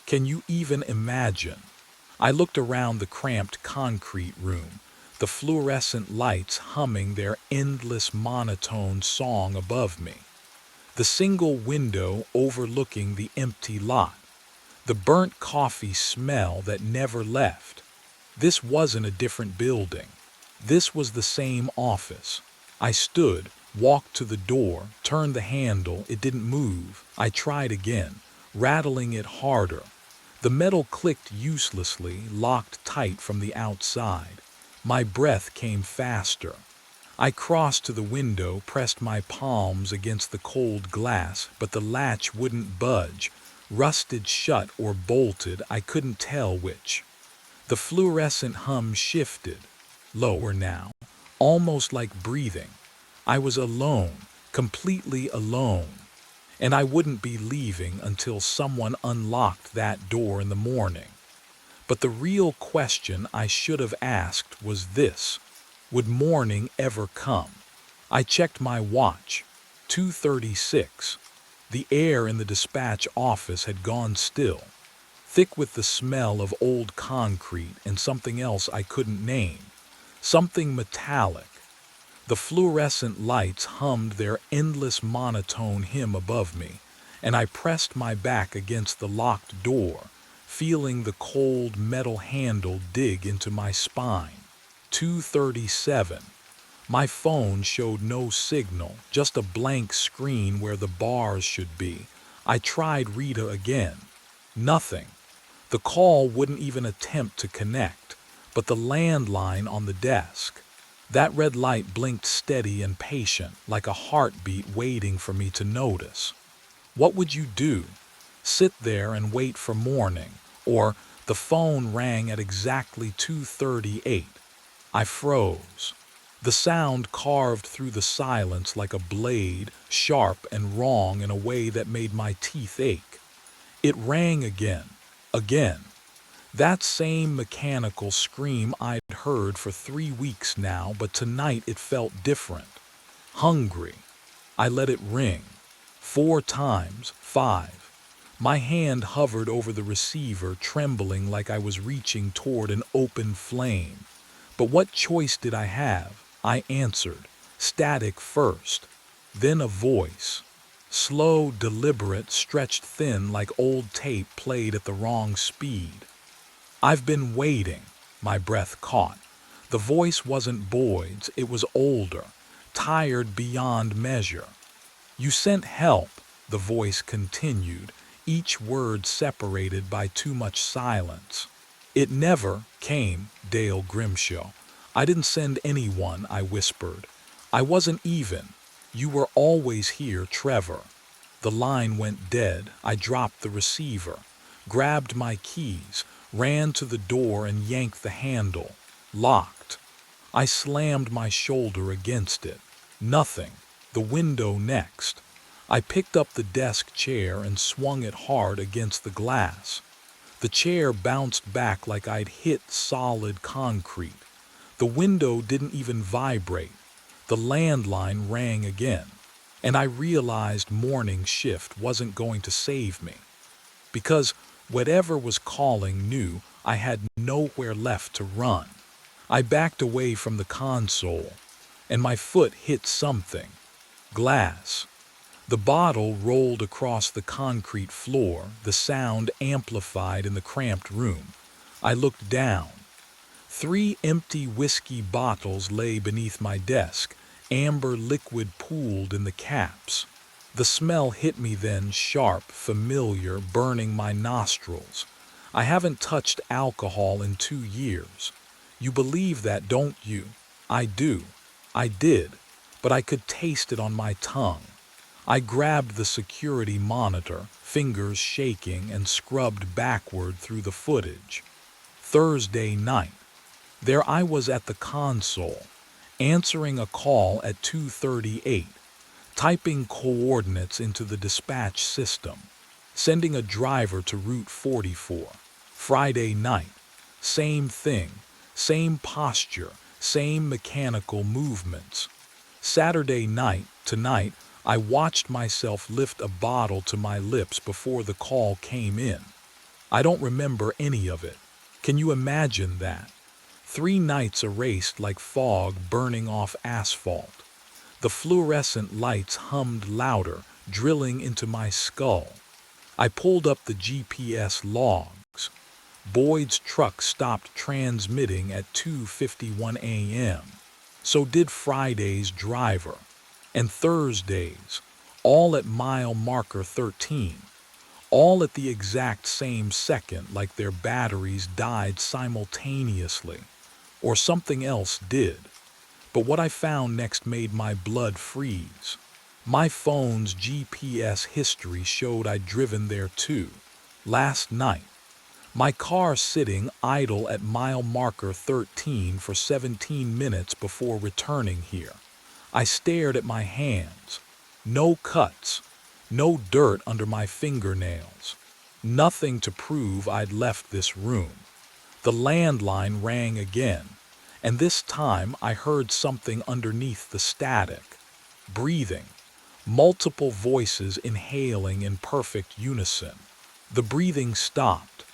Can you even imagine? I looked around the cramped concrete room, the fluorescent lights humming their endless monotone song above me. The single window overlooking the empty lot. The burnt coffee smell that never left. This wasn't a different building. This was the same office. I stood, walked to the door, turned the handle. It didn't move. I tried again, rattling it harder. The metal clicked uselessly, locked tight from the outside. My breath came faster. I crossed to the window, pressed my palms against the cold glass, but the latch wouldn't budge. Rusted shut or bolted, I couldn't tell which. The fluorescent hum shifted, lower now, almost like breathing. I was alone, completely alone, and I wouldn't be leaving until someone unlocked that door in the morning. But the real question I should have asked was this: would morning ever come? I checked my watch. 2:36. The air in the dispatch office had gone still, thick with the smell of old concrete and something else I couldn't name, something metallic. The fluorescent lights hummed their endless monotone hymn above me, and I pressed my back against the locked door, feeling the cold metal handle dig into my spine. 2:37. My phone showed no signal, just a blank screen where the bars should be. I tried Rita again. Nothing. The call wouldn't even attempt to connect, but the landline on the desk. That red light blinked steady and patient, like a heartbeat waiting for me to notice. What would you do? Sit there and wait for morning, or the phone rang at exactly 2:38. I froze. The sound carved through the silence like a blade, sharp and wrong in a way that made my teeth ache. It rang again, again. That same mechanical scream I'd heard for 3 weeks now, but tonight it felt different. Hungry. I let it ring. 4 times, 5. My hand hovered over the receiver, trembling like I was reaching toward an open flame. But what choice did I have? I answered. Static first. Then a voice. Slow, deliberate, stretched thin like old tape played at the wrong speed. I've been waiting. My breath caught. The voice wasn't Boyd's, it was older, tired beyond measure. You sent help, the voice continued, each word separated by too much silence. It never came, Dale Grimshaw. I didn't send anyone, I whispered. I wasn't even. You were always here, Trevor. The line went dead. I dropped the receiver, grabbed my keys, ran to the door and yanked the handle. Locked. I slammed my shoulder against it. Nothing. The window next. I picked up the desk chair and swung it hard against the glass. The chair bounced back like I'd hit solid concrete. The window didn't even vibrate. The landline rang again, and I realized morning shift wasn't going to save me. Because whatever was calling knew I had nowhere left to run. I backed away from the console, and my foot hit something. Glass. The bottle rolled across the concrete floor, the sound amplified in the cramped room. I looked down. 3 empty whiskey bottles lay beneath my desk, amber liquid pooled in the caps. The smell hit me then, sharp, familiar, burning my nostrils. I haven't touched alcohol in 2 years. You believe that, don't you? I do. I did, but I could taste it on my tongue. I grabbed the security monitor, fingers shaking, and scrubbed backward through the footage. Thursday night. There I was at the console, answering a call at 2:38, typing coordinates into the dispatch system, sending a driver to Route 44. Friday night. Same thing, same posture, same mechanical movements. Saturday night, tonight, I watched myself lift a bottle to my lips before the call came in. I don't remember any of it. Can you imagine that? 3 nights erased like fog burning off asphalt. The fluorescent lights hummed louder, drilling into my skull. I pulled up the GPS logs. Boyd's truck stopped transmitting at 2:51 a.m. So did Friday's driver. And Thursday's, all at mile marker 13. All at the exact same second, like their batteries died simultaneously. Or something else did. But what I found next made my blood freeze. My phone's GPS history showed I'd driven there too. Last night. My car sitting idle at mile marker 13 for 17 minutes before returning here. I stared at my hands. No cuts, no dirt under my fingernails. Nothing to prove I'd left this room. The landline rang again, and this time I heard something underneath the static. Breathing. Multiple voices inhaling in perfect unison. The breathing stopped.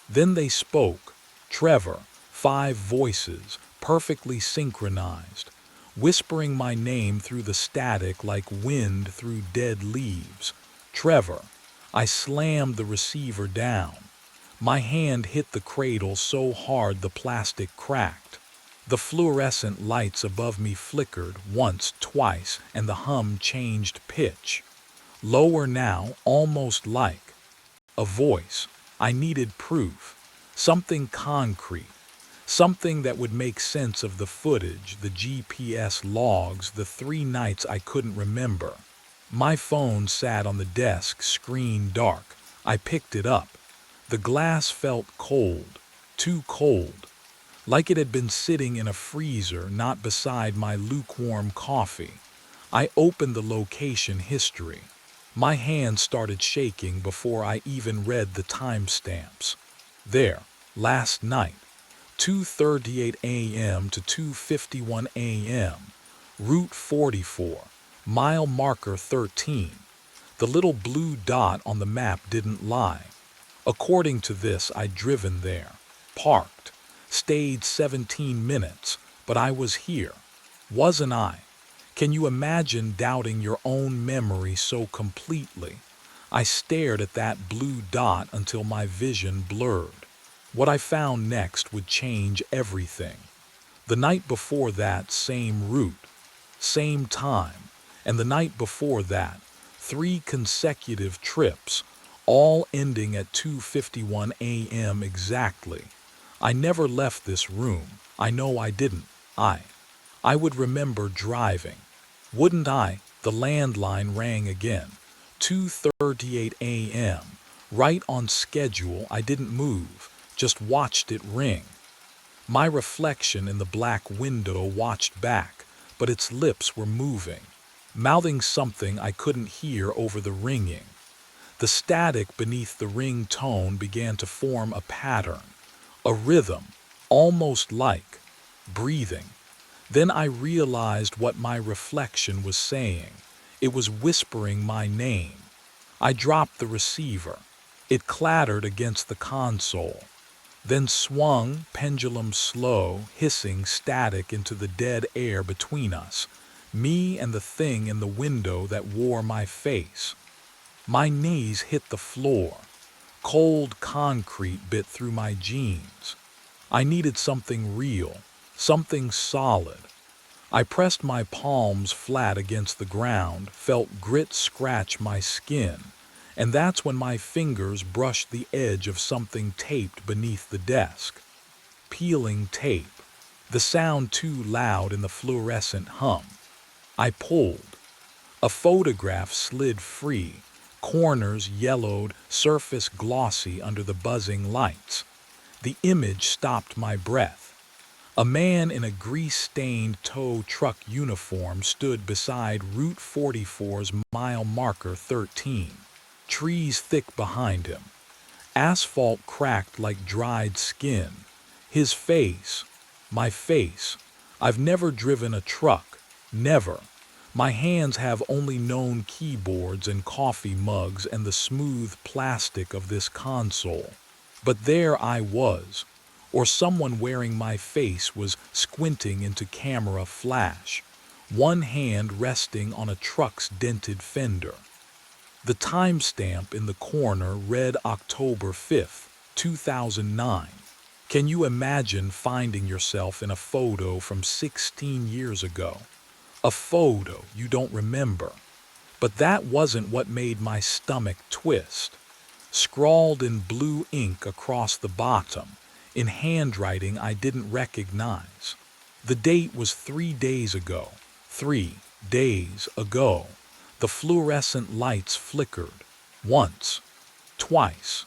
Then they spoke. Trevor, 5 voices, perfectly synchronized, whispering my name through the static like wind through dead leaves. Trevor. I slammed the receiver down. My hand hit the cradle so hard the plastic cracked. The fluorescent lights above me flickered once, twice, and the hum changed pitch. Lower now, almost like a voice. I needed proof. Something concrete. Something that would make sense of the footage, the GPS logs, the 3 nights I couldn't remember. My phone sat on the desk, screen dark. I picked it up. The glass felt cold. Too cold. Like it had been sitting in a freezer, not beside my lukewarm coffee. I opened the location history. My hands started shaking before I even read the timestamps. There, last night, 2:38 a.m. to 2:51 a.m., Route 44, mile marker 13. The little blue dot on the map didn't lie. According to this, I'd driven there, parked, stayed 17 minutes, but I was here. Wasn't I? Can you imagine doubting your own memory so completely? I stared at that blue dot until my vision blurred. What I found next would change everything. The night before that, same route, same time, and the night before that, 3 consecutive trips, all ending at 2:51 a.m. exactly. I never left this room. I know I didn't. I would remember driving. Wouldn't I? The landline rang again. 2:38 a.m. Right on schedule. I didn't move, just watched it ring. My reflection in the black window watched back, but its lips were moving, mouthing something I couldn't hear over the ringing. The static beneath the ring tone began to form a pattern, a rhythm, almost like breathing. Then I realized what my reflection was saying. It was whispering my name. I dropped the receiver. It clattered against the console, then swung, pendulum slow, hissing static into the dead air between us, me and the thing in the window that wore my face. My knees hit the floor. Cold concrete bit through my jeans. I needed something real, something solid. I pressed my palms flat against the ground, felt grit scratch my skin, and that's when my fingers brushed the edge of something taped beneath the desk. Peeling tape. The sound too loud in the fluorescent hum. I pulled. A photograph slid free, corners yellowed, surface glossy under the buzzing lights. The image stopped my breath. A man in a grease-stained tow truck uniform stood beside Route 44's mile marker 13. Trees thick behind him. Asphalt cracked like dried skin. His face, my face. I've never driven a truck. Never. My hands have only known keyboards and coffee mugs and the smooth plastic of this console. But there I was. Or someone wearing my face was squinting into camera flash, one hand resting on a truck's dented fender. The timestamp in the corner read October 5th, 2009. Can you imagine finding yourself in a photo from 16 years ago? A photo you don't remember. But that wasn't what made my stomach twist. Scrawled in blue ink across the bottom, in handwriting I didn't recognize. The date was 3 days ago. 3 days ago. The fluorescent lights flickered. Once. Twice.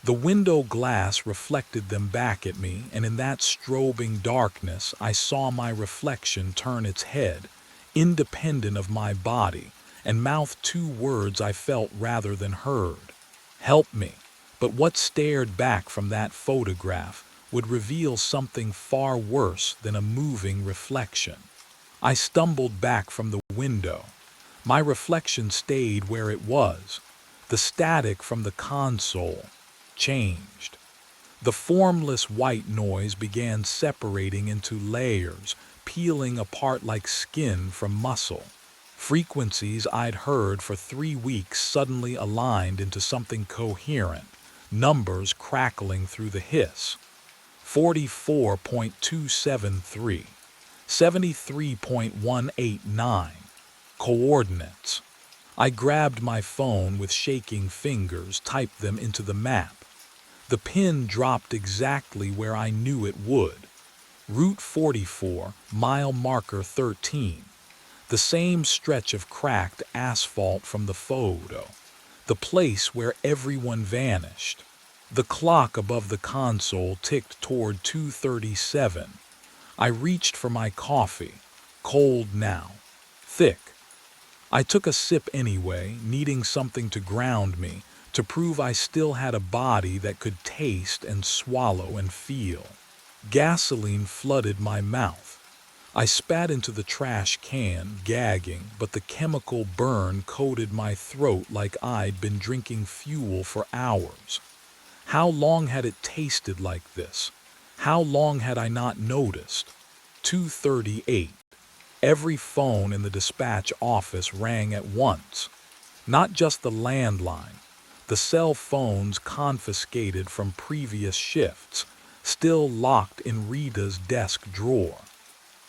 The window glass reflected them back at me, and in that strobing darkness I saw my reflection turn its head, independent of my body, and mouth two words I felt rather than heard. Help me. But what stared back from that photograph would reveal something far worse than a moving reflection. I stumbled back from the window. My reflection stayed where it was. The static from the console changed. The formless white noise began separating into layers, peeling apart like skin from muscle. Frequencies I'd heard for 3 weeks suddenly aligned into something coherent, numbers crackling through the hiss. 44.273, 73.189, coordinates. I grabbed my phone with shaking fingers, typed them into the map. The pin dropped exactly where I knew it would. Route 44, mile marker 13. The same stretch of cracked asphalt from the photo. The place where everyone vanished. The clock above the console ticked toward 2:37. I reached for my coffee, cold now, thick. I took a sip anyway, needing something to ground me, to prove I still had a body that could taste and swallow and feel. Gasoline flooded my mouth. I spat into the trash can, gagging, but the chemical burn coated my throat like I'd been drinking fuel for hours. How long had it tasted like this? How long had I not noticed? 2:38. Every phone in the dispatch office rang at once. Not just the landline, the cell phones confiscated from previous shifts, still locked in Rita's desk drawer.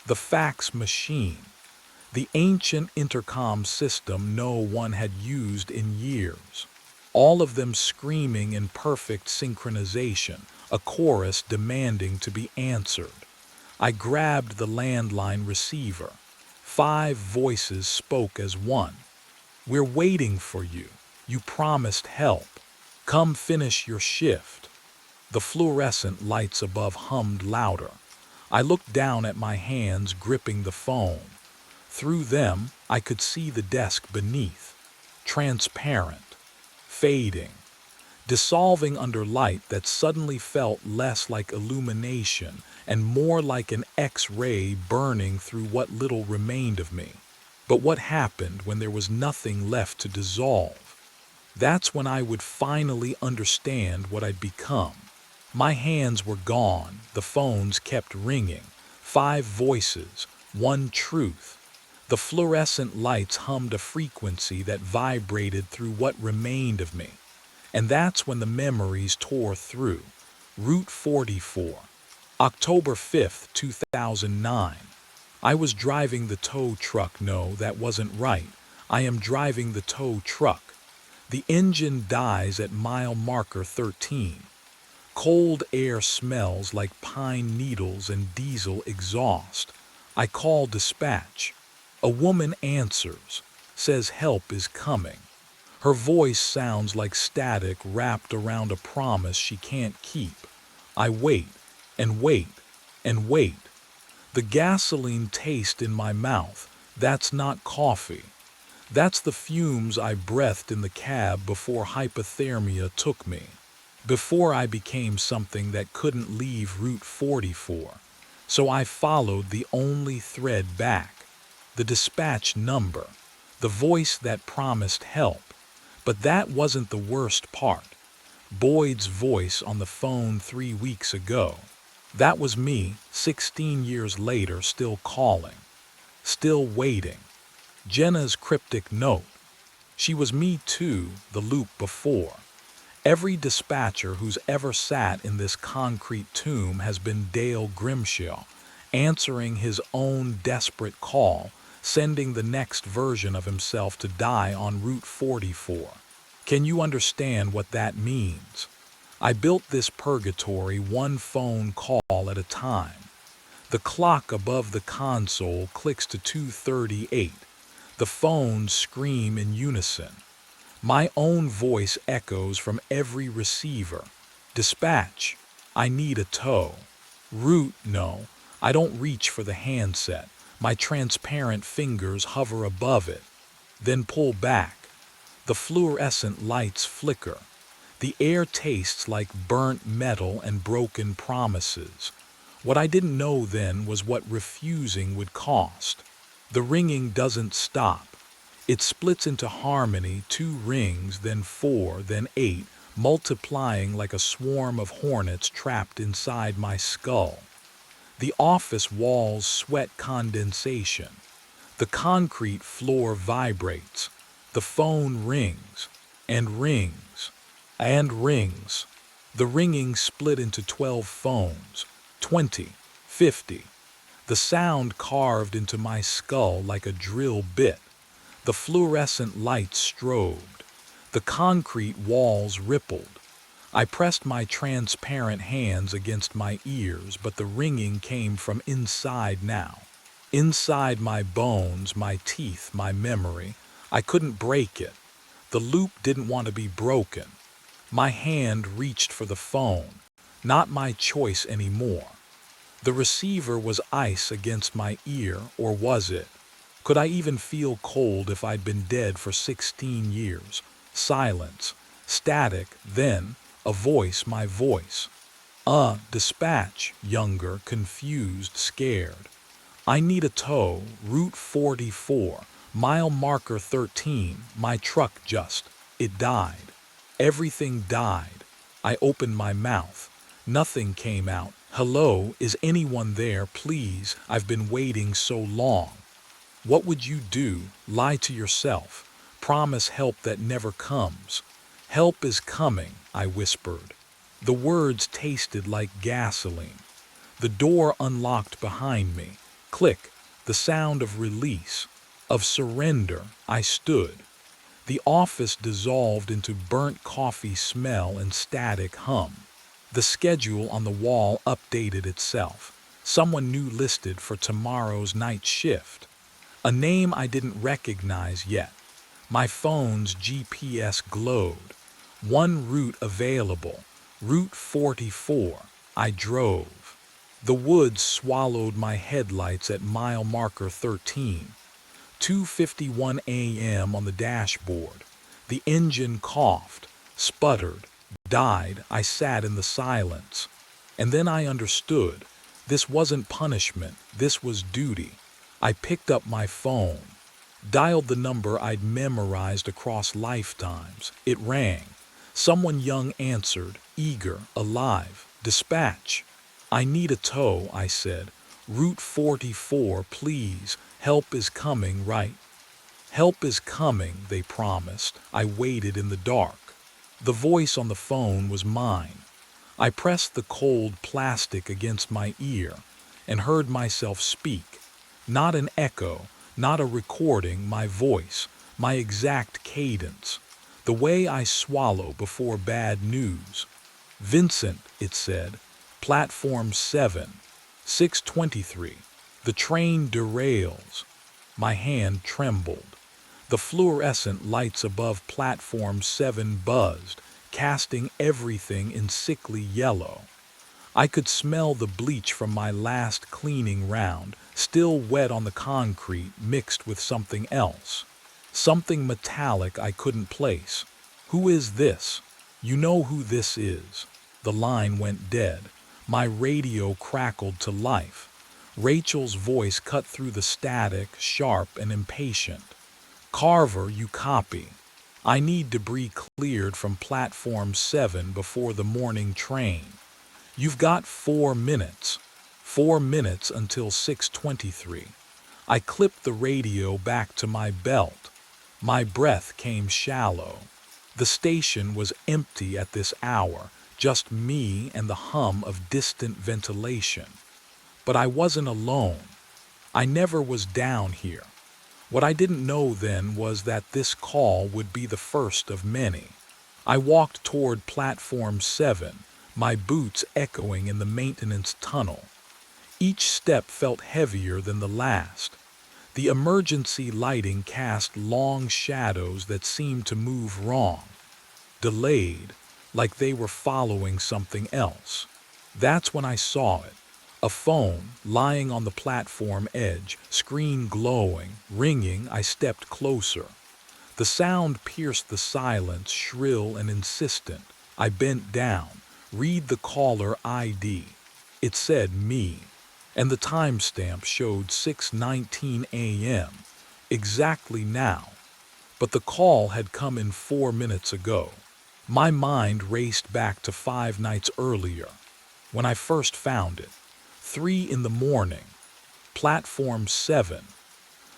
The fax machine, the ancient intercom system no one had used in years. All of them screaming in perfect synchronization, a chorus demanding to be answered. I grabbed the landline receiver. 5 voices spoke as one. "We're waiting for you. You promised help. Come finish your shift." The fluorescent lights above hummed louder. I looked down at my hands gripping the phone. Through them, I could see the desk beneath. Transparent. Fading. Dissolving under light that suddenly felt less like illumination and more like an X-ray burning through what little remained of me. But what happened when there was nothing left to dissolve? That's when I would finally understand what I'd become. My hands were gone, the phones kept ringing. 5 voices, one truth. The fluorescent lights hummed a frequency that vibrated through what remained of me. And that's when the memories tore through. Route 44, October 5th, 2009. I was driving the tow truck. No, that wasn't right. I am driving the tow truck. The engine dies at mile marker 13. Cold air smells like pine needles and diesel exhaust. I call dispatch. A woman answers, says help is coming. Her voice sounds like static wrapped around a promise she can't keep. I wait, and wait, and wait. The gasoline taste in my mouth, that's not coffee. That's the fumes I breathed in the cab before hypothermia took me. Before I became something that couldn't leave Route 44. So I followed the only thread back. The dispatch number. The voice that promised help. But that wasn't the worst part. Boyd's voice on the phone 3 weeks ago. That was me, 16 years later, still calling. Still waiting. Jenna's cryptic note. She was me too, the loop before. Every dispatcher who's ever sat in this concrete tomb has been Dale Grimshaw, answering his own desperate call, sending the next version of himself to die on Route 44. Can you understand what that means? I built this purgatory one phone call at a time. The clock above the console clicks to 2:38. The phones scream in unison. My own voice echoes from every receiver. Dispatch. I need a tow. Route, no. I don't reach for the handset. My transparent fingers hover above it, then pull back. The fluorescent lights flicker. The air tastes like burnt metal and broken promises. What I didn't know then was what refusing would cost. The ringing doesn't stop. It splits into harmony, 2 rings, then 4, then 8, multiplying like a swarm of hornets trapped inside my skull. The office walls sweat condensation. The concrete floor vibrates. The phone rings, and rings, and rings. The ringing split into 12 phones, 20, 50. The sound carved into my skull like a drill bit. The fluorescent lights strobed. The concrete walls rippled. I pressed my transparent hands against my ears, but the ringing came from inside now. Inside my bones, my teeth, my memory. I couldn't break it. The loop didn't want to be broken. My hand reached for the phone. Not my choice anymore. The receiver was ice against my ear, or was it? Could I even feel cold if I'd been dead for 16 years? Silence. Static. Then, a voice, my voice. Dispatch. Younger, confused, scared. I need a tow. Route 44. Mile marker 13. My truck it died. Everything died. I opened my mouth. Nothing came out. Hello, is anyone there, please? I've been waiting so long. What would you do? Lie to yourself. Promise help that never comes. Help is coming, I whispered. The words tasted like gasoline. The door unlocked behind me. Click, the sound of release, of surrender. I stood. The office dissolved into burnt coffee smell and static hum. The schedule on the wall updated itself. Someone new listed for tomorrow's night shift. A name I didn't recognize yet. My phone's GPS glowed. One route available, Route 44. I drove. The woods swallowed my headlights at mile marker 13. 2:51 a.m. on the dashboard. The engine coughed, sputtered, died. I sat in the silence. And then I understood. This wasn't punishment. This was duty. I picked up my phone, dialed the number I'd memorized across lifetimes. It rang. Someone young answered, eager, alive. Dispatch. I need a tow, I said. Route 44, please. Help is coming, right? Help is coming, they promised. I waited in the dark. The voice on the phone was mine. I pressed the cold plastic against my ear and heard myself speak. Not an echo, not a recording, my voice, my exact cadence, the way I swallow before bad news. Vincent, it said, platform 7, 6:23. The train derails. My hand trembled. The fluorescent lights above platform 7 buzzed, casting everything in sickly yellow. I could smell the bleach from my last cleaning round, still wet on the concrete, mixed with something else. Something metallic I couldn't place. Who is this? You know who this is. The line went dead. My radio crackled to life. Rachel's voice cut through the static, sharp and impatient. Carver, you copy. I need debris cleared from platform 7 before the morning train. You've got 4 minutes. 4 minutes until 6:23. I clipped the radio back to my belt. My breath came shallow. The station was empty at this hour, just me and the hum of distant ventilation. But I wasn't alone. I never was down here. What I didn't know then was that this call would be the first of many. I walked toward platform 7, my boots echoing in the maintenance tunnel. Each step felt heavier than the last. The emergency lighting cast long shadows that seemed to move wrong. Delayed, like they were following something else. That's when I saw it. A phone lying on the platform edge, screen glowing, ringing. I stepped closer. The sound pierced the silence, shrill and insistent. I bent down. Read the caller ID. It said me, and the timestamp showed 6:19 a.m. Exactly now. But the call had come in 4 minutes ago. My mind raced back to 5 nights earlier, when I first found it. 3 in the morning, platform 7.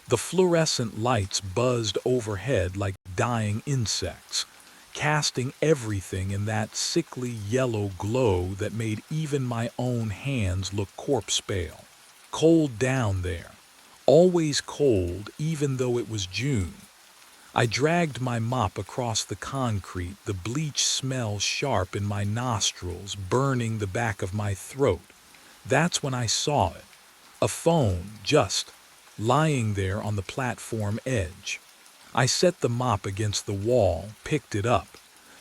The fluorescent lights buzzed overhead like dying insects, casting everything in that sickly yellow glow that made even my own hands look corpse pale. Cold down there, always cold even though it was June. I dragged my mop across the concrete, the bleach smell sharp in my nostrils, burning the back of my throat. That's when I saw it. A phone, just lying there on the platform edge. I set the mop against the wall, picked it up.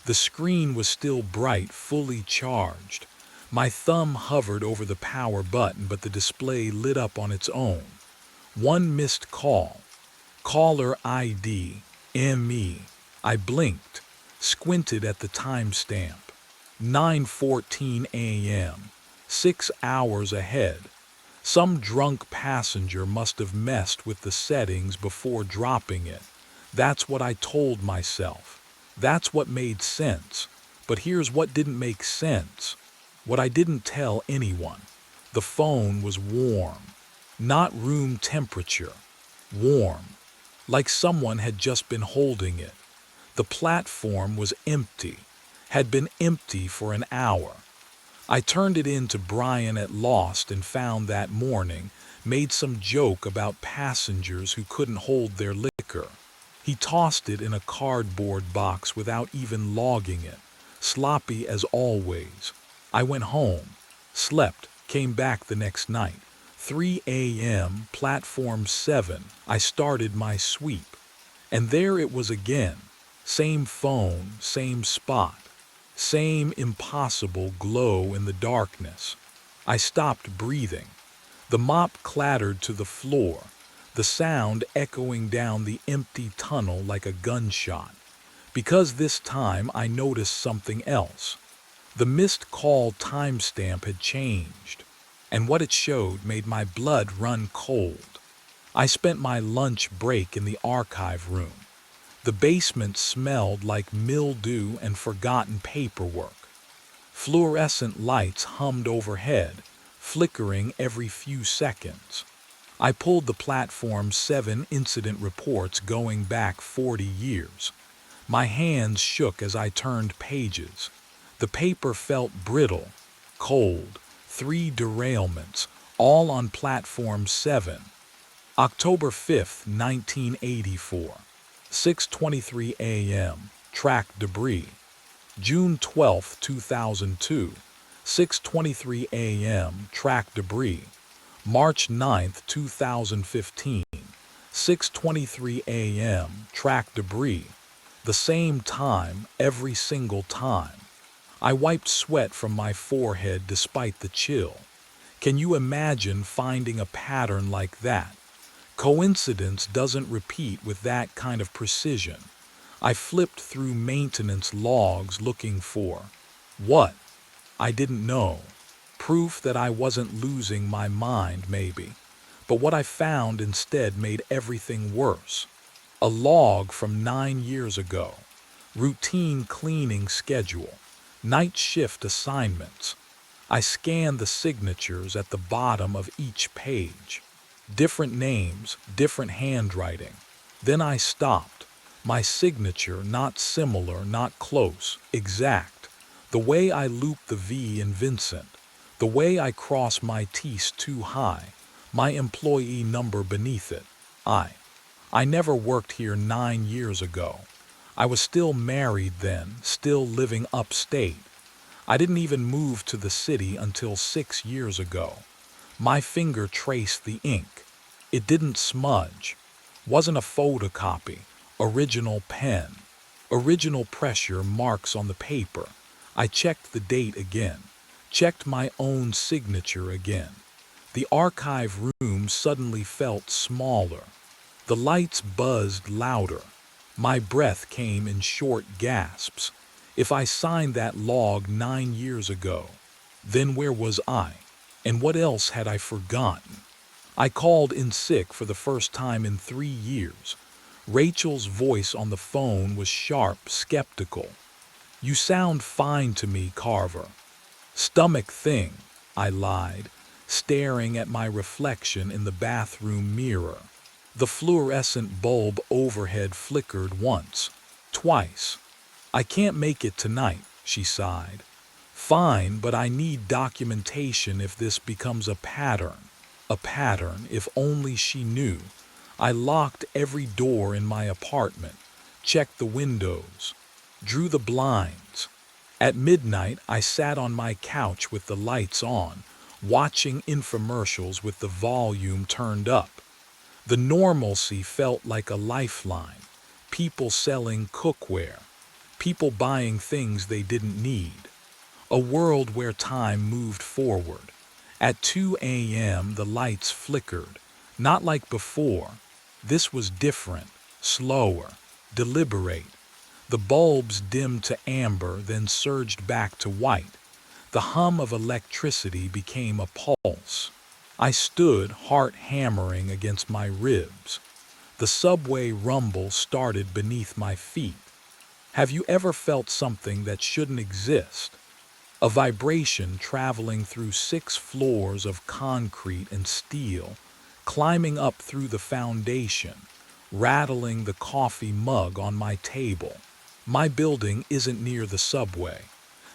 The screen was still bright, fully charged. My thumb hovered over the power button, but the display lit up on its own. One missed call. Caller ID, ME. I blinked, squinted at the timestamp. 9:14 a.m., 6 hours ahead. Some drunk passenger must have messed with the settings before dropping it. That's what I told myself. That's what made sense. But here's what didn't make sense. What I didn't tell anyone. The phone was warm. Not room temperature. Warm. Like someone had just been holding it. The platform was empty. Had been empty for an hour. I turned it in to Brian at Lost and Found that morning, made some joke about passengers who couldn't hold their liquor. He tossed it in a cardboard box without even logging it, sloppy as always. I went home, slept, came back the next night. 3 a.m., platform 7, I started my sweep. And there it was again. Same phone, same spot. Same impossible glow in the darkness. I stopped breathing. The mop clattered to the floor, the sound echoing down the empty tunnel like a gunshot. Because this time I noticed something else. The missed call timestamp had changed, and what it showed made my blood run cold. I spent my lunch break in the archive room. The basement smelled like mildew and forgotten paperwork. Fluorescent lights hummed overhead, flickering every few seconds. I pulled the platform 7 incident reports going back 40 years. My hands shook as I turned pages. The paper felt brittle, cold. 3 derailments, all on platform 7. October 5th, 1984. 6:23 a.m. Track debris. June 12, 2002. 6:23 a.m. Track debris. March 9, 2015. 6:23 a.m. Track debris. The same time every single time. I wiped sweat from my forehead despite the chill. Can you imagine finding a pattern like that? Coincidence doesn't repeat with that kind of precision. I flipped through maintenance logs looking for what? I didn't know. Proof that I wasn't losing my mind, maybe. But what I found instead made everything worse. A log from 9 years ago. Routine cleaning schedule. Night shift assignments. I scanned the signatures at the bottom of each page. Different names, different handwriting. Then I stopped. My signature not similar, not close, exact. The way I looped the V in Vincent. The way I cross my T's too high. My employee number beneath it. I never worked here 9 years ago. I was still married then, still living upstate. I didn't even move to the city until 6 years ago. My finger traced the ink. It didn't smudge. Wasn't a photocopy. Original pen. Original pressure marks on the paper. I checked the date again, checked my own signature again. The archive room suddenly felt smaller. The lights buzzed louder. My breath came in short gasps. If I signed that log 9 years ago, then where was I? And what else had I forgotten? I called in sick for the first time in 3 years. Rachel's voice on the phone was sharp, skeptical. "You sound fine to me, Carver." "Stomach thing," I lied, staring at my reflection in the bathroom mirror. The fluorescent bulb overhead flickered once, twice. "I can't make it tonight," she sighed. "Fine, but I need documentation if this becomes a pattern." A pattern, if only she knew. I locked every door in my apartment, checked the windows, drew the blinds. At midnight, I sat on my couch with the lights on, watching infomercials with the volume turned up. The normalcy felt like a lifeline. People selling cookware, people buying things they didn't need. A world where time moved forward. At 2 a.m., the lights flickered. Not like before. This was different, slower, deliberate. The bulbs dimmed to amber, then surged back to white. The hum of electricity became a pulse. I stood, heart hammering against my ribs. The subway rumble started beneath my feet. Have you ever felt something that shouldn't exist? A vibration traveling through 6 floors of concrete and steel, climbing up through the foundation, rattling the coffee mug on my table. My building isn't near the subway.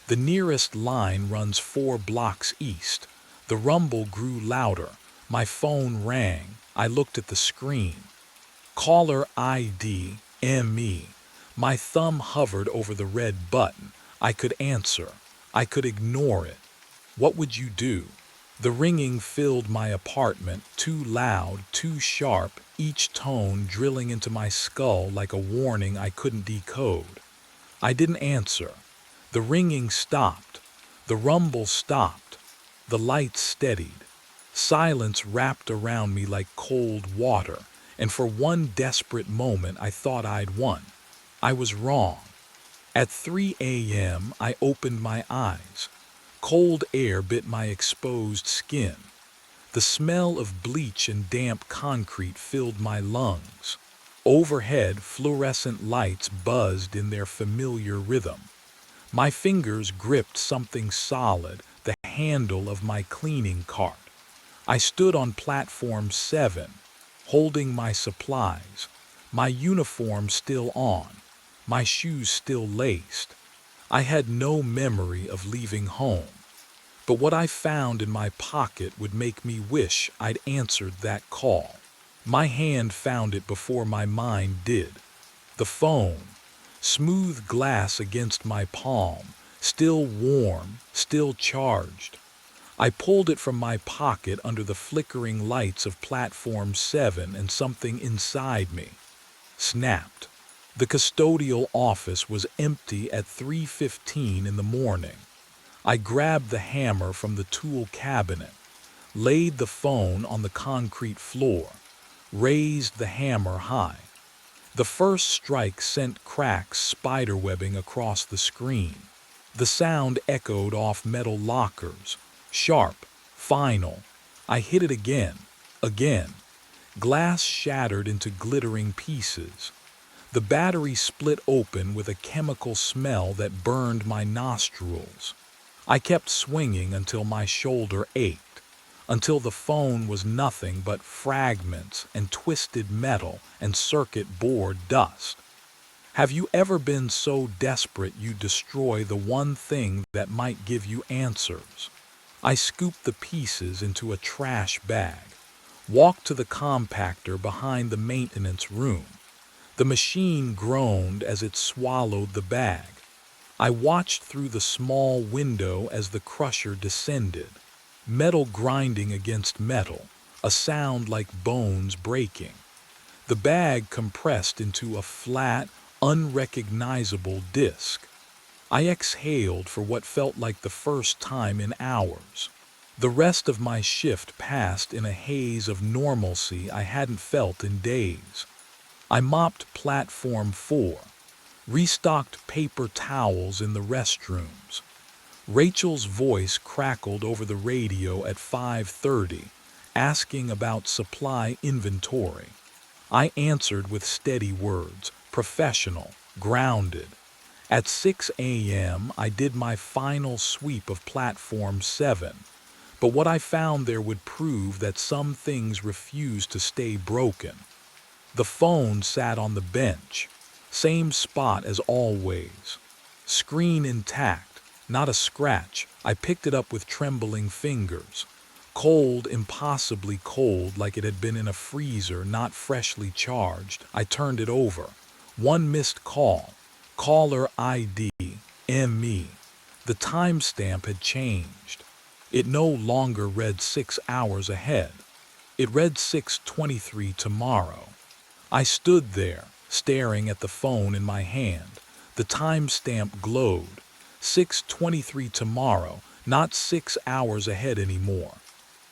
The nearest line runs 4 blocks east. The rumble grew louder. My phone rang. I looked at the screen. Caller ID, ME. My thumb hovered over the red button. I could answer. I could ignore it. What would you do? The ringing filled my apartment, too loud, too sharp, each tone drilling into my skull like a warning I couldn't decode. I didn't answer. The ringing stopped. The rumble stopped. The lights steadied. Silence wrapped around me like cold water, and for one desperate moment I thought I'd won. I was wrong. At 3 a.m., I opened my eyes. Cold air bit my exposed skin. The smell of bleach and damp concrete filled my lungs. Overhead, fluorescent lights buzzed in their familiar rhythm. My fingers gripped something solid, the handle of my cleaning cart. I stood on platform 7, holding my supplies, my uniform still on, my shoes still laced. I had no memory of leaving home, but what I found in my pocket would make me wish I'd answered that call. My hand found it before my mind did. The phone, smooth glass against my palm, still warm, still charged. I pulled it from my pocket under the flickering lights of platform 7, and something inside me snapped. The custodial office was empty at 3:15 in the morning. I grabbed the hammer from the tool cabinet, laid the phone on the concrete floor, raised the hammer high. The first strike sent cracks spiderwebbing across the screen. The sound echoed off metal lockers, sharp, final. I hit it again, again. Glass shattered into glittering pieces. The battery split open with a chemical smell that burned my nostrils. I kept swinging until my shoulder ached, until the phone was nothing but fragments and twisted metal and circuit board dust. Have you ever been so desperate you destroy the one thing that might give you answers? I scooped the pieces into a trash bag, walked to the compactor behind the maintenance room. The machine groaned as it swallowed the bag. I watched through the small window as the crusher descended, metal grinding against metal, a sound like bones breaking. The bag compressed into a flat, unrecognizable disc. I exhaled for what felt like the first time in hours. The rest of my shift passed in a haze of normalcy I hadn't felt in days. I mopped platform 4, restocked paper towels in the restrooms. Rachel's voice crackled over the radio at 5:30, asking about supply inventory. I answered with steady words, professional, grounded. At 6 a.m., I did my final sweep of Platform 7, but what I found there would prove that some things refuse to stay broken. The phone sat on the bench, same spot as always. Screen intact, not a scratch. I picked it up with trembling fingers. Cold, impossibly cold, like it had been in a freezer, not freshly charged. I turned it over. One missed call. Caller ID, ME. The timestamp had changed. It no longer read 6 hours ahead. It read 6:23 tomorrow. I stood there, staring at the phone in my hand. The timestamp glowed. 6:23 tomorrow, not 6 hours ahead anymore.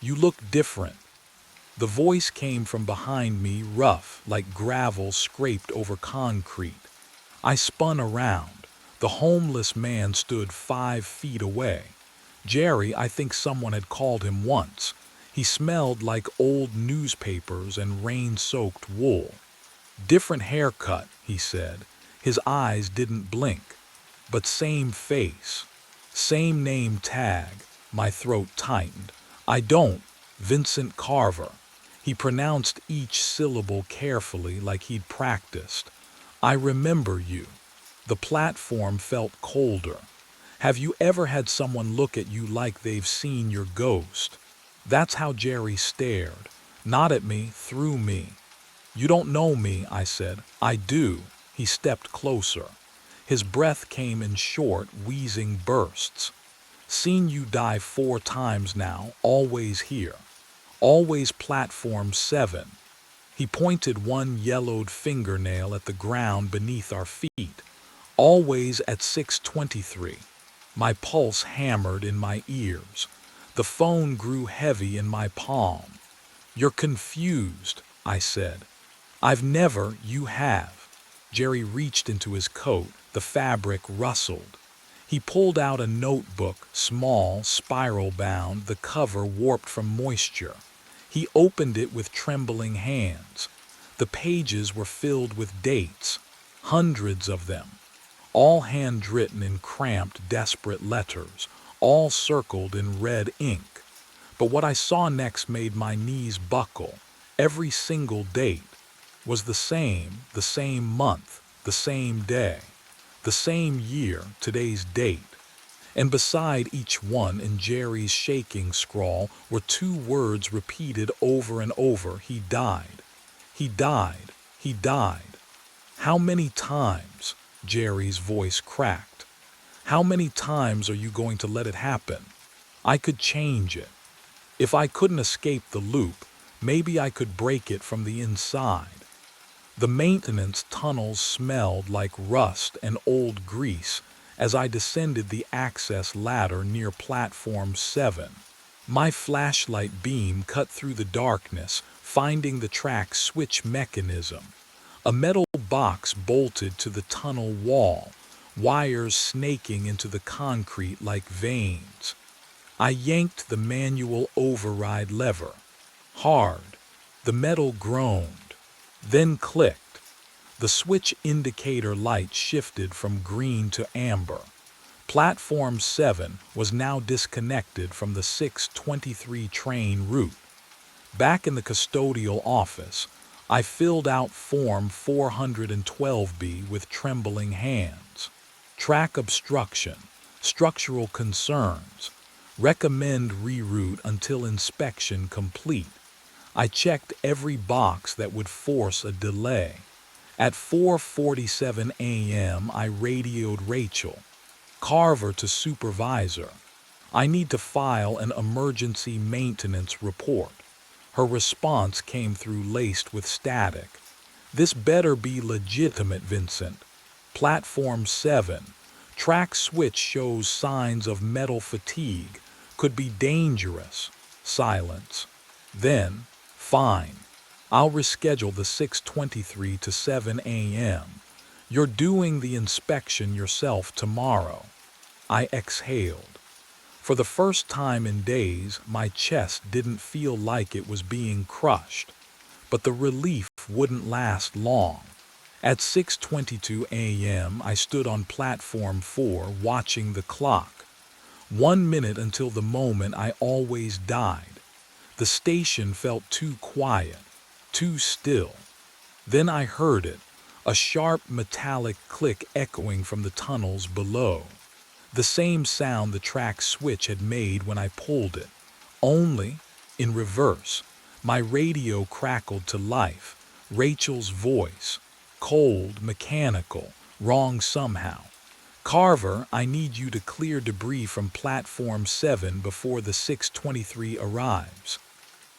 You look different. The voice came from behind me, rough, like gravel scraped over concrete. I spun around. The homeless man stood 5 feet away. Jerry, I think someone had called him once. He smelled like old newspapers and rain-soaked wool. Different haircut, he said. His eyes didn't blink. But same face. Same name tag. My throat tightened. I don't. Vincent Carver. He pronounced each syllable carefully like he'd practiced. I remember you. The platform felt colder. Have you ever had someone look at you like they've seen your ghost? That's how Jerry stared. Not at me, through me. You don't know me, I said. I do. He stepped closer. His breath came in short, wheezing bursts. Seen you die 4 times now, always here. Always Platform 7. He pointed one yellowed fingernail at the ground beneath our feet. Always at 6:23. My pulse hammered in my ears. The phone grew heavy in my palm. You're confused, I said. I've never, you have. Jerry reached into his coat. The fabric rustled. He pulled out a notebook, small, spiral-bound, the cover warped from moisture. He opened it with trembling hands. The pages were filled with dates, hundreds of them, all handwritten in cramped, desperate letters, all circled in red ink. But what I saw next made my knees buckle. Every single date was the same month, the same day, the same year, today's date. And beside each one in Jerry's shaking scrawl were 2 words repeated over and over. He died. He died. He died. How many times? Jerry's voice cracked. How many times are you going to let it happen? I could change it. If I couldn't escape the loop, maybe I could break it from the inside. The maintenance tunnels smelled like rust and old grease as I descended the access ladder near Platform 7. My flashlight beam cut through the darkness, finding the track switch mechanism. A metal box bolted to the tunnel wall, wires snaking into the concrete like veins. I yanked the manual override lever. Hard. The metal groaned. Then clicked. The switch indicator light shifted from green to amber. Platform 7 was now disconnected from the 6:23 train route. Back in the custodial office, I filled out Form 412B with trembling hands. Track obstruction, structural concerns, recommend reroute until inspection complete. I checked every box that would force a delay. At 4:47 a.m., I radioed Rachel. Carver to supervisor. I need to file an emergency maintenance report. Her response came through laced with static. This better be legitimate, Vincent. Platform 7. Track switch shows signs of metal fatigue. Could be dangerous. Silence. Then, fine. I'll reschedule the 6:23 to 7 a.m. You're doing the inspection yourself tomorrow. I exhaled. For the first time in days, my chest didn't feel like it was being crushed. But the relief wouldn't last long. At 6:22 a.m., I stood on platform 4 watching the clock. 1 minute until the moment I always died. The station felt too quiet, too still. Then I heard it, a sharp metallic click echoing from the tunnels below. The same sound the track switch had made when I pulled it, only in reverse. My radio crackled to life. Rachel's voice, cold, mechanical, wrong somehow. Carver, I need you to clear debris from platform 7 before the 6:23 arrives.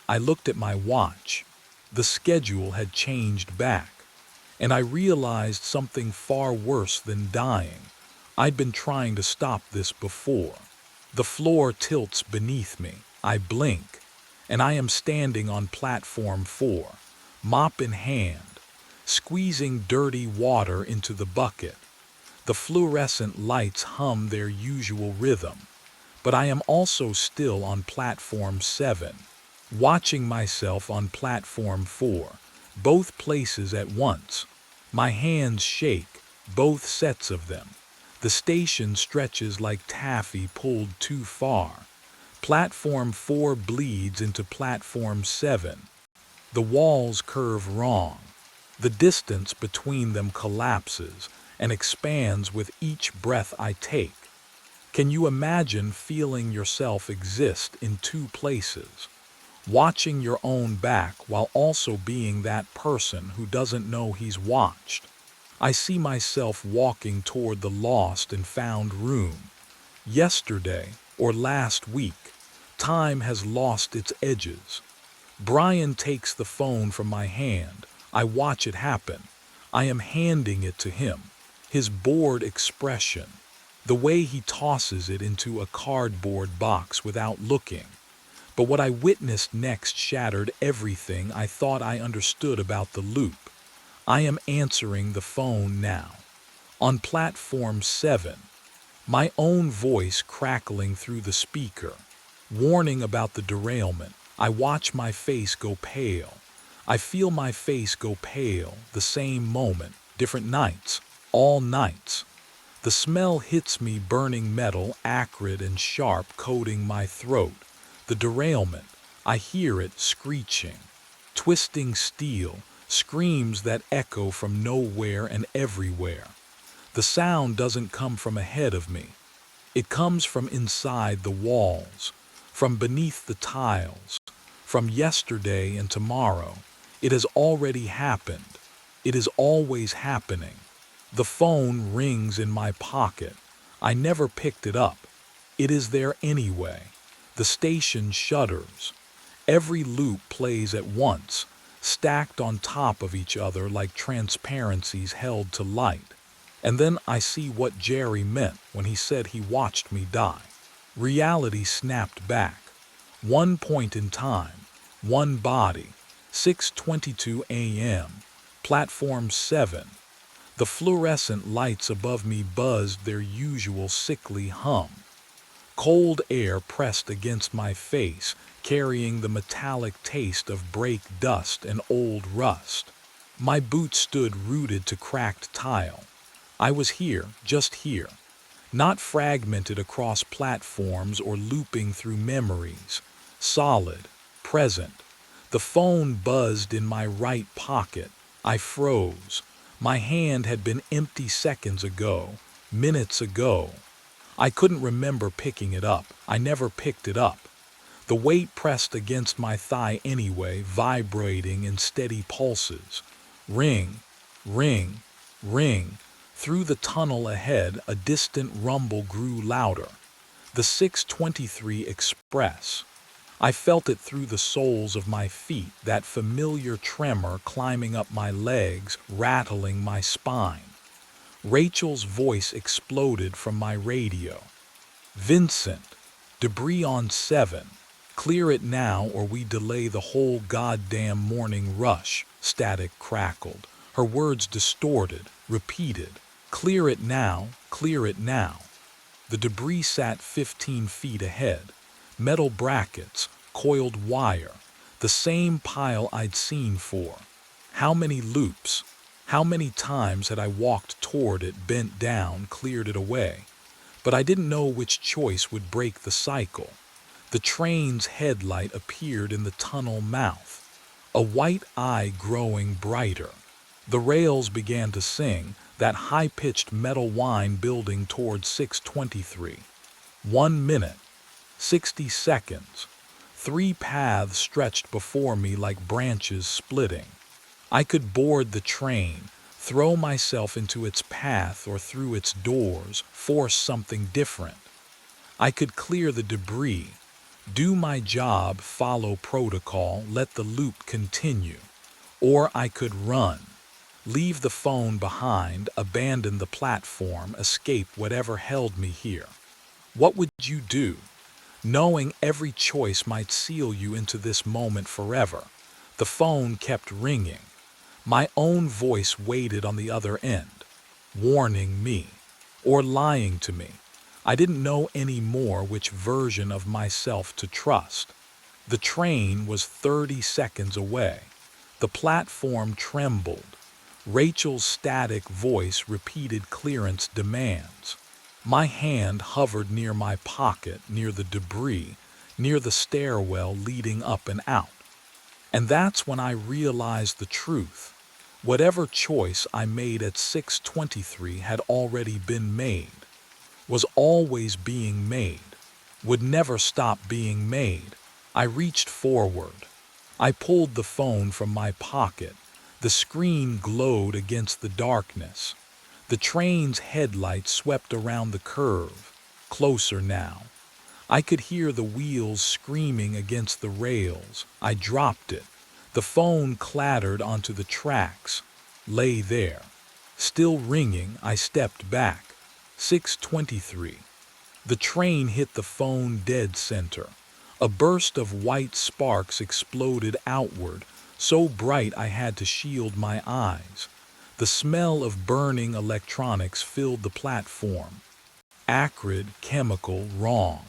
I looked at my watch. The schedule had changed back. And I realized something far worse than dying. I'd been trying to stop this before. The floor tilts beneath me. I blink, and I am standing on platform 4, mop in hand, squeezing dirty water into the bucket. The fluorescent lights hum their usual rhythm, but I am also still on platform 7, watching myself on platform 4, both places at once. My hands shake, both sets of them. The station stretches like taffy pulled too far. Platform 4 bleeds into platform 7. The walls curve wrong. The distance between them collapses and expands with each breath I take. Can you imagine feeling yourself exist in two places? Watching your own back while also being that person who doesn't know he's watched. I see myself walking toward the lost and found room. Yesterday, or last week, time has lost its edges. Brian takes the phone from my hand. I watch it happen. I am handing it to him. His bored expression. The way he tosses it into a cardboard box without looking. But what I witnessed next shattered everything I thought I understood about the loop. I am answering the phone now. On platform 7, my own voice crackling through the speaker, warning about the derailment. I watch my face go pale. I feel my face go pale, the same moment, different nights, all nights. The smell hits me, burning metal, acrid and sharp, coating my throat. The derailment, I hear it screeching. Twisting steel, screams that echo from nowhere and everywhere. The sound doesn't come from ahead of me. It comes from inside the walls, from beneath the tiles, from yesterday and tomorrow. It has already happened. It is always happening. The phone rings in my pocket. I never picked it up. It is there anyway. The station shudders. Every loop plays at once, stacked on top of each other like transparencies held to light. And then I see what Jerry meant when he said he watched me die. Reality snapped back. One point in time, one body, 6:22 a.m., platform 7. The fluorescent lights above me buzzed their usual sickly hum. Cold air pressed against my face, carrying the metallic taste of brake dust and old rust. My boots stood rooted to cracked tile. I was here, just here, not fragmented across platforms or looping through memories. Solid, present. The phone buzzed in my right pocket. I froze. My hand had been empty seconds ago, minutes ago. I couldn't remember picking it up. I never picked it up. The weight pressed against my thigh anyway, vibrating in steady pulses. Ring, ring, ring. Through the tunnel ahead, a distant rumble grew louder. The 6:23 Express. I felt it through the soles of my feet, that familiar tremor climbing up my legs, rattling my spine. Rachel's voice exploded from my radio. "Vincent, debris on 7. Clear it now or we delay the whole goddamn morning rush." Static crackled. Her words distorted, repeated. "Clear it now, clear it now." The debris sat 15 feet ahead. Metal brackets, coiled wire, the same pile I'd seen for. How many loops? How many times had I walked toward it, bent down, cleared it away? But I didn't know which choice would break the cycle. The train's headlight appeared in the tunnel mouth, a white eye growing brighter. The rails began to sing, that high-pitched metal whine building toward 623. 1 minute, 60 seconds. 3 paths stretched before me like branches splitting. I could board the train, throw myself into its path or through its doors, force something different. I could clear the debris, do my job, follow protocol, let the loop continue. Or I could run, leave the phone behind, abandon the platform, escape whatever held me here. What would you do, knowing every choice might seal you into this moment forever? The phone kept ringing. My own voice waited on the other end, warning me, or lying to me. I didn't know anymore which version of myself to trust. The train was 30 seconds away. The platform trembled. Rachel's static voice repeated clearance demands. My hand hovered near my pocket, near the debris, near the stairwell leading up and out. And that's when I realized the truth. Whatever choice I made at 6:23 had already been made, was always being made, would never stop being made. I reached forward. I pulled the phone from my pocket. The screen glowed against the darkness. The train's headlights swept around the curve, closer now. I could hear the wheels screaming against the rails. I dropped it. The phone clattered onto the tracks, lay there. Still ringing, I stepped back. 6:23. The train hit the phone dead center. A burst of white sparks exploded outward, so bright I had to shield my eyes. The smell of burning electronics filled the platform. Acrid, chemical, wrong.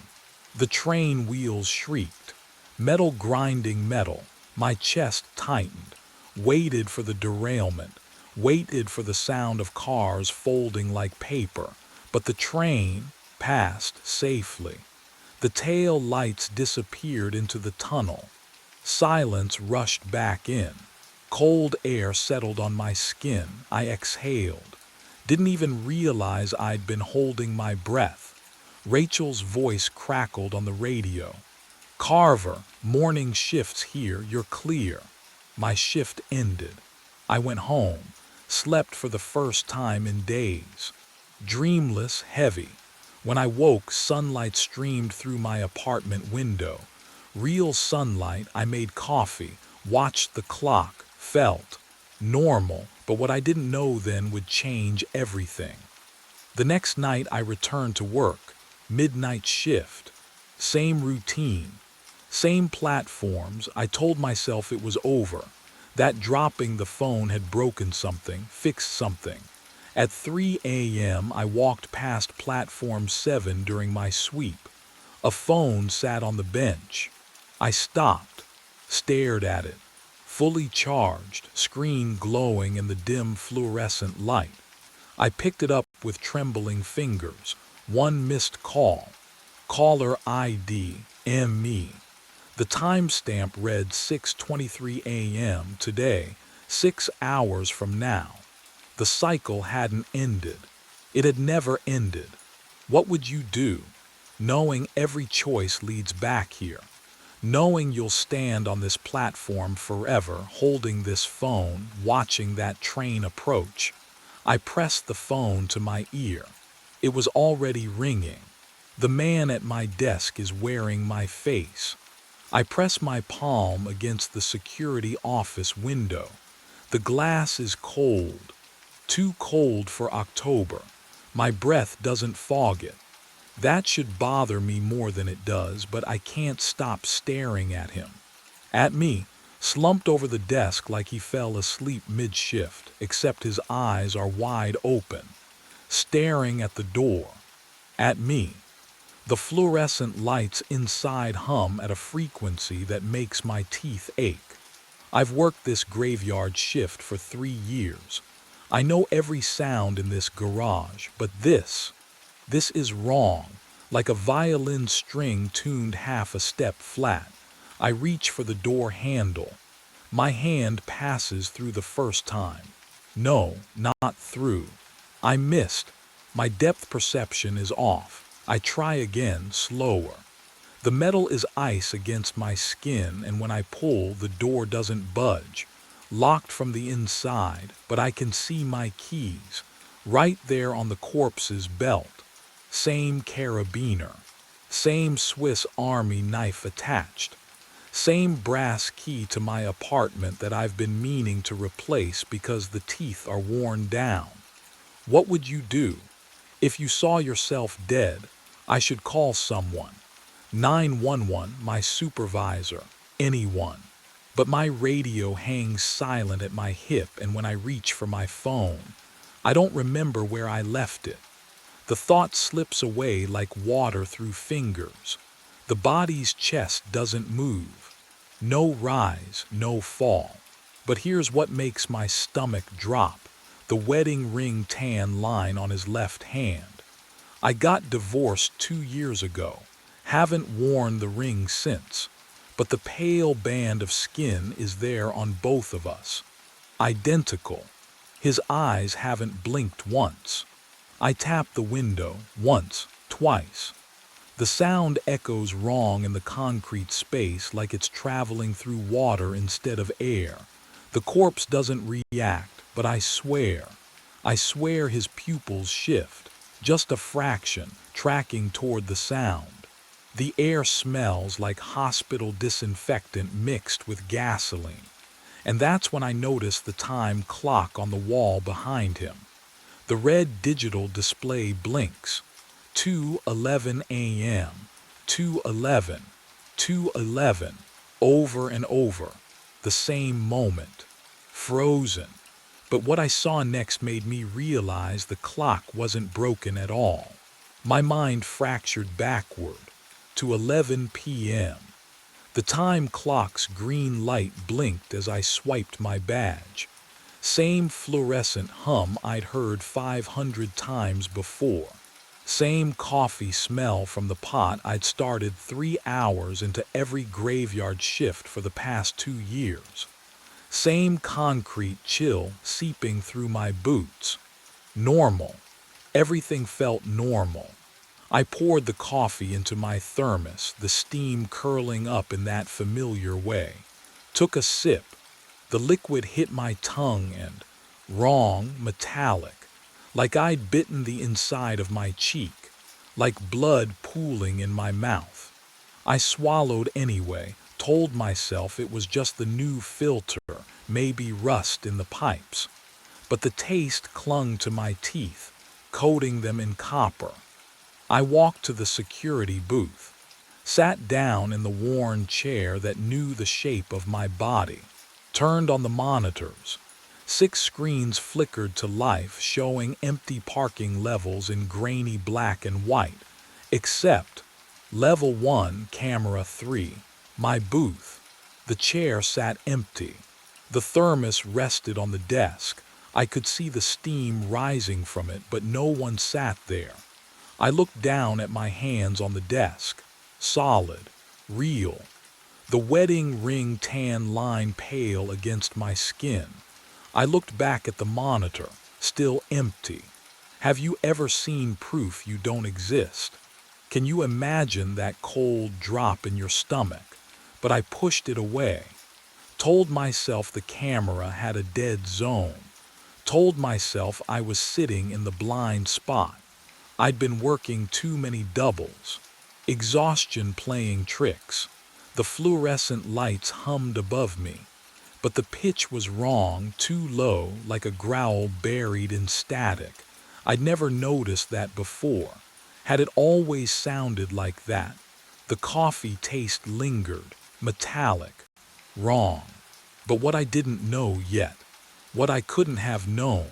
The train wheels shrieked. Metal grinding metal. My chest tightened. Waited for the derailment. Waited for the sound of cars folding like paper. But the train passed safely. The tail lights disappeared into the tunnel. Silence rushed back in. Cold air settled on my skin. I exhaled. Didn't even realize I'd been holding my breath. Rachel's voice crackled on the radio. "Carver, morning shift's here, you're clear." My shift ended. I went home, slept for the first time in days. Dreamless, heavy. When I woke, sunlight streamed through my apartment window. Real sunlight. I made coffee, watched the clock, felt normal, but what I didn't know then would change everything. The next night I returned to work, midnight shift. Same routine, same platforms. I told myself it was over, that dropping the phone had broken something, fixed something. At 3 a.m. I walked past platform 7 during my sweep. A phone sat on the bench. I stopped, stared at it. Fully charged, screen glowing in the dim fluorescent light. I picked it up with trembling fingers. One missed call. Caller ID, ME. The timestamp read 6:23 a.m. today, 6 hours from now. The cycle hadn't ended. It had never ended. What would you do, knowing every choice leads back here? Knowing you'll stand on this platform forever, holding this phone, watching that train approach. I pressed the phone to my ear. It was already ringing. The man at my desk is wearing my face. I press my palm against the security office window. The glass is cold, Too cold for October. My breath doesn't fog it. That should bother me more than it does, but I can't stop staring at him. At me, slumped over the desk like he fell asleep mid-shift, except his eyes are wide open, staring at the door. At me. The fluorescent lights inside hum at a frequency that makes my teeth ache. I've worked this graveyard shift for 3 years. I know every sound in this garage, but this is wrong, like a violin string tuned half a step flat. I reach for the door handle. My hand passes through the first time. No, not through. I missed. My depth perception is off. I try again, slower. The metal is ice against my skin, and when I pull, the door doesn't budge. Locked from the inside, but I can see my keys, right there on the corpse's belt. Same carabiner. Same Swiss Army knife attached. Same brass key to my apartment that I've been meaning to replace because the teeth are worn down. What would you do? If you saw yourself dead, I should call someone. 911, my supervisor, anyone. But my radio hangs silent at my hip, and when I reach for my phone, I don't remember where I left it. The thought slips away like water through fingers. The body's chest doesn't move. No rise, no fall. But here's what makes my stomach drop: the wedding ring tan line on his left hand. I got divorced 2 years ago. Haven't worn the ring since. But the pale band of skin is there on both of us. Identical. His eyes haven't blinked once. I tap the window once, twice. The sound echoes wrong in the concrete space, like it's traveling through water instead of air. The corpse doesn't react, but I swear his pupils shift, just a fraction, tracking toward the sound. The air smells like hospital disinfectant mixed with gasoline. And that's when I notice the time clock on the wall behind him. The red digital display blinks. 2:11 a.m., 2:11, 2:11, over and over. The same moment. Frozen. But what I saw next made me realize the clock wasn't broken at all. My mind fractured backward to 11 p.m. The time clock's green light blinked as I swiped my badge. Same fluorescent hum I'd heard 500 times before. Same coffee smell from the pot I'd started 3 hours into every graveyard shift for the past 2 years. Same concrete chill seeping through my boots. Normal. Everything felt normal. I poured the coffee into my thermos, the steam curling up in that familiar way. Took a sip. The liquid hit my tongue and, wrong, metallic, like I'd bitten the inside of my cheek, like blood pooling in my mouth. I swallowed anyway, told myself it was just the new filter, maybe rust in the pipes. But the taste clung to my teeth, coating them in copper. I walked to the security booth, sat down in the worn chair that knew the shape of my body, turned on the monitors. 6 screens flickered to life, showing empty parking levels in grainy black and white, except Level 1, Camera 3, my booth. The chair sat empty. The thermos rested on the desk. I could see the steam rising from it, but no one sat there. I looked down at my hands on the desk. Solid. Real. The wedding ring tan line pale against my skin. I looked back at the monitor. Still empty. Have you ever seen proof you don't exist? Can you imagine that cold drop in your stomach? But I pushed it away. Told myself the camera had a dead zone. Told myself I was sitting in the blind spot. I'd been working too many doubles. Exhaustion playing tricks. The fluorescent lights hummed above me. but the pitch was wrong, too low, like a growl buried in static. I'd never noticed that before. Had it always sounded like that? The coffee taste lingered, metallic. Wrong. But what I didn't know yet, what I couldn't have known,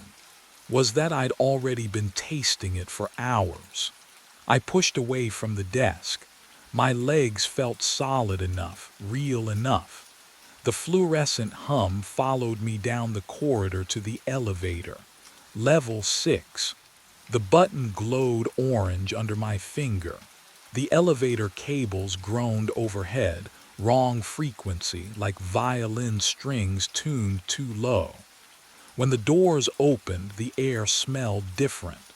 was that I'd already been tasting it for hours. I pushed away from the desk. My legs felt solid enough, real enough. The fluorescent hum followed me down the corridor to the elevator. Level 6. The button glowed orange under my finger. The elevator cables groaned overhead, wrong frequency, like violin strings tuned too low. When the doors opened, the air smelled different,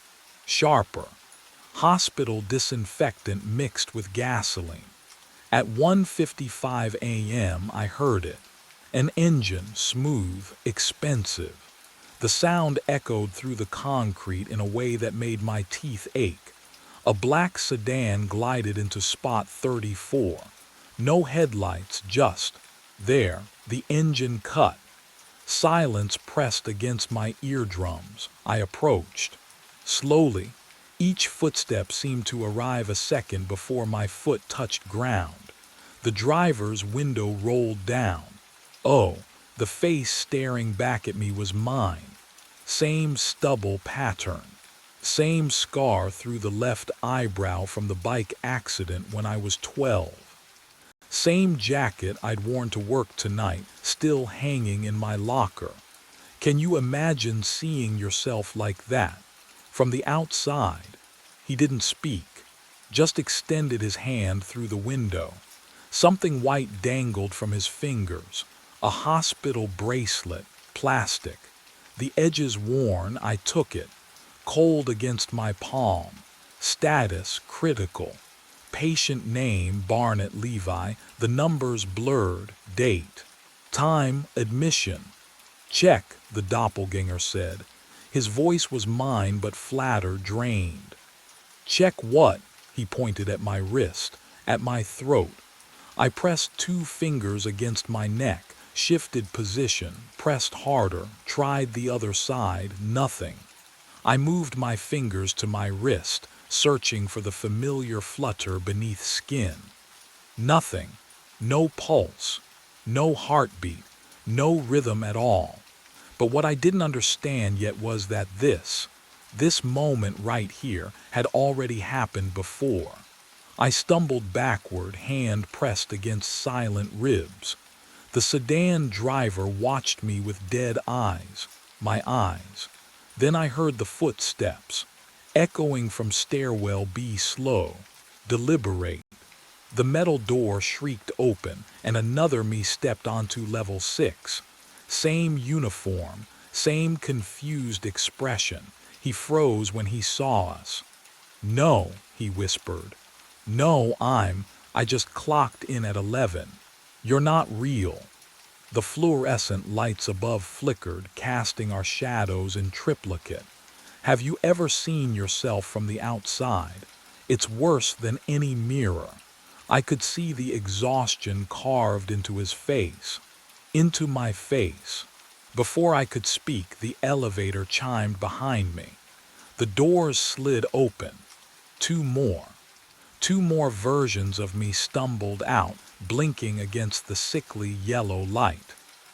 sharper. Hospital disinfectant mixed with gasoline. At 1:55 a.m. I heard it. An engine, smooth, expensive. The sound echoed through the concrete in a way that made my teeth ache. A black sedan glided into spot 34. No headlights, just there, the engine cut. Silence pressed against my eardrums. I approached. Slowly, each footstep seemed to arrive a second before my foot touched ground. The driver's window rolled down. Oh, the face staring back at me was mine. Same stubble pattern. Same scar through the left eyebrow from the bike accident when I was 12. Same jacket I'd worn to work tonight, still hanging in my locker. Can you imagine seeing yourself like that? From the outside? He didn't speak, just extended his hand through the window. Something white dangled from his fingers. A hospital bracelet, plastic. The edges worn, I took it. Cold against my palm. Status, critical. Patient name, Barnett Levi. The numbers blurred. Date. Time, admission. Check, the doppelganger said. His voice was mine but flatter, drained. Check what? He pointed at my wrist, at my throat. I pressed 2 fingers against my neck, shifted position, pressed harder, tried the other side, nothing. I moved my fingers to my wrist, searching for the familiar flutter beneath skin. Nothing. No pulse. No heartbeat. No rhythm at all. But what I didn't understand yet was that this moment right here had already happened before. I stumbled backward, hand pressed against silent ribs. The sedan driver watched me with dead eyes, my eyes. Then I heard the footsteps, echoing from stairwell B, slow, deliberate. The metal door shrieked open, and another me stepped onto level 6. Same uniform, same confused expression. He froze when he saw us. "No," he whispered. "No, I just clocked in at 11. You're not real." The fluorescent lights above flickered, casting our shadows in triplicate. Have you ever seen yourself from the outside? It's worse than any mirror. I could see the exhaustion carved into his face. Into my face. Before I could speak, the elevator chimed behind me. The doors slid open. 2 more. 2 more versions of me stumbled out, blinking against the sickly yellow light.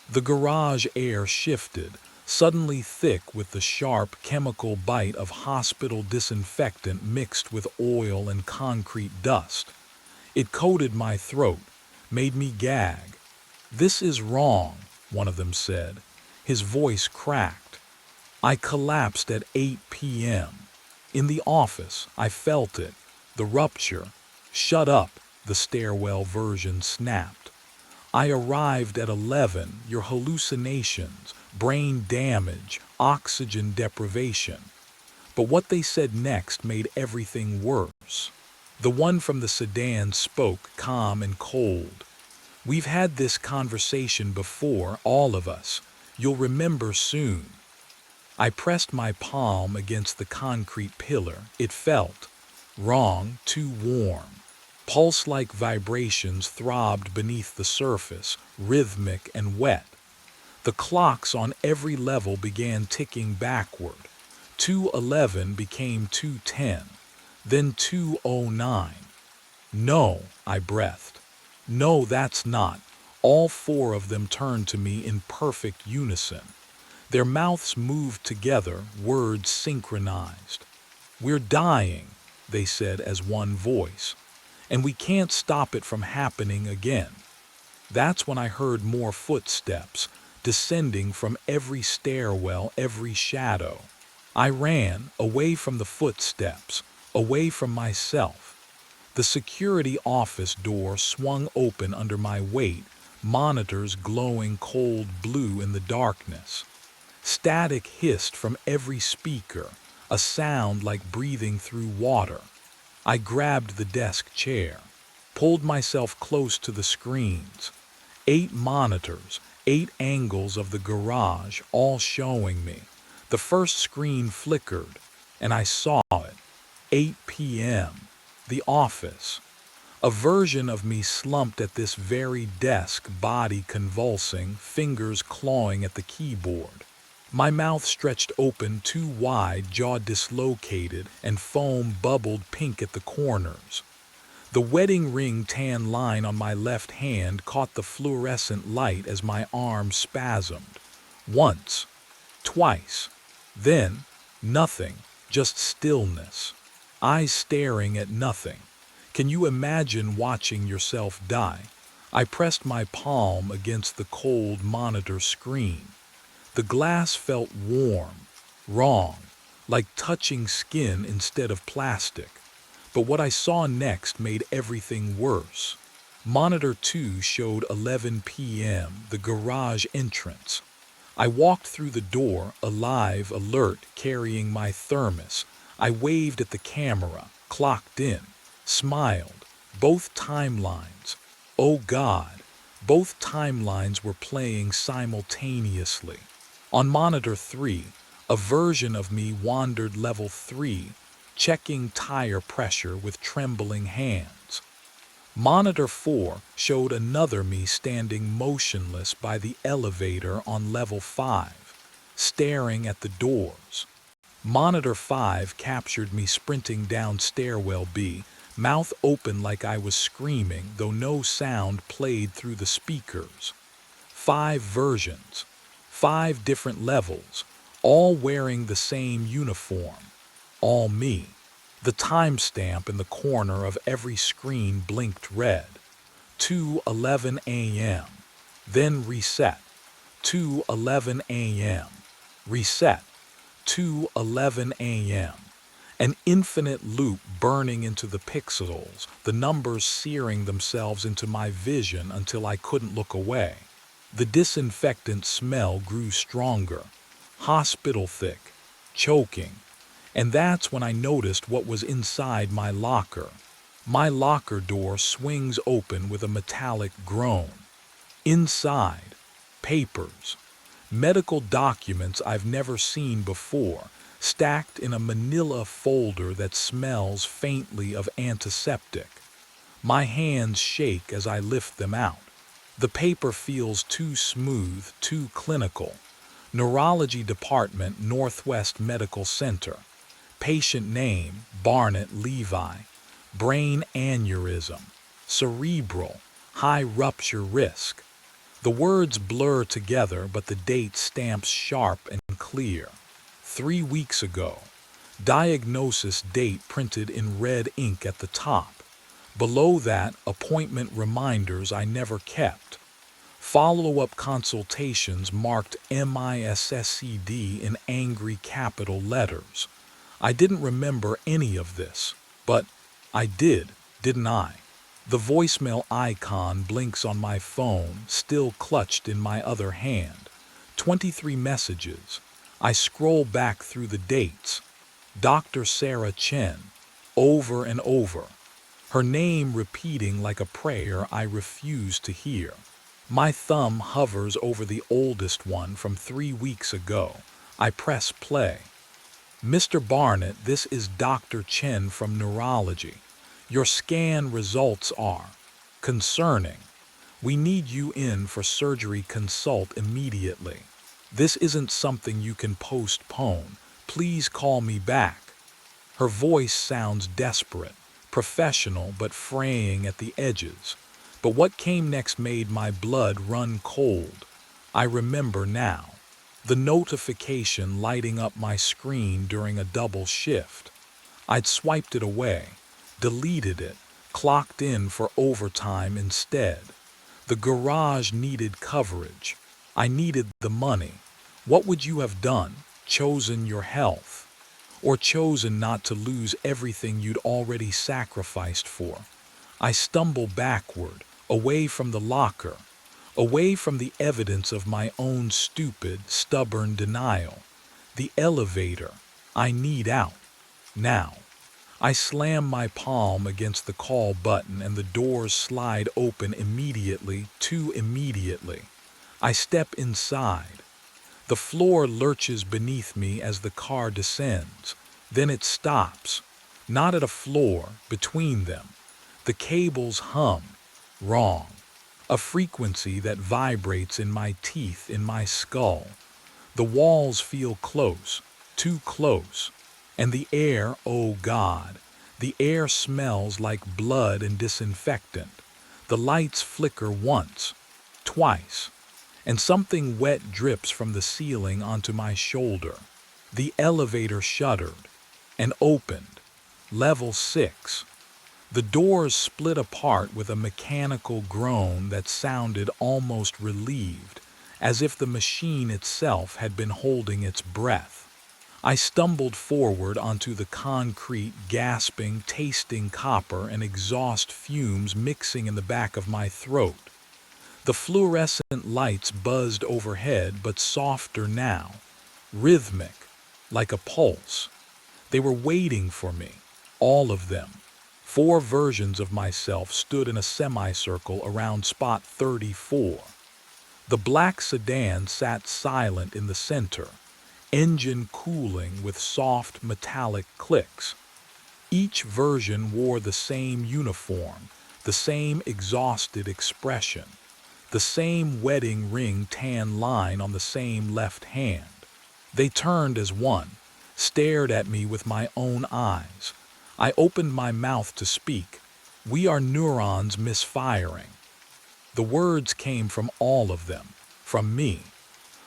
The garage air shifted, suddenly thick with the sharp chemical bite of hospital disinfectant mixed with oil and concrete dust. It coated my throat, made me gag. "This is wrong," one of them said. His voice cracked. I collapsed at 8 p.m. In the office, I felt it. The rupture. "Shut up," the stairwell version snapped. I arrived at 11, your hallucinations, brain damage, oxygen deprivation. But what they said next made everything worse. The one from the sedan spoke, calm and cold. "We've had this conversation before, all of us. You'll remember soon." I pressed my palm against the concrete pillar. It felt wrong, too warm. Pulse-like vibrations throbbed beneath the surface, rhythmic and wet. The clocks on every level began ticking backward. 211 became 210, then 209. No, I breathed. No, that's not. All four of them turned to me in perfect unison. Their mouths moved together, words synchronized. "We're dying," they said as one voice, "and we can't stop it from happening again." That's when I heard more footsteps, descending from every stairwell, every shadow. I ran, away from the footsteps, away from myself. The security office door swung open under my weight, monitors glowing cold blue in the darkness. Static hissed from every speaker, a sound like breathing through water. I grabbed the desk chair, pulled myself close to the screens. 8 monitors, 8 angles of the garage, all showing me. The first screen flickered, and I saw it. 8 p.m. The office. A version of me slumped at this very desk, body convulsing, fingers clawing at the keyboard. My mouth stretched open too wide, jaw dislocated, and foam bubbled pink at the corners. The wedding ring tan line on my left hand caught the fluorescent light as my arm spasmed. Once, twice, then nothing, just stillness. Eyes staring at nothing. Can you imagine watching yourself die? I pressed my palm against the cold monitor screen. The glass felt warm, wrong, like touching skin instead of plastic. But what I saw next made everything worse. Monitor 2 showed 11 p.m., the garage entrance. I walked through the door, alive, alert, carrying my thermos. I waved at the camera, clocked in, smiled. Both timelines. Oh God, both timelines were playing simultaneously. On monitor 3, a version of me wandered level 3, checking tire pressure with trembling hands. Monitor 4 showed another me standing motionless by the elevator on level 5, staring at the doors. Monitor 5 captured me sprinting down stairwell B, mouth open like I was screaming, though no sound played through the speakers. 5 versions, 5 different levels, all wearing the same uniform. All me. The timestamp in the corner of every screen blinked red. 2:11 a.m. Then reset. 2:11 a.m. Reset. 2:11 a.m. An infinite loop burning into the pixels, the numbers searing themselves into my vision until I couldn't look away. The disinfectant smell grew stronger, hospital thick, choking. And that's when I noticed what was inside my locker. My locker door swings open with a metallic groan. Inside, papers, medical documents I've never seen before, stacked in a manila folder that smells faintly of antiseptic. My hands shake as I lift them out. The paper feels too smooth, too clinical. Neurology Department, Northwest Medical Center. Patient name, Barnett Levi. Brain aneurysm. Cerebral. High rupture risk. The words blur together, but the date stamps sharp and clear. 3 weeks ago. Diagnosis date printed in red ink at the top. Below that, appointment reminders I never kept. Follow-up consultations marked MISSCD in angry capital letters. I didn't remember any of this, but I did, didn't I? The voicemail icon blinks on my phone, still clutched in my other hand. 23 messages. I scroll back through the dates. Dr. Sarah Chen, over and over. Her name repeating like a prayer I refuse to hear. My thumb hovers over the oldest one from 3 weeks ago. I press play. Mr. Barnett, this is Dr. Chen from Neurology. Your scan results are concerning. We need you in for surgery. Consult immediately. This isn't something you can postpone. Please call me back." Her voice sounds desperate, professional but fraying at the edges. But what came next made my blood run cold. I remember now. The notification lighting up my screen during a double shift. I'd swiped it away, deleted it, clocked in for overtime instead. The garage needed coverage. I needed the money. What would you have done? Chosen your health? Or chosen not to lose everything you'd already sacrificed for? I stumble backward, away from the locker, away from the evidence of my own stupid, stubborn denial. The elevator. I need out. Now. I slam my palm against the call button and the doors slide open immediately, too immediately. I step inside. The floor lurches beneath me as the car descends. Then it stops. Not at a floor, between them. The cables hum. Wrong. A frequency that vibrates in my teeth, in my skull. The walls feel close, too close. And the air, oh God, the air smells like blood and disinfectant. The lights flicker once, twice, and something wet drips from the ceiling onto my shoulder. The elevator shuddered and opened. Level 6. The doors split apart with a mechanical groan that sounded almost relieved, as if the machine itself had been holding its breath. I stumbled forward onto the concrete, gasping, tasting copper and exhaust fumes mixing in the back of my throat. The fluorescent lights buzzed overhead, but softer now, rhythmic, like a pulse. They were waiting for me, all of them. 4 versions of myself stood in a semicircle around spot 34. The black sedan sat silent in the center, engine cooling with soft metallic clicks. Each version wore the same uniform, the same exhausted expression, the same wedding ring tan line on the same left hand. They turned as one, stared at me with my own eyes. I opened my mouth to speak. "We are neurons misfiring." The words came from all of them, from me.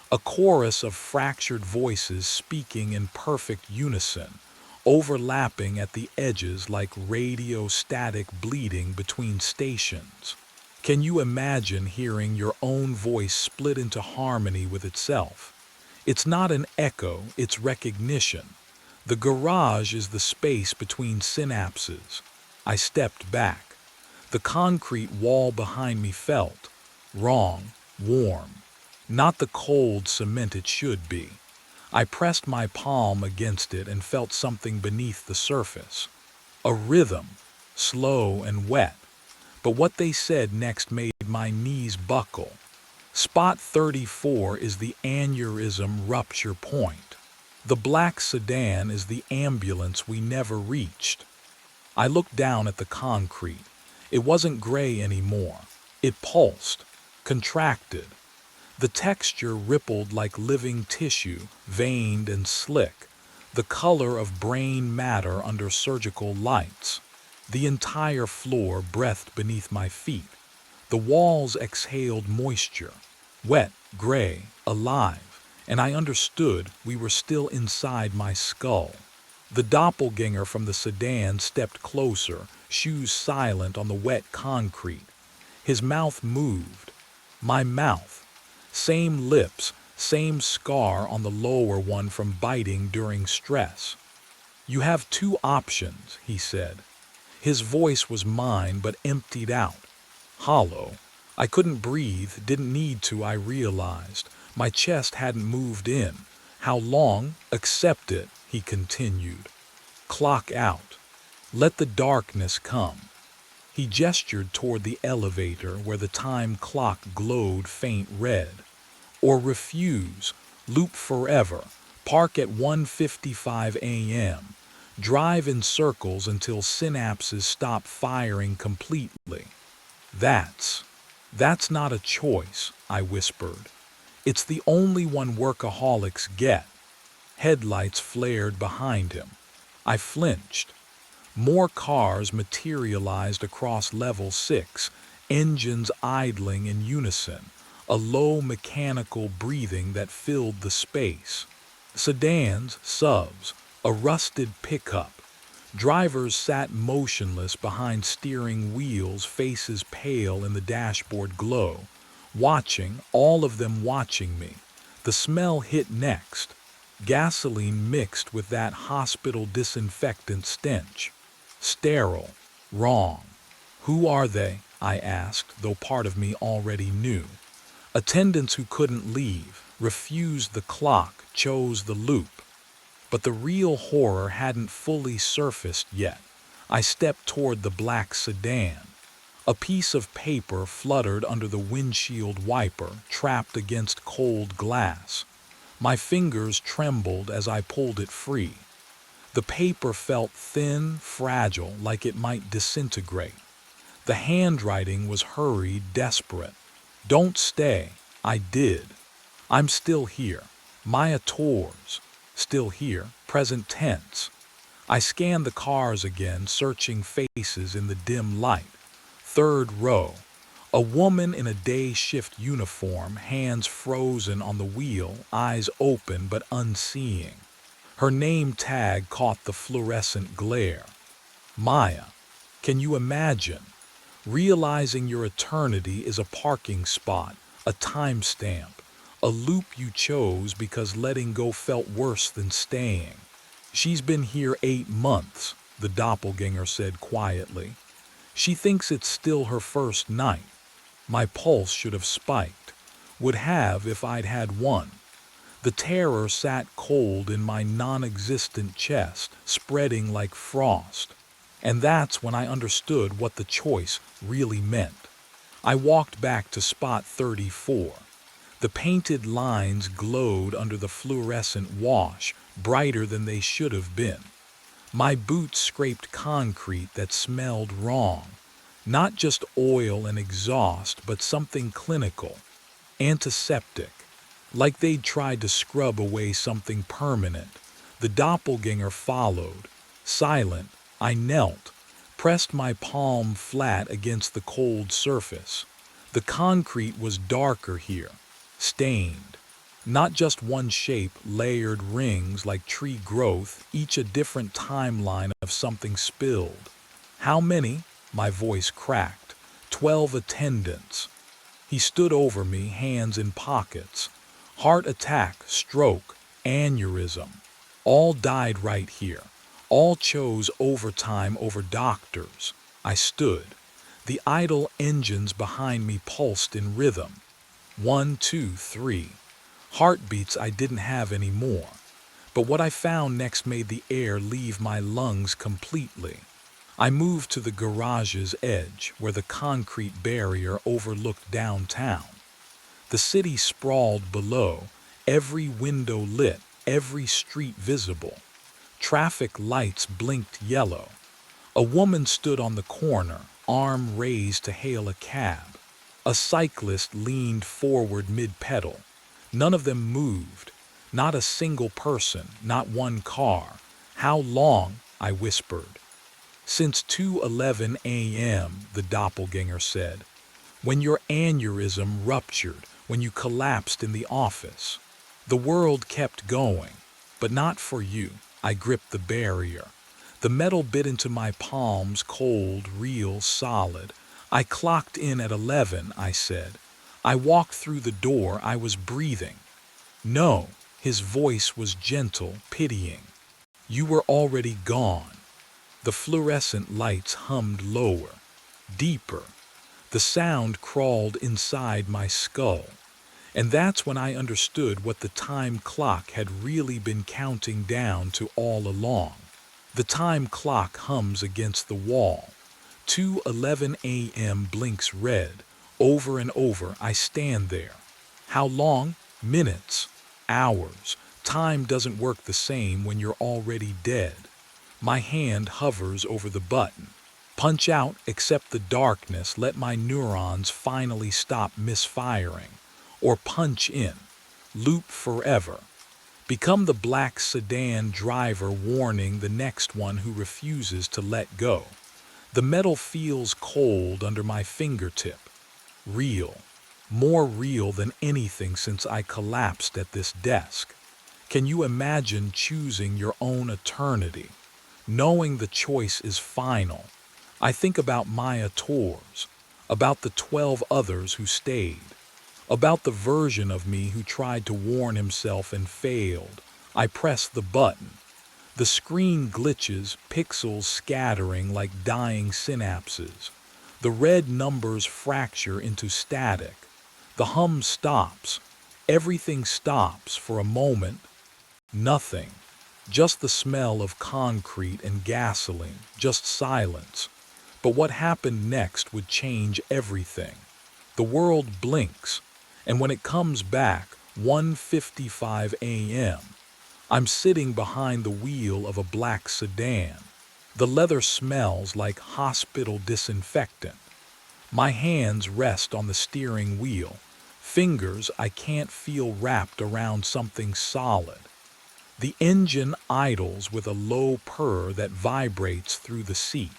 A chorus of fractured voices speaking in perfect unison, overlapping at the edges like radio static bleeding between stations. Can you imagine hearing your own voice split into harmony with itself? It's not an echo, it's recognition. The garage is the space between synapses. I stepped back. The concrete wall behind me felt wrong, warm. Not the cold cement it should be. I pressed my palm against it and felt something beneath the surface. A rhythm, slow and wet. But what they said next made my knees buckle. Spot 34 is the aneurysm rupture point. The black sedan is the ambulance we never reached. I looked down at the concrete. It wasn't gray anymore. It pulsed, contracted. The texture rippled like living tissue, veined and slick, the color of brain matter under surgical lights. The entire floor breathed beneath my feet. The walls exhaled moisture, wet, gray, alive, and I understood we were still inside my skull. The doppelganger from the sedan stepped closer, shoes silent on the wet concrete. His mouth moved. My mouth. Same lips, same scar on the lower one from biting during stress. "You have 2 options," he said. His voice was mine but emptied out. Hollow. I couldn't breathe, didn't need to, I realized. My chest hadn't moved in. "How long?" "Accept it," he continued. "Clock out. Let the darkness come." He gestured toward the elevator where the time clock glowed faint red. "Or refuse, loop forever, park at 1:55 a.m., drive in circles until synapses stop firing completely." That's That's not a choice, I whispered. It's the only one workaholics get. Headlights flared behind him. I flinched. More cars materialized across level 6, engines idling in unison, a low mechanical breathing that filled the space. Sedans, subs, a rusted pickup. Drivers sat motionless behind steering wheels, faces pale in the dashboard glow, watching, all of them watching me. The smell hit next. Gasoline mixed with that hospital disinfectant stench. Sterile. Wrong. Who are they? I asked, though part of me already knew. Attendants who couldn't leave, refused the clock, chose the loop. But the real horror hadn't fully surfaced yet. I stepped toward the black sedan. A piece of paper fluttered under the windshield wiper, trapped against cold glass. My fingers trembled as I pulled it free. The paper felt thin, fragile, like it might disintegrate. The handwriting was hurried, desperate. Don't stay. I did. I'm still here. Maya Tors. Still here, present tense. I scanned the cars again, searching faces in the dim light. Third row. A woman in a day shift uniform, hands frozen on the wheel, eyes open but unseeing. Her name tag caught the fluorescent glare. Maya. Can you imagine? Realizing your eternity is a parking spot, a timestamp, a loop you chose because letting go felt worse than staying. She's been here 8 months, the doppelganger said quietly. She thinks it's still her first night. My pulse should have spiked. Would have if I'd had one. The terror sat cold in my non-existent chest, spreading like frost. And that's when I understood what the choice really meant. I walked back to spot 34. The painted lines glowed under the fluorescent wash, brighter than they should have been. My boots scraped concrete that smelled wrong. Not just oil and exhaust, but something clinical. Antiseptic. Like they'd tried to scrub away something permanent. The doppelganger followed. Silent, I knelt, pressed my palm flat against the cold surface. The concrete was darker here, stained. Not just one shape, layered rings like tree growth, each a different timeline of something spilled. How many? My voice cracked. 12 attendants. He stood over me, hands in pockets. Heart attack, stroke, aneurysm. All died right here. All chose overtime over doctors. I stood. The idle engines behind me pulsed in rhythm. 1, 2, 3. Heartbeats I didn't have anymore. But what I found next made the air leave my lungs completely. I moved to the garage's edge, where the concrete barrier overlooked downtown. The city sprawled below, every window lit, every street visible. Traffic lights blinked yellow. A woman stood on the corner, arm raised to hail a cab. A cyclist leaned forward mid-pedal. None of them moved. Not a single person, not one car. How long? I whispered. Since 2:11 a.m., the doppelganger said. When your aneurysm ruptured, when you collapsed in the office. The world kept going, but not for you. I gripped the barrier. The metal bit into my palms, cold, real, solid. I clocked in at 11, I said. I walked through the door, I was breathing. No, his voice was gentle, pitying. You were already gone. The fluorescent lights hummed lower, deeper. The sound crawled inside my skull. And that's when I understood what the time clock had really been counting down to all along. The time clock hums against the wall. 2:11 a.m. blinks red. Over and over, I stand there. How long? Minutes. Hours. Time doesn't work the same when you're already dead. My hand hovers over the button. Punch out, accept the darkness, let my neurons finally stop misfiring. Or punch in, loop forever. Become the black sedan driver warning the next one who refuses to let go. The metal feels cold under my fingertip. Real. More real than anything since I collapsed at this desk. Can you imagine choosing your own eternity? Knowing the choice is final. I think about Maya Tours, about the 12 others who stayed, about the version of me who tried to warn himself and failed. I press the button. The screen glitches, pixels scattering like dying synapses. The red numbers fracture into static. The hum stops. Everything stops for a moment. Nothing. Just the smell of concrete and gasoline. Just silence. But what happened next would change everything. The world blinks, and when it comes back, 1:55 a.m., I'm sitting behind the wheel of a black sedan. The leather smells like hospital disinfectant. My hands rest on the steering wheel, fingers I can't feel wrapped around something solid. The engine idles with a low purr that vibrates through the seat.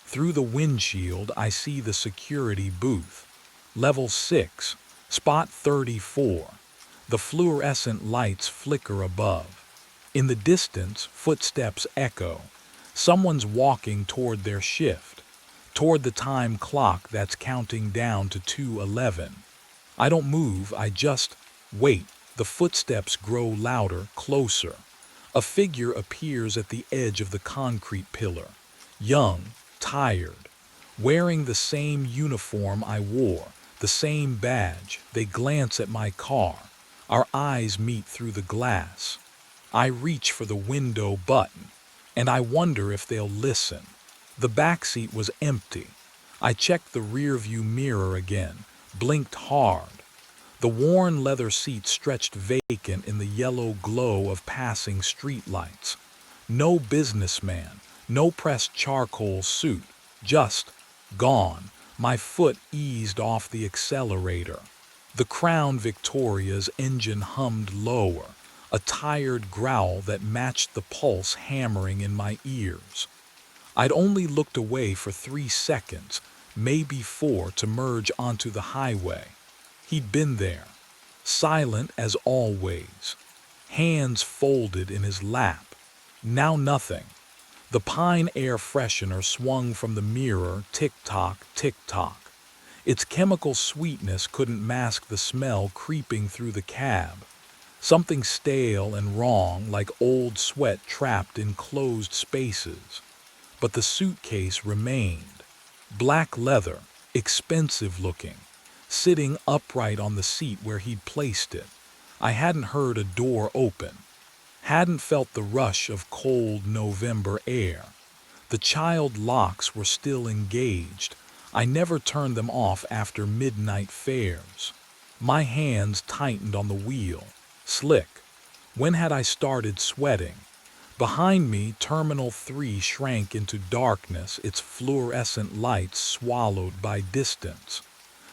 Through the windshield, I see the security booth. Level 6, spot 34. The fluorescent lights flicker above. In the distance, footsteps echo. Someone's walking toward their shift, toward the time clock that's counting down to 2:11. I don't move, I just wait. The footsteps grow louder, closer. A figure appears at the edge of the concrete pillar. Young, tired, wearing the same uniform I wore, the same badge. They glance at my car. Our eyes meet through the glass. I reach for the window button, and I wonder if they'll listen. The backseat was empty. I checked the rearview mirror again, blinked hard. The worn leather seat stretched vacant in the yellow glow of passing streetlights. No businessman, no pressed charcoal suit, just gone. My foot eased off the accelerator. The Crown Victoria's engine hummed lower, a tired growl that matched the pulse hammering in my ears. I'd only looked away for 3 seconds, maybe 4, to merge onto the highway. He'd been there, silent as always, hands folded in his lap. Now nothing. The pine air freshener swung from the mirror, tick-tock, tick-tock. Its chemical sweetness couldn't mask the smell creeping through the cab. Something stale and wrong, like old sweat trapped in closed spaces. But the suitcase remained. Black leather, expensive looking, sitting upright on the seat where he'd placed it. I hadn't heard a door open, hadn't felt the rush of cold November air. The child locks were still engaged. I never turned them off after midnight fares. My hands tightened on the wheel. Slick. When had I started sweating? Behind me, Terminal 3 shrank into darkness, its fluorescent lights swallowed by distance.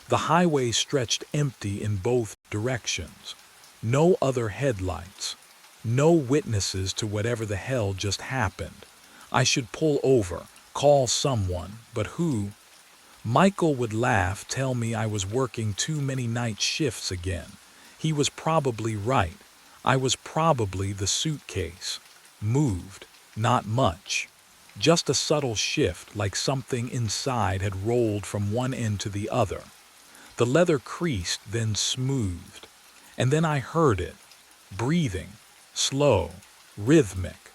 The highway stretched empty in both directions. No other headlights. No witnesses to whatever the hell just happened. I should pull over, call someone, but who? Michael would laugh, tell me I was working too many night shifts again. He was probably right. I was probably the suitcase. Moved. Not much. Just a subtle shift, like something inside had rolled from one end to the other. The leather creased, then smoothed. And then I heard it. Breathing. Slow. Rhythmic.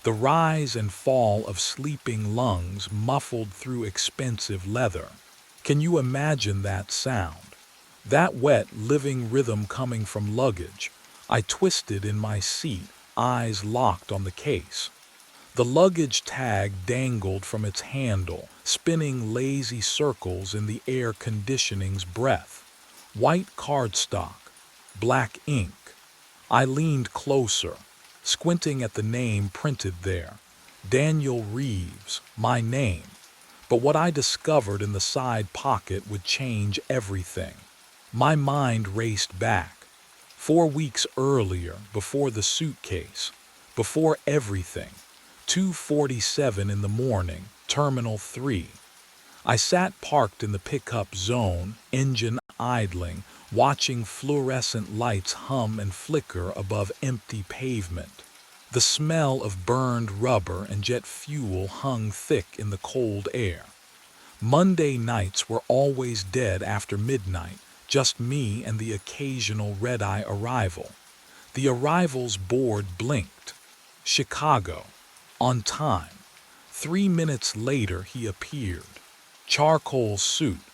The rise and fall of sleeping lungs muffled through expensive leather. Can you imagine that sound? That wet, living rhythm coming from luggage. I twisted in my seat, eyes locked on the case. The luggage tag dangled from its handle, spinning lazy circles in the air conditioning's breath. White cardstock, black ink. I leaned closer, squinting at the name printed there. Daniel Reeves, my name. But what I discovered in the side pocket would change everything. My mind raced back. 4 weeks earlier, before the suitcase, before everything, 2:47 in the morning, Terminal 3. I sat parked in the pickup zone, engine idling, watching fluorescent lights hum and flicker above empty pavement. The smell of burned rubber and jet fuel hung thick in the cold air. Monday nights were always dead after midnight, just me and the occasional red-eye arrival. The arrival's board blinked. Chicago. On time. 3 minutes later he appeared. Charcoal suit,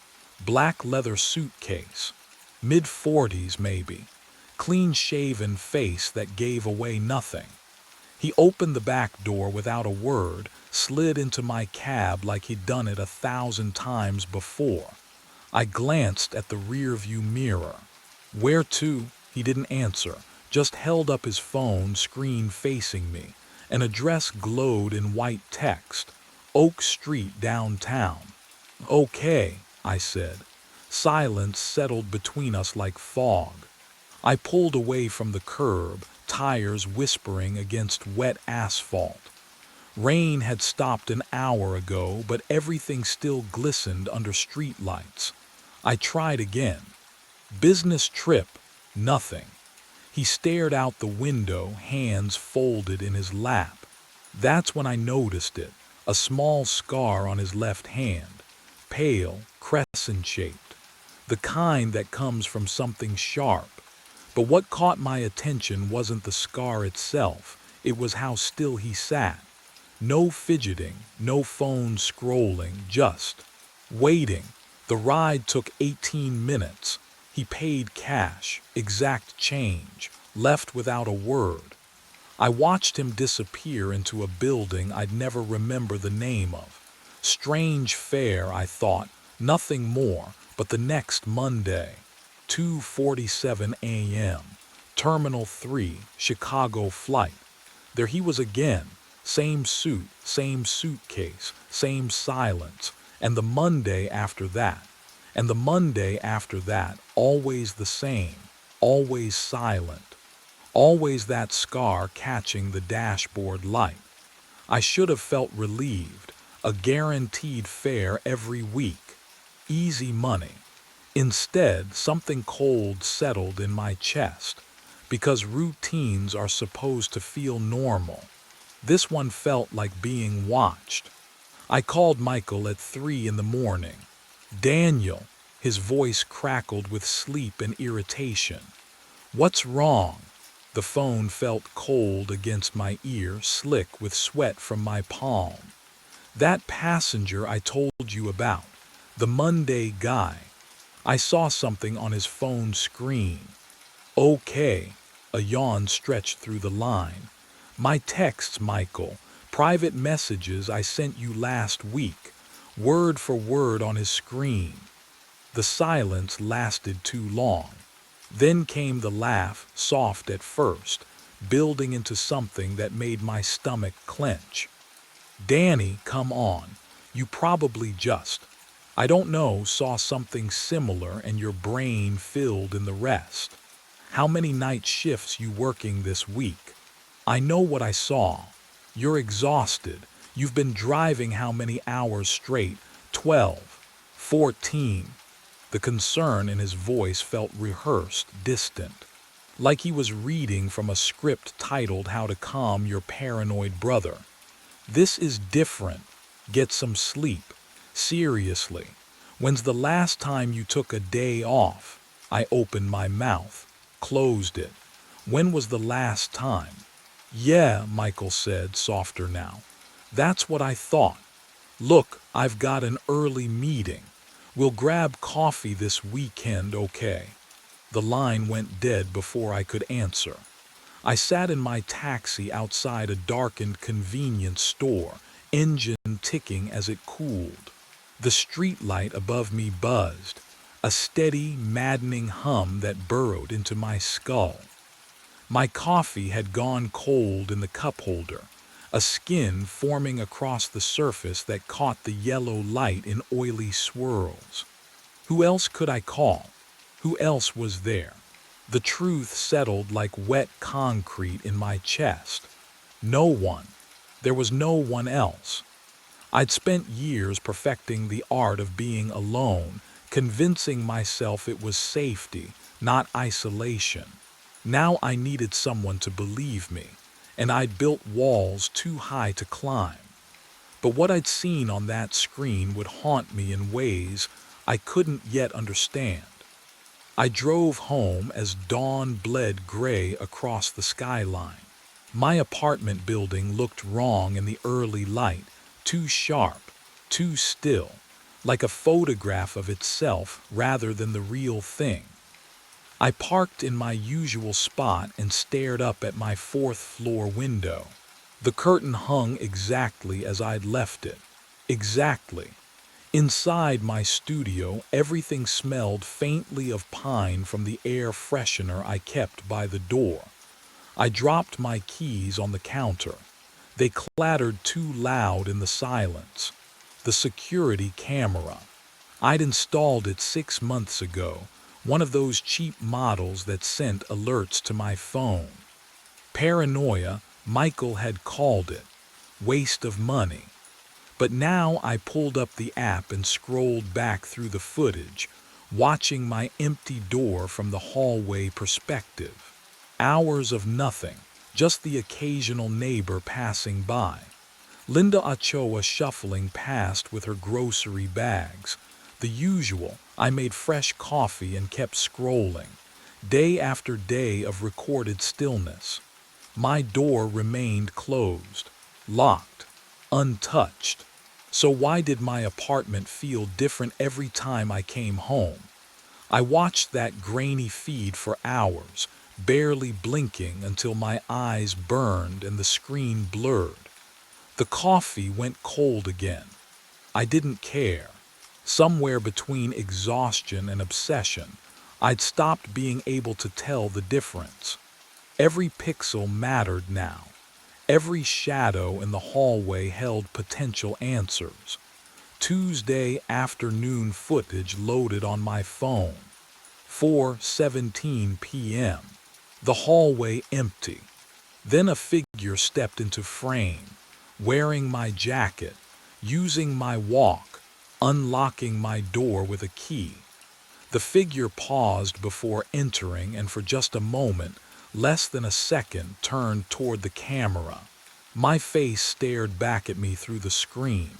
black leather suitcase, mid-40s maybe, clean-shaven face that gave away nothing. He opened the back door without a word, slid into my cab like he'd done it 1,000 times before. I glanced at the rearview mirror. Where to? He didn't answer, just held up his phone, screen facing me. An address glowed in white text. Oak Street, downtown. Okay, I said. Silence settled between us like fog. I pulled away from the curb, tires whispering against wet asphalt. Rain had stopped an hour ago, but everything still glistened under streetlights. I tried again. Business trip, nothing. He stared out the window, hands folded in his lap. That's when I noticed it, a small scar on his left hand, pale, crescent-shaped, the kind that comes from something sharp. But what caught my attention wasn't the scar itself, it was how still he sat. No fidgeting, no phone scrolling, just waiting. The ride took 18 minutes. He paid cash, exact change, left without a word. I watched him disappear into a building I'd never remember the name of. Strange fare, I thought, nothing more, but the next Monday. 2:47 a.m. Terminal 3, Chicago flight. There he was again. Same suit, same suitcase, same silence. And the Monday after that. And the Monday after that, always the same, always silent. Always that scar catching the dashboard light. I should have felt relieved. A guaranteed fare every week. Easy money. Instead, something cold settled in my chest, because routines are supposed to feel normal. This one felt like being watched. I called Michael at 3 in the morning. Daniel, his voice crackled with sleep and irritation. What's wrong? The phone felt cold against my ear, slick with sweat from my palm. That passenger I told you about, the Monday guy. I saw something on his phone screen. Okay, a yawn stretched through the line. My texts, Michael, private messages I sent you last week, word for word on his screen. The silence lasted too long. Then came the laugh, soft at first, building into something that made my stomach clench. Danny, come on. You probably just, I don't know, saw something similar and your brain filled in the rest. How many night shifts you working this week? I know what I saw. You're exhausted. You've been driving how many hours straight? 12, 14. The concern in his voice felt rehearsed, distant. Like he was reading from a script titled How to Calm Your Paranoid Brother. This is different. Get some sleep. Seriously. When's the last time you took a day off? I opened my mouth, closed it. When was the last time? Yeah, Michael said, softer now. That's what I thought. Look, I've got an early meeting. We'll grab coffee this weekend, okay? The line went dead before I could answer. I sat in my taxi outside a darkened convenience store, engine ticking as it cooled. The streetlight above me buzzed, a steady, maddening hum that burrowed into my skull. My coffee had gone cold in the cup holder. a skin forming across the surface that caught the yellow light in oily swirls. Who else could I call? Who else was there? The truth settled like wet concrete in my chest. No one. There was no one else. I'd spent years perfecting the art of being alone, convincing myself it was safety, not isolation. Now I needed someone to believe me, and I'd built walls too high to climb. But what I'd seen on that screen would haunt me in ways I couldn't yet understand. I drove home as dawn bled gray across the skyline. My apartment building looked wrong in the early light, too sharp, too still, like a photograph of itself rather than the real thing. I parked in my usual spot and stared up at my fourth-floor window. The curtain hung exactly as I'd left it. Exactly. Inside my studio, everything smelled faintly of pine from the air freshener I kept by the door. I dropped my keys on the counter. They clattered too loud in the silence. The security camera. I'd installed it 6 months ago, one of those cheap models that sent alerts to my phone. Paranoia, Michael had called it. Waste of money. But now I pulled up the app and scrolled back through the footage, watching my empty door from the hallway perspective. Hours of nothing, just the occasional neighbor passing by. Linda Ochoa shuffling past with her grocery bags. The usual. I made fresh coffee and kept scrolling. Day after day of recorded stillness. My door remained closed, locked, untouched. So why did my apartment feel different every time I came home? I watched that grainy feed for hours, barely blinking until my eyes burned and the screen blurred. The coffee went cold again. I didn't care. Somewhere between exhaustion and obsession, I'd stopped being able to tell the difference. Every pixel mattered now. Every shadow in the hallway held potential answers. Tuesday afternoon footage loaded on my phone. 4:17 p.m. The hallway empty. Then a figure stepped into frame, wearing my jacket, using my walk, unlocking my door with a key. The figure paused before entering and for just a moment, less than a second, turned toward the camera. My face stared back at me through the screen.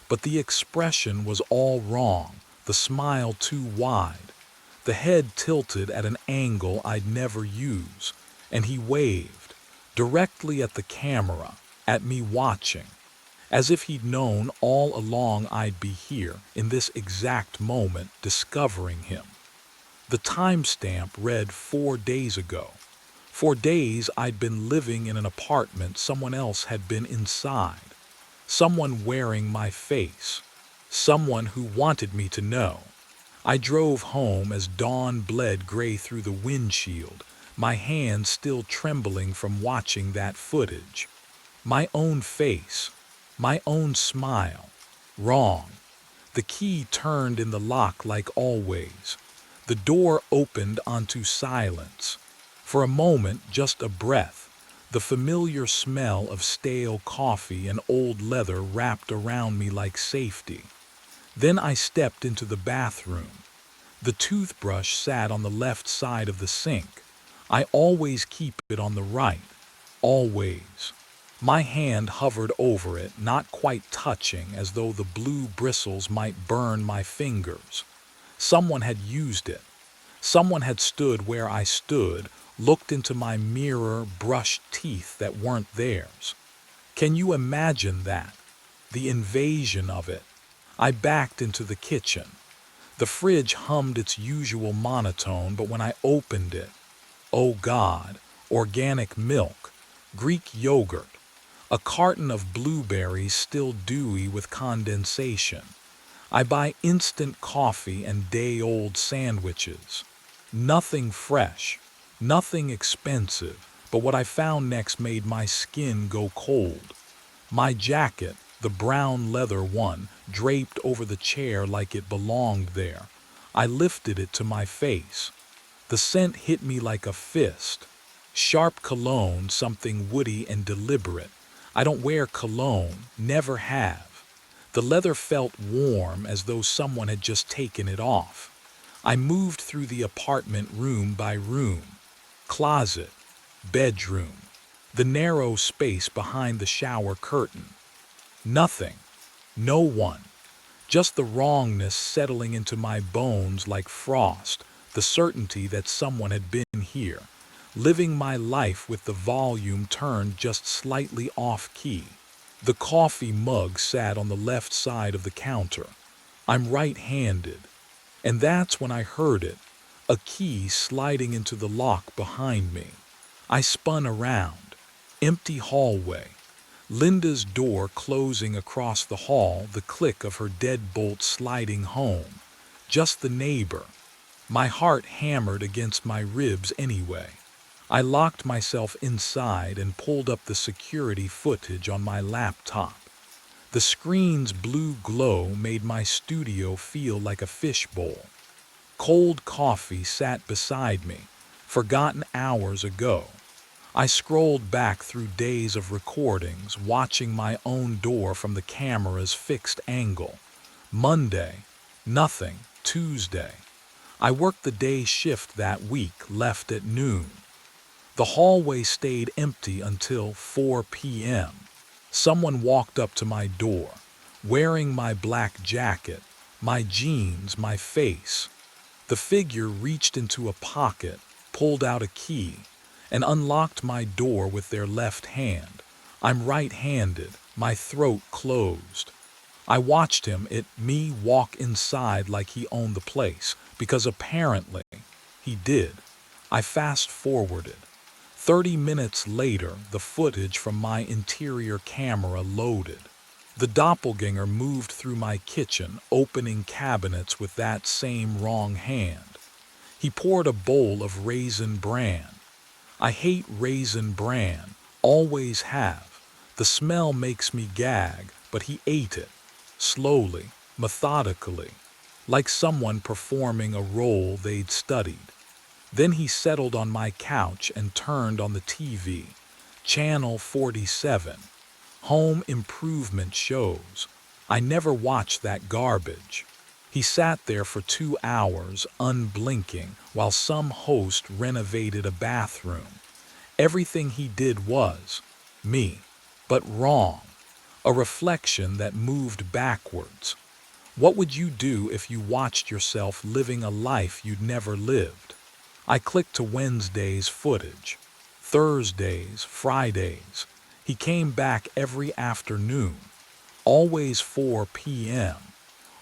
But the expression was all wrong, the smile too wide. The head tilted at an angle I'd never use, and he waved, directly at the camera, at me watching, as if he'd known all along I'd be here, in this exact moment, discovering him. The timestamp read 4 days ago. For days I'd been living in an apartment someone else had been inside. Someone wearing my face. Someone who wanted me to know. I drove home as dawn bled gray through the windshield, my hands still trembling from watching that footage. My own face. My own smile. Wrong. The key turned in the lock like always. The door opened onto silence. For a moment, just a breath. The familiar smell of stale coffee and old leather wrapped around me like safety. Then I stepped into the bathroom. The toothbrush sat on the left side of the sink. I always keep it on the right. Always. My hand hovered over it, not quite touching, as though the blue bristles might burn my fingers. Someone had used it. Someone had stood where I stood, looked into my mirror, brushed teeth that weren't theirs. Can you imagine that? The invasion of it. I backed into the kitchen. The fridge hummed its usual monotone, but when I opened it, oh God, organic milk, Greek yogurt, a carton of blueberries still dewy with condensation. I buy instant coffee and day-old sandwiches. Nothing fresh, nothing expensive, but what I found next made my skin go cold. My jacket, the brown leather one, draped over the chair like it belonged there. I lifted it to my face. The scent hit me like a fist. Sharp cologne, something woody and deliberate. I don't wear cologne, never have. The leather felt warm as though someone had just taken it off. I moved through the apartment room by room. Closet, bedroom, the narrow space behind the shower curtain. Nothing, no one. Just the wrongness settling into my bones like frost, the certainty that someone had been here, living my life with the volume turned just slightly off key. The coffee mug sat on the left side of the counter. I'm right-handed, and that's when I heard it, a key sliding into the lock behind me. I spun around. Empty hallway. Linda's door closing across the hall, the click of her deadbolt sliding home. Just the neighbor. My heart hammered against my ribs anyway. I locked myself inside and pulled up the security footage on my laptop. The screen's blue glow made my studio feel like a fishbowl. Cold coffee sat beside me, forgotten hours ago. I scrolled back through days of recordings, watching my own door from the camera's fixed angle. Monday, nothing. Tuesday. I worked the day shift that week, left at noon. The hallway stayed empty until 4 p.m. Someone walked up to my door, wearing my black jacket, my jeans, my face. The figure reached into a pocket, pulled out a key, and unlocked my door with their left hand. I'm right-handed, my throat closed. I watched me walk inside like he owned the place, because apparently he did. I fast-forwarded. 30 minutes later, the footage from my interior camera loaded. The doppelganger moved through my kitchen, opening cabinets with that same wrong hand. He poured a bowl of raisin bran. I hate raisin bran, always have. The smell makes me gag, but he ate it, slowly, methodically, like someone performing a role they'd studied. Then he settled on my couch and turned on the TV, Channel 47, home improvement shows. I never watched that garbage. He sat there for 2 hours, unblinking, while some host renovated a bathroom. Everything he did was me, but wrong. A reflection that moved backwards. What would you do if you watched yourself living a life you'd never lived? I clicked to Wednesday's footage. Thursdays, Fridays. He came back every afternoon. Always 4 p.m.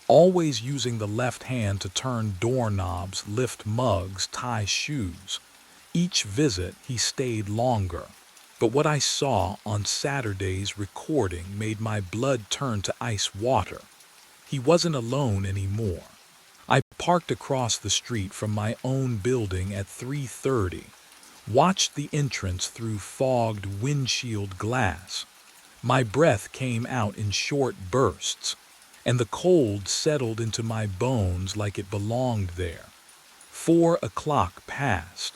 Always using the left hand to turn doorknobs, lift mugs, tie shoes. Each visit he stayed longer. But what I saw on Saturday's recording made my blood turn to ice water. He wasn't alone anymore. I parked across the street from my own building at 3:30, watched the entrance through fogged windshield glass. My breath came out in short bursts, and the cold settled into my bones like it belonged there. 4 o'clock passed.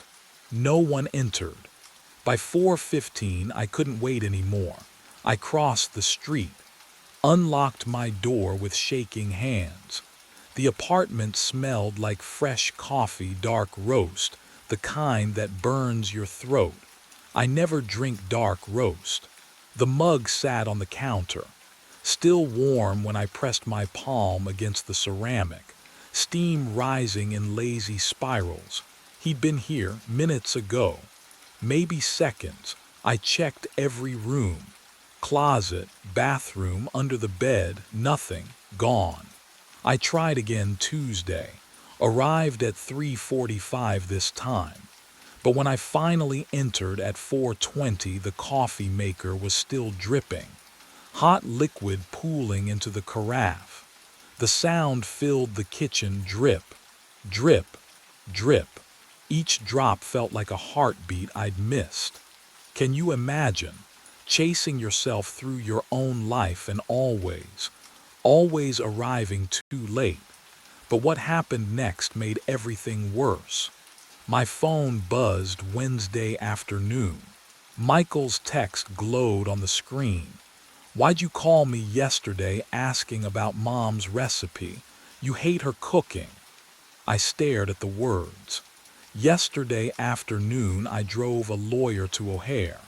No one entered. By 4:15, I couldn't wait anymore. I crossed the street, unlocked my door with shaking hands. The apartment smelled like fresh coffee, dark roast, the kind that burns your throat. I never drink dark roast. The mug sat on the counter, still warm when I pressed my palm against the ceramic, steam rising in lazy spirals. He'd been here minutes ago, maybe seconds. I checked every room. Closet, bathroom, under the bed, nothing, gone. I tried again Tuesday, arrived at 3:45 this time. But when I finally entered at 4:20, the coffee maker was still dripping, hot liquid pooling into the carafe. The sound filled the kitchen, drip, drip, drip. Each drop felt like a heartbeat I'd missed. Can you imagine? chasing yourself through your own life and always arriving too late. But what happened next made everything worse. My phone buzzed Wednesday afternoon. Michael's text glowed on the screen. "Why'd you call me yesterday asking about Mom's recipe? You hate her cooking." I stared at the words. Yesterday afternoon I drove a lawyer to O'Hare,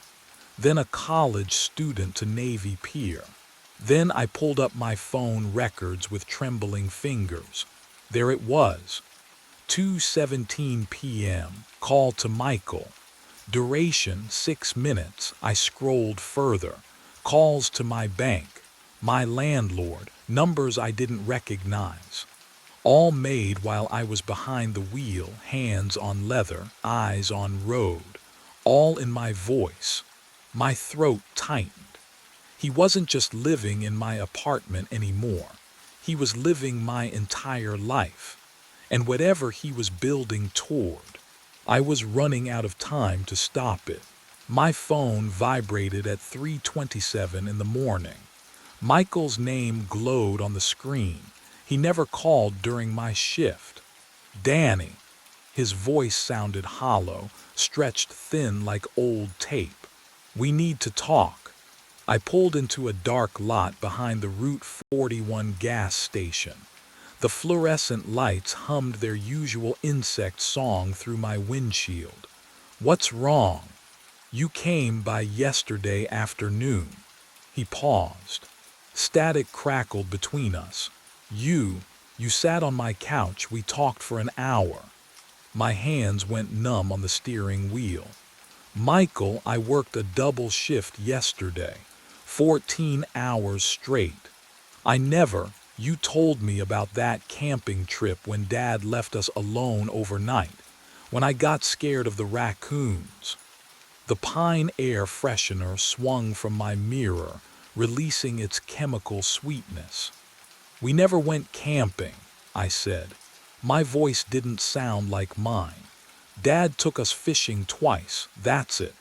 then a college student to Navy Pier. Then I pulled up my phone records with trembling fingers. There it was. 2:17 p.m. Call to Michael. Duration 6 minutes. I scrolled further. Calls to my bank, my landlord, numbers I didn't recognize. All made while I was behind the wheel, hands on leather, eyes on road. All in my voice. My throat tightened. He wasn't just living in my apartment anymore. He was living my entire life. And whatever he was building toward, I was running out of time to stop it. My phone vibrated at 3:27 in the morning. Michael's name glowed on the screen. He never called during my shift. "Danny." His voice sounded hollow, stretched thin like old tape. "We need to talk." I pulled into a dark lot behind the Route 41 gas station. The fluorescent lights hummed their usual insect song through my windshield. "What's wrong?" "You came by yesterday afternoon." He paused. Static crackled between us. You sat on my couch, we talked for an hour." My hands went numb on the steering wheel. "Michael, I worked a double shift yesterday, 14 hours straight. You told me about that camping trip when Dad left us alone overnight, when I got scared of the raccoons." The pine air freshener swung from my mirror, releasing its chemical sweetness. "We never went camping," I said. My voice didn't sound like mine. "Dad took us fishing twice, that's it."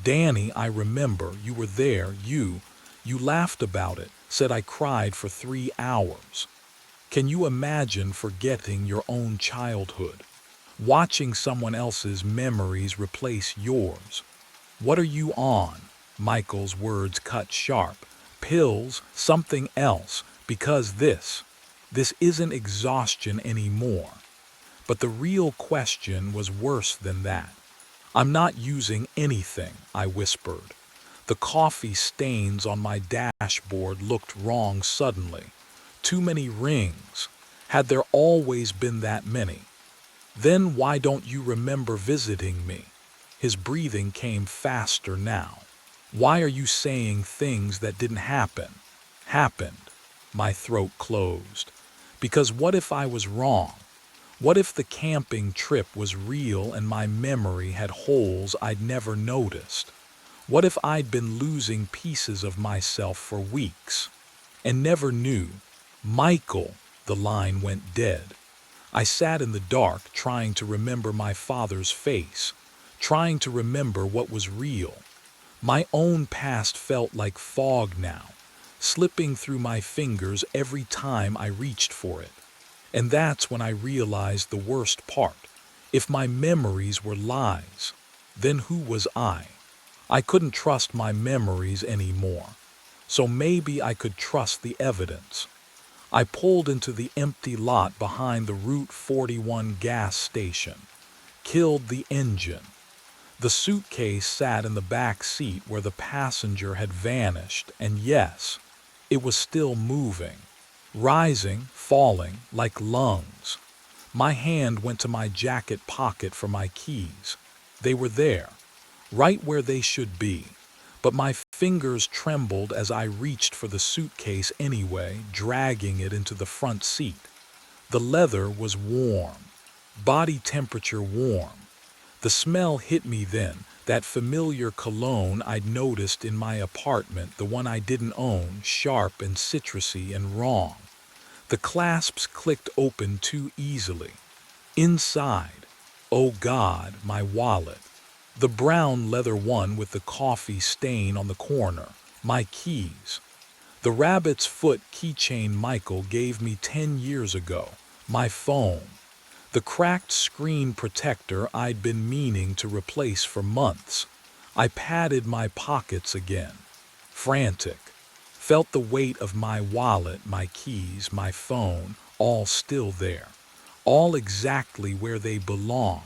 "Danny, I remember, you were there, you laughed about it, said I cried for 3 hours. Can you imagine forgetting your own childhood? Watching someone else's memories replace yours? What are you on?" Michael's words cut sharp. "Pills, something else, because this isn't exhaustion anymore." But the real question was worse than that. "I'm not using anything," I whispered. The coffee stains on my dashboard looked wrong suddenly. Too many rings. Had there always been that many? "Then why don't you remember visiting me?" His breathing came faster now. "Why are you saying things that didn't happen?" "Happened." My throat closed. "Because what if I was wrong? What if the camping trip was real and my memory had holes I'd never noticed? What if I'd been losing pieces of myself for weeks and never knew?" "Michael," the line went dead. I sat in the dark trying to remember my father's face, trying to remember what was real. My own past felt like fog now, slipping through my fingers every time I reached for it. And that's when I realized the worst part. If my memories were lies, then who was I? I couldn't trust my memories anymore. So maybe I could trust the evidence. I pulled into the empty lot behind the Route 41 gas station, killed the engine. The suitcase sat in the back seat where the passenger had vanished, and yes, it was still moving, rising, falling, like lungs. My hand went to my jacket pocket for my keys. They were there, right where they should be. But my fingers trembled as I reached for the suitcase anyway, dragging it into the front seat. The leather was warm, body temperature warm. The smell hit me then, that familiar cologne I'd noticed in my apartment, the one I didn't own, sharp and citrusy and wrong. The clasps clicked open too easily. Inside, oh God, my wallet. The brown leather one with the coffee stain on the corner. My keys. The rabbit's foot keychain Michael gave me 10 years ago. My phone. The cracked screen protector I'd been meaning to replace for months. I patted my pockets again. Frantic. Felt the weight of my wallet, my keys, my phone, all still there. All exactly where they belonged.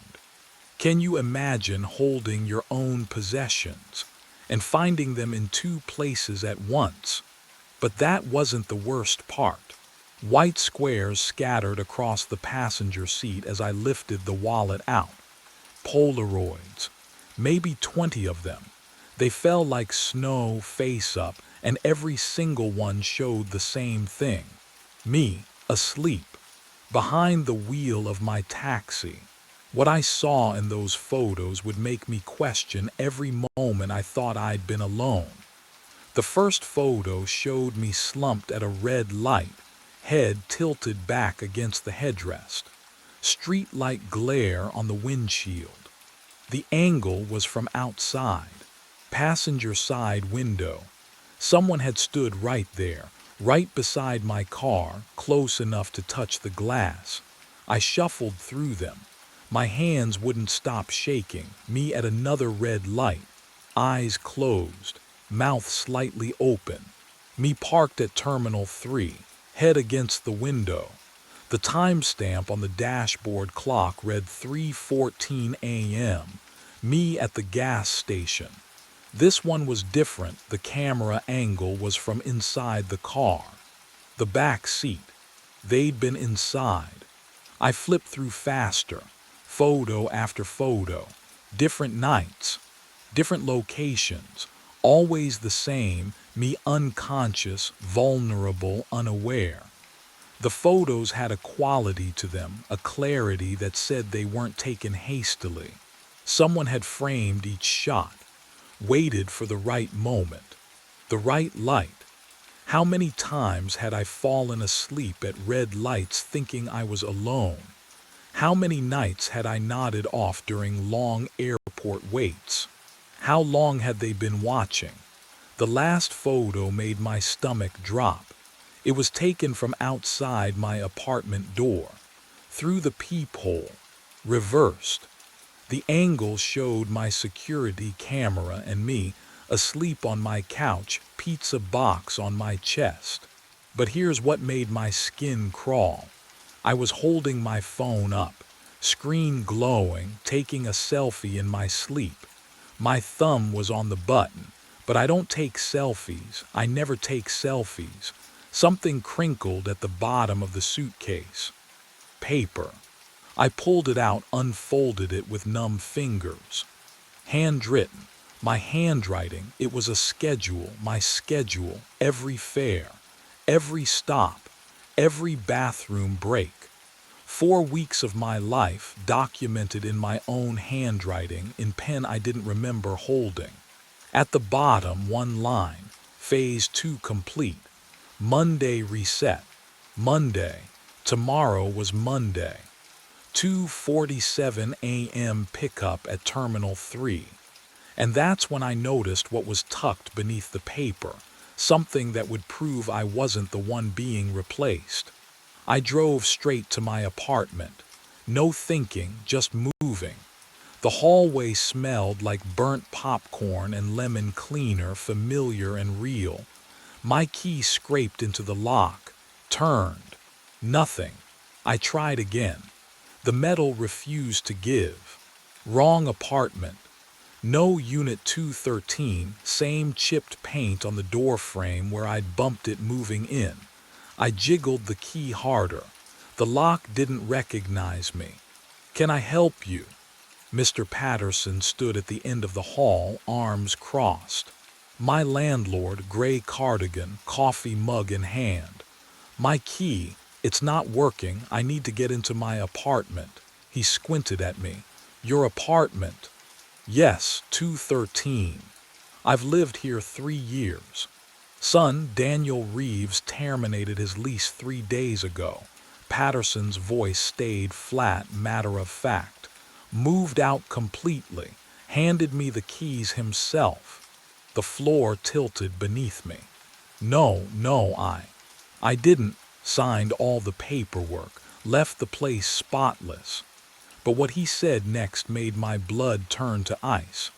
Can you imagine holding your own possessions and finding them in two places at once? But that wasn't the worst part. White squares scattered across the passenger seat as I lifted the wallet out. Polaroids. Maybe 20 of them. They fell like snow face up, and every single one showed the same thing. Me, asleep, behind the wheel of my taxi. What I saw in those photos would make me question every moment I thought I'd been alone. The first photo showed me slumped at a red light, head tilted back against the headrest, streetlight glare on the windshield. The angle was from outside, passenger side window. Someone had stood right there, right beside my car, close enough to touch the glass. I shuffled through them. My hands wouldn't stop shaking, me at another red light, eyes closed, mouth slightly open. Me parked at Terminal 3, head against the window. The timestamp on the dashboard clock read 3:14 a.m. Me at the gas station. This one was different. The camera angle was from inside the car. The back seat. They'd been inside. I flipped through faster. Photo after photo. Different nights. Different locations. Always the same, me unconscious, vulnerable, unaware. The photos had a quality to them, a clarity that said they weren't taken hastily. Someone had framed each shot, waited for the right moment, the right light. How many times had I fallen asleep at red lights thinking I was alone? How many nights had I nodded off during long airport waits? How long had they been watching? The last photo made my stomach drop. It was taken from outside my apartment door, through the peephole, reversed. The angle showed my security camera and me, asleep on my couch, pizza box on my chest. But here's what made my skin crawl. I was holding my phone up, screen glowing, taking a selfie in my sleep. My thumb was on the button, but I don't take selfies. I never take selfies. Something crinkled at the bottom of the suitcase. Paper. I pulled it out, unfolded it with numb fingers. Handwritten. My handwriting, it was a schedule, my schedule, every fare, every stop, every bathroom break. 4 weeks of my life documented in my own handwriting in pen I didn't remember holding. At the bottom, one line, phase 2 complete. Monday reset. Monday. Tomorrow was Monday. 2:47 a.m. pickup at Terminal 3. And that's when I noticed what was tucked beneath the paper, something that would prove I wasn't the one being replaced. I drove straight to my apartment. No thinking, just moving. The hallway smelled like burnt popcorn and lemon cleaner, familiar and real. My key scraped into the lock, turned. Nothing. I tried again. The metal refused to give. Wrong apartment. No Unit 213, same chipped paint on the door frame where I'd bumped it moving in. I jiggled the key harder. The lock didn't recognize me. "Can I help you?" Mr. Patterson stood at the end of the hall, arms crossed. My landlord, gray cardigan, coffee mug in hand. "My key, it's not working. I need to get into my apartment." He squinted at me. "Your apartment?" "Yes, 213. I've lived here 3 years. Son, Daniel Reeves terminated his lease 3 days ago." Patterson's voice stayed flat, matter of fact. "Moved out completely. handed me the keys himself. The floor tilted beneath me. No, I didn't. Signed all the paperwork, left the place spotless. But what he said next made my blood turn to ice.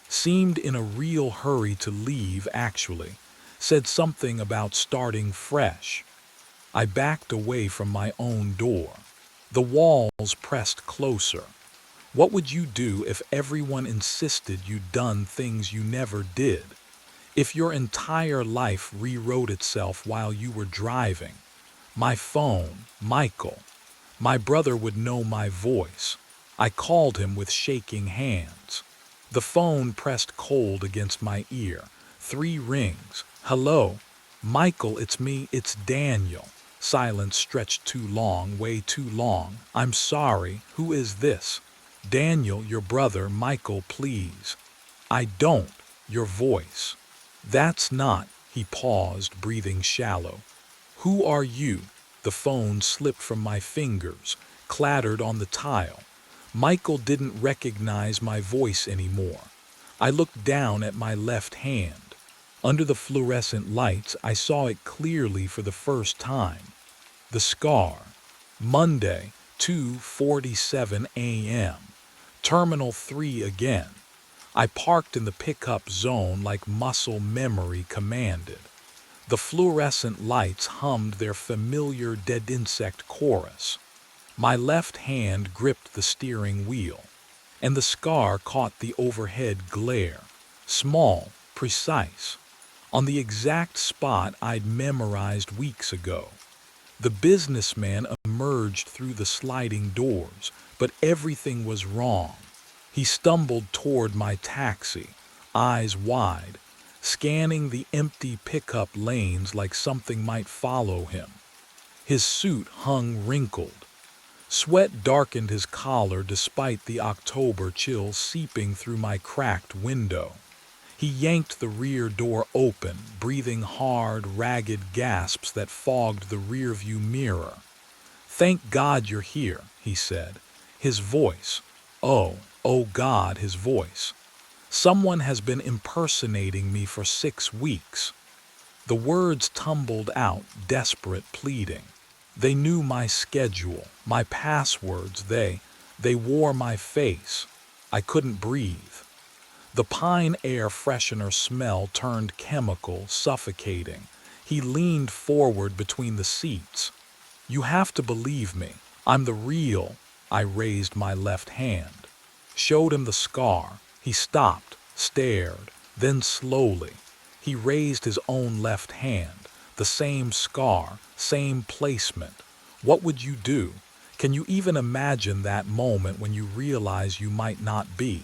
Seemed in a real hurry to leave, actually. Said something about starting fresh. I backed away from my own door. The walls pressed closer. What would you do if everyone insisted you'd done things you never did? If your entire life rewrote itself while you were driving? My phone, Michael. My brother would know my voice. I called him with shaking hands. The phone pressed cold against my ear. 3 rings. Hello? Michael, it's me, it's Daniel. Silence stretched too long, way too long. I'm sorry, who is this? Daniel, your brother, Michael, please. I don't, your voice. That's not, he paused, breathing shallow. Who are you? The phone slipped from my fingers, clattered on the tile. Michael didn't recognize my voice anymore. I looked down at my left hand. Under the fluorescent lights, I saw it clearly for the first time. The scar. Monday, 2:47 a.m. Terminal 3 again. I parked in the pickup zone like muscle memory commanded. The fluorescent lights hummed their familiar dead insect chorus. My left hand gripped the steering wheel, and the scar caught the overhead glare. Small, precise, on the exact spot I'd memorized weeks ago. The businessman emerged through the sliding doors, but everything was wrong. He stumbled toward my taxi, eyes wide, scanning the empty pickup lanes like something might follow him. His suit hung wrinkled. Sweat darkened his collar despite the October chill seeping through my cracked window. He yanked the rear door open, breathing hard, ragged gasps that fogged the rearview mirror. Thank God you're here, he said. His voice. Oh God, his voice. Someone has been impersonating me for 6 weeks. The words tumbled out, desperate, pleading. They knew my schedule, my passwords, they wore my face. I couldn't breathe. The pine air freshener smell turned chemical, suffocating. He leaned forward between the seats. You have to believe me. I'm the real. I raised my left hand. Showed him the scar. He stopped, stared, then slowly. He raised his own left hand. The same scar, same placement. What would you do? Can you even imagine that moment when you realize you might not be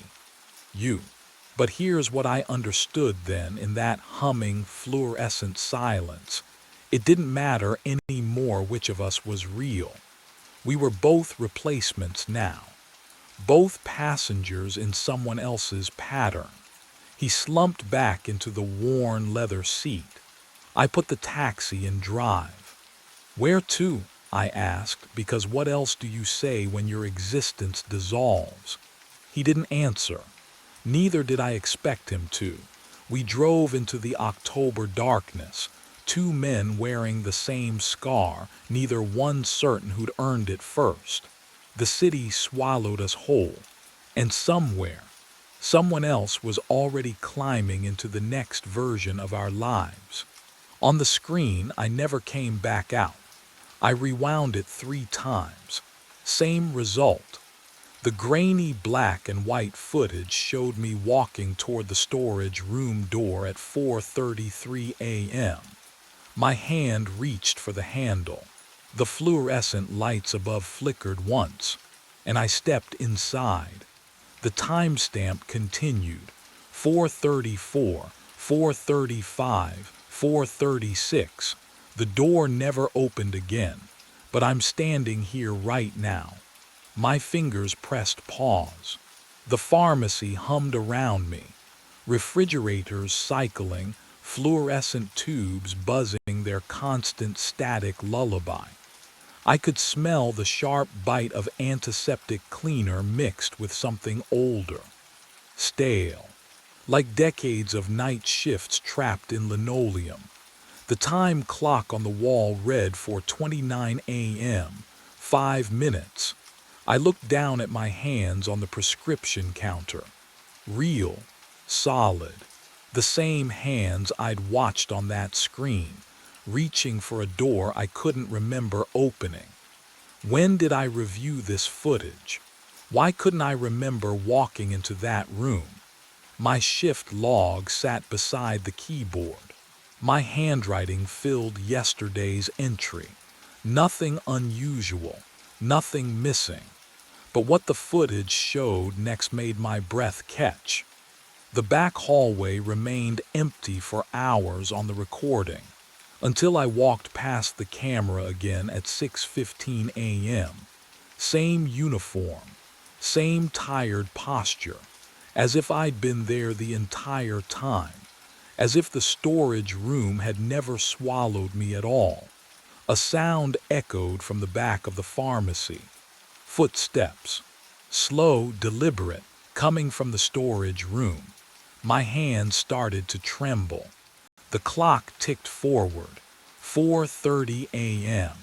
you? But here's what I understood then in that humming, fluorescent silence. It didn't matter anymore which of us was real. We were both replacements now. Both passengers in someone else's pattern. He slumped back into the worn leather seat. I put the taxi in drive. Where to? I asked, because what else do you say when your existence dissolves? He didn't answer. Neither did I expect him to. We drove into the October darkness, 2 men wearing the same scar, neither one certain who'd earned it first. The city swallowed us whole, and somewhere, someone else was already climbing into the next version of our lives. On the screen, I never came back out. I rewound it 3 times. Same result. The grainy black and white footage showed me walking toward the storage room door at 4:33 a.m. My hand reached for the handle. The fluorescent lights above flickered once, and I stepped inside. The timestamp continued. 4:34, 4:35, 4:36. The door never opened again, but I'm standing here right now. My fingers pressed pause. The pharmacy hummed around me. Refrigerators cycling, fluorescent tubes buzzing their constant static lullaby. I could smell the sharp bite of antiseptic cleaner mixed with something older. stale, like decades of night shifts trapped in linoleum. The time clock on the wall read 4:29 a.m., 5 minutes. I looked down at my hands on the prescription counter. Real, solid, the same hands I'd watched on that screen, reaching for a door I couldn't remember opening. When did I review this footage? Why couldn't I remember walking into that room? My shift log sat beside the keyboard. My handwriting filled yesterday's entry. Nothing unusual, nothing missing. But what the footage showed next made my breath catch. The back hallway remained empty for hours on the recording, until I walked past the camera again at 6:15 a.m. Same uniform, same tired posture, as if I'd been there the entire time, as if the storage room had never swallowed me at all. A sound echoed from the back of the pharmacy. Footsteps, slow, deliberate, coming from the storage room. My hands started to tremble. The clock ticked forward. 4:30 a.m.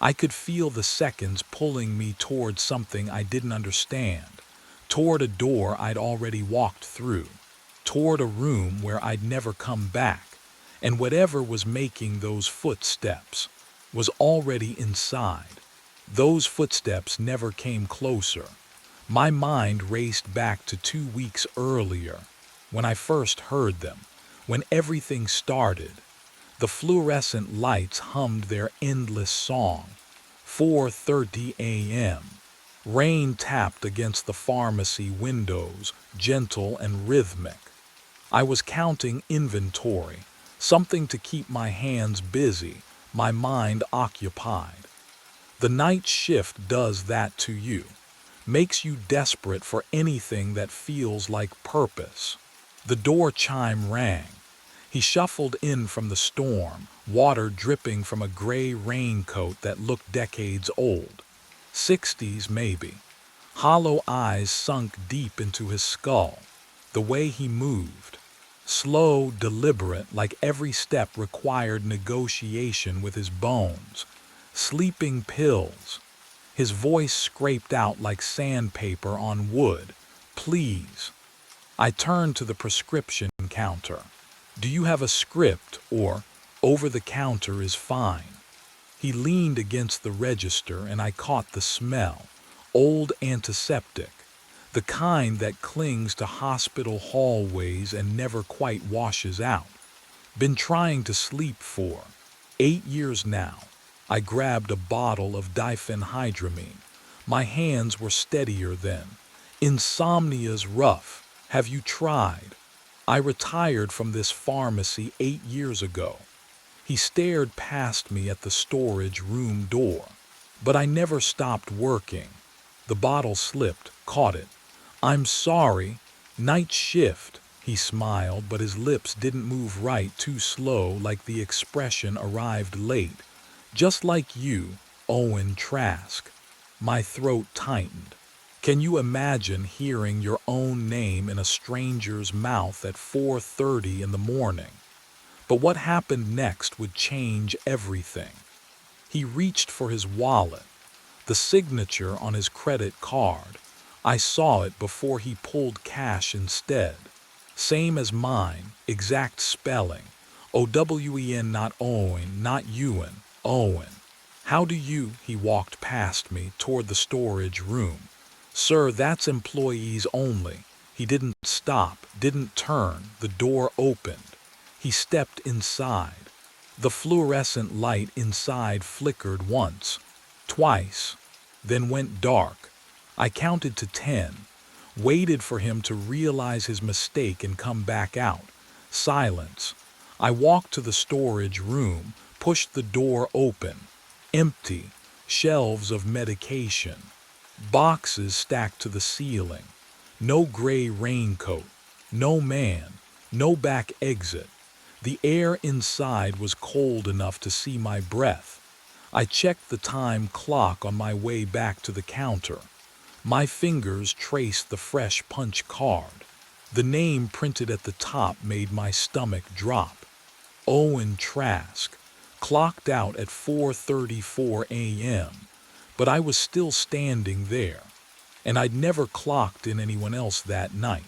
I could feel the seconds pulling me toward something I didn't understand, toward a door I'd already walked through, toward a room where I'd never come back, and whatever was making those footsteps was already inside. Those footsteps never came closer. My mind raced back to 2 weeks earlier, when I first heard them, when everything started. The fluorescent lights hummed their endless song. 4:30 a.m. Rain tapped against the pharmacy windows, gentle and rhythmic. I was counting inventory, something to keep my hands busy, my mind occupied. The night shift does that to you, makes you desperate for anything that feels like purpose. The door chime rang. He shuffled in from the storm, water dripping from a gray raincoat that looked decades old. 60s maybe. Hollow eyes sunk deep into his skull. The way he moved. Slow, deliberate, like every step required negotiation with his bones. Sleeping pills. His voice scraped out like sandpaper on wood. Please. I turned to the prescription counter. Do you have a script, or over the counter is fine? He leaned against the register and I caught the smell. Old antiseptic. The kind that clings to hospital hallways and never quite washes out. Been trying to sleep for 8 years now. I grabbed a bottle of diphenhydramine. My hands were steadier then. Insomnia's rough. Have you tried? I retired from this pharmacy 8 years ago. He stared past me at the storage room door. But I never stopped working. The bottle slipped, caught it. I'm sorry. Night shift. He smiled, but his lips didn't move right, too slow, like the expression arrived late. Just like you, Owen Trask. My throat tightened. Can you imagine hearing your own name in a stranger's mouth at 4:30 in the morning? But what happened next would change everything. He reached for his wallet, the signature on his credit card. I saw it before he pulled cash instead. Same as mine, exact spelling. Owen, not Owen, not Ewan, Owen. How do you? He walked past me toward the storage room. Sir, that's employees only. He didn't stop, didn't turn. The door opened. He stepped inside. The fluorescent light inside flickered once, twice, then went dark. I counted to 10, waited for him to realize his mistake and come back out. Silence. I walked to the storage room, pushed the door open. Empty. Shelves of medication. Boxes stacked to the ceiling. No gray raincoat. No man. No back exit. The air inside was cold enough to see my breath. I checked the time clock on my way back to the counter. My fingers traced the fresh punch card. The name printed at the top made my stomach drop. Owen Trask, clocked out at 4:34 a.m., but I was still standing there, and I'd never clocked in anyone else that night.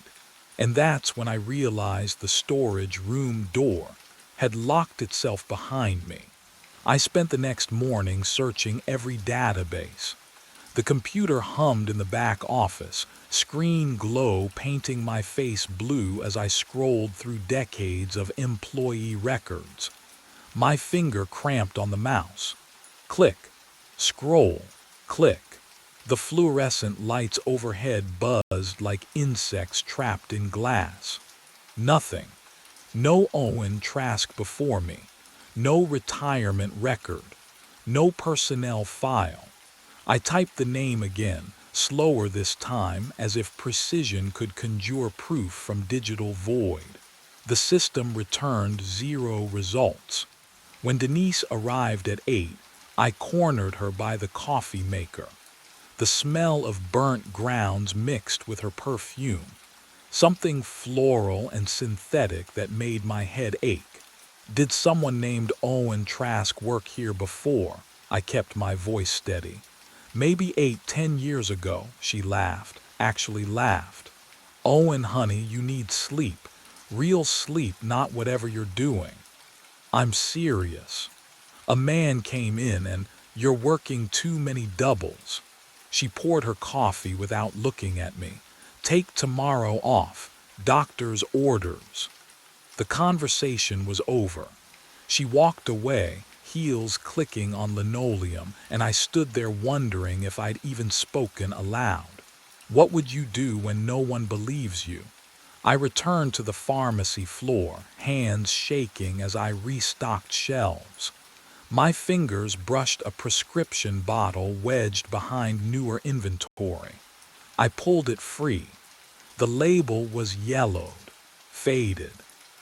And that's when I realized the storage room door had locked itself behind me. I spent the next morning searching every database. The computer hummed in the back office, screen glow painting my face blue as I scrolled through decades of employee records. My finger cramped on the mouse. Click, scroll, click. The fluorescent lights overhead buzzed like insects trapped in glass. Nothing. No Owen Trask before me. No retirement record. No personnel file. I typed the name again, slower this time, as if precision could conjure proof from digital void. The system returned 0 results. When Denise arrived at 8, I cornered her by the coffee maker. The smell of burnt grounds mixed with her perfume, something floral and synthetic that made my head ache. Did someone named Owen Trask work here before? I kept my voice steady. Maybe 8, 10 years ago, she laughed, actually laughed. Owen, honey, you need sleep. Real sleep, not whatever you're doing. I'm serious. A man came in and, you're working too many doubles. She poured her coffee without looking at me. Take tomorrow off. Doctor's orders. The conversation was over. She walked away, heels clicking on linoleum, and I stood there wondering if I'd even spoken aloud. What would you do when no one believes you? I returned to the pharmacy floor, hands shaking as I restocked shelves. My fingers brushed a prescription bottle wedged behind newer inventory. I pulled it free. The label was yellowed, faded.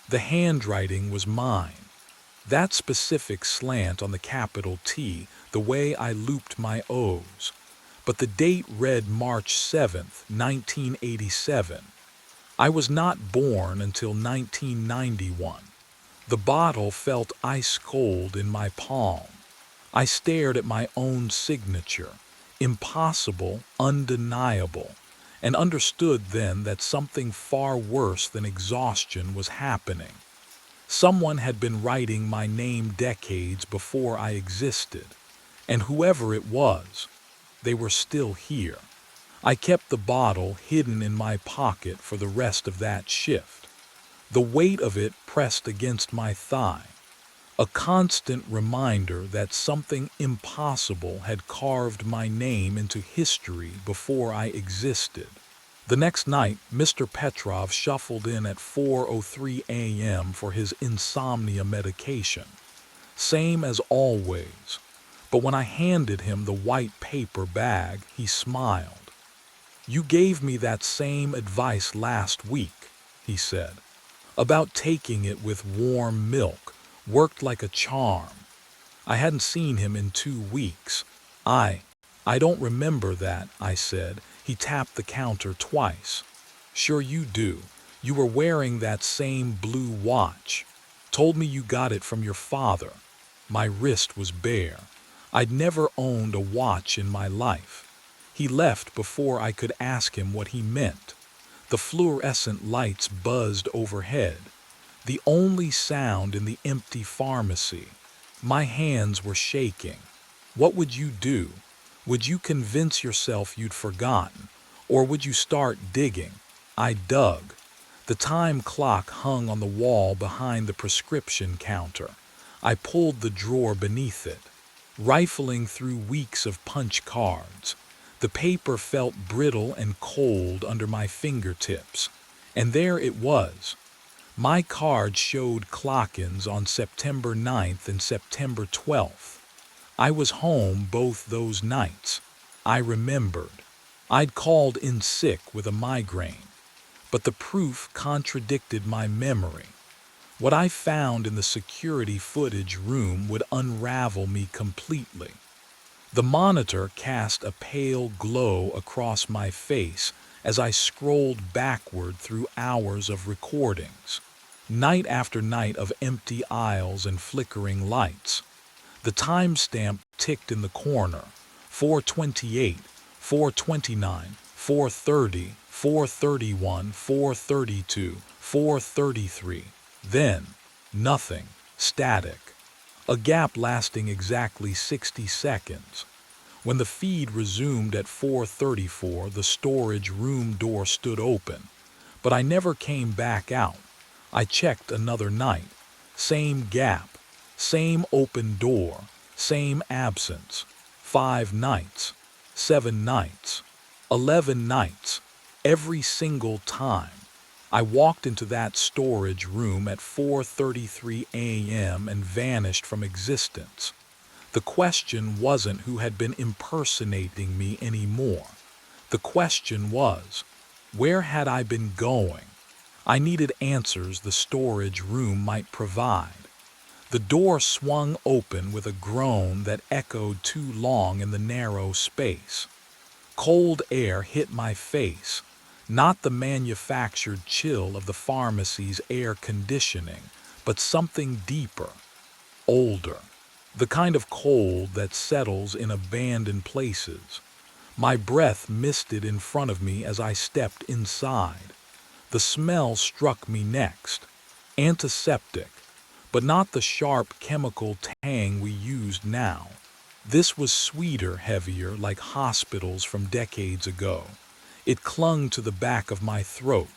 The handwriting was mine. That specific slant on the capital T, the way I looped my O's. But the date read March 7th, 1987. I was not born until 1991. The bottle felt ice cold in my palm. I stared at my own signature, impossible, undeniable, and understood then that something far worse than exhaustion was happening. Someone had been writing my name decades before I existed, and whoever it was, they were still here. I kept the bottle hidden in my pocket for the rest of that shift. The weight of it pressed against my thigh, a constant reminder that something impossible had carved my name into history before I existed. The next night, Mr. Petrov shuffled in at 4:03 a.m. for his insomnia medication. Same as always. But when I handed him the white paper bag, he smiled. "You gave me that same advice last week," he said. "About taking it with warm milk. Worked like a charm." I hadn't seen him in 2 weeks. I don't remember that," I said. He tapped the counter twice. "Sure you do. You were wearing that same blue watch. Told me you got it from your father." My wrist was bare. I'd never owned a watch in my life. He left before I could ask him what he meant. The fluorescent lights buzzed overhead. The only sound in the empty pharmacy. My hands were shaking. What would you do? Would you convince yourself you'd forgotten? Or would you start digging? I dug. The time clock hung on the wall behind the prescription counter. I pulled the drawer beneath it, rifling through weeks of punch cards. The paper felt brittle and cold under my fingertips. And there it was. My card showed clock-ins on September 9th and September 12th. I was home both those nights. I remembered. I'd called in sick with a migraine. But the proof contradicted my memory. What I found in the security footage room would unravel me completely. The monitor cast a pale glow across my face as I scrolled backward through hours of recordings, night after night of empty aisles and flickering lights. The timestamp ticked in the corner: 4:28, 4:29, 4:30, 4:31, 4:32, 4:33. Then, nothing, static. A gap lasting exactly 60 seconds. When the feed resumed at 4:34, the storage room door stood open, but I never came back out. I checked another night. Same gap, same open door, same absence. 5 nights, 7 nights, 11 nights. Every single time. I walked into that storage room at 4:33 a.m. and vanished from existence. The question wasn't who had been impersonating me anymore. The question was, where had I been going? I needed answers the storage room might provide. The door swung open with a groan that echoed too long in the narrow space. Cold air hit my face, not the manufactured chill of the pharmacy's air conditioning, but something deeper, older. The kind of cold that settles in abandoned places. My breath misted in front of me as I stepped inside. The smell struck me next. Antiseptic, but not the sharp chemical tang we used now. This was sweeter, heavier, like hospitals from decades ago. It clung to the back of my throat.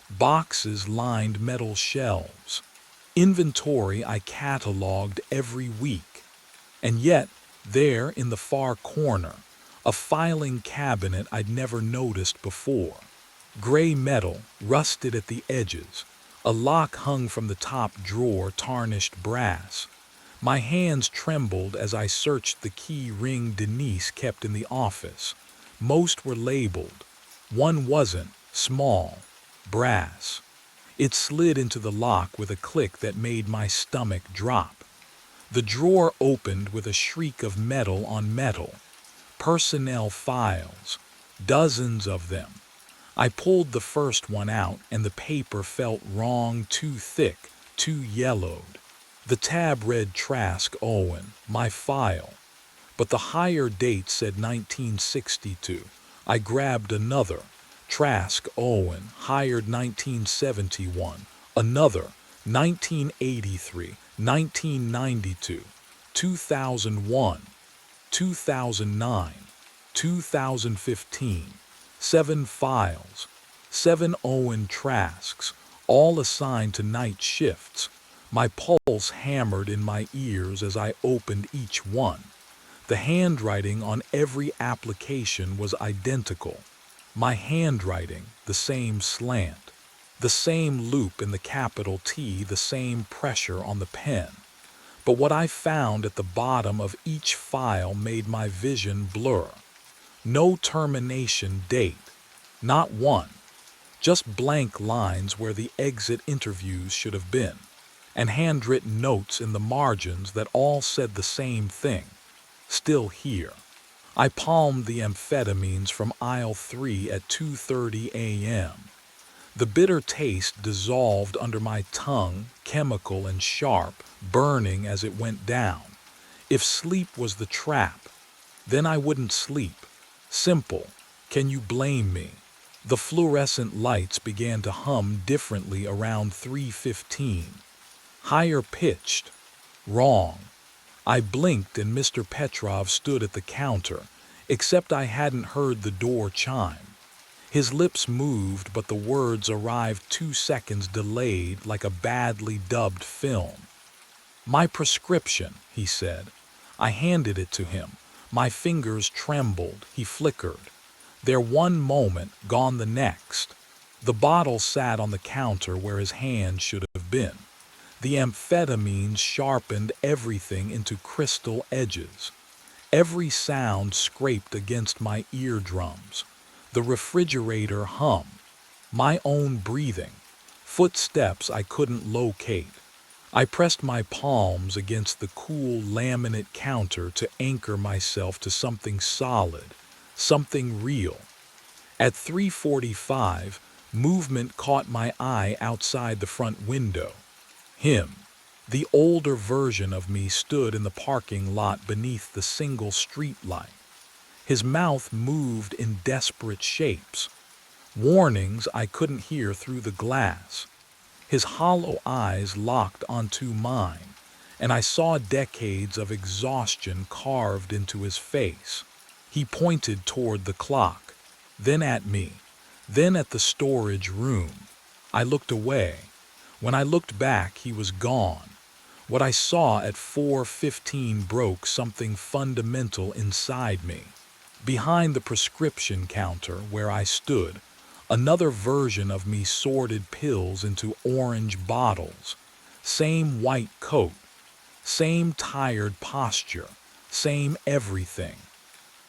Boxes lined metal shelves. Inventory I cataloged every week. And yet, there in the far corner, a filing cabinet I'd never noticed before. Gray metal, rusted at the edges. A lock hung from the top drawer, tarnished brass. My hands trembled as I searched the key ring Denise kept in the office. Most were labeled. One wasn't, small, brass. It slid into the lock with a click that made my stomach drop. The drawer opened with a shriek of metal on metal. Personnel files, dozens of them. I pulled the first one out and the paper felt wrong, too thick, too yellowed. The tab read Trask Owen, my file. But the higher date said 1962. I grabbed another. Trask Owen, hired 1971. Another, 1983, 1992, 2001, 2009, 2015. 7 files, 7 Owen Trasks, all assigned to night shifts. My pulse hammered in my ears as I opened each one. The handwriting on every application was identical. My handwriting, the same slant, the same loop in the capital T, the same pressure on the pen. But what I found at the bottom of each file made my vision blur. No termination date, not one. Just blank lines where the exit interviews should have been, and handwritten notes in the margins that all said the same thing. Still here. I palmed the amphetamines from aisle 3 at 2:30 a.m. The bitter taste dissolved under my tongue, chemical and sharp, burning as it went down. If sleep was the trap, then I wouldn't sleep. Simple. Can you blame me? The fluorescent lights began to hum differently around 3:15. Higher pitched. Wrong. I blinked and Mr. Petrov stood at the counter, except I hadn't heard the door chime. His lips moved, but the words arrived 2 seconds delayed, like a badly dubbed film. "My prescription," he said. I handed it to him. My fingers trembled. He flickered. There one moment, gone the next. The bottle sat on the counter where his hand should have been. The amphetamines sharpened everything into crystal edges. Every sound scraped against my eardrums. The refrigerator hum. My own breathing. Footsteps I couldn't locate. I pressed my palms against the cool laminate counter to anchor myself to something solid, something real. At 3:45, movement caught my eye outside the front window. Him, the older version of me, stood in the parking lot beneath the single street light. His mouth moved in desperate shapes, warnings I couldn't hear through the glass. His hollow eyes locked onto mine, and I saw decades of exhaustion carved into his face. He pointed toward the clock, then at me, then at the storage room. I looked away. When I looked back, he was gone. What I saw at 4:15 broke something fundamental inside me. Behind the prescription counter where I stood, another version of me sorted pills into orange bottles. Same white coat, same tired posture, same everything.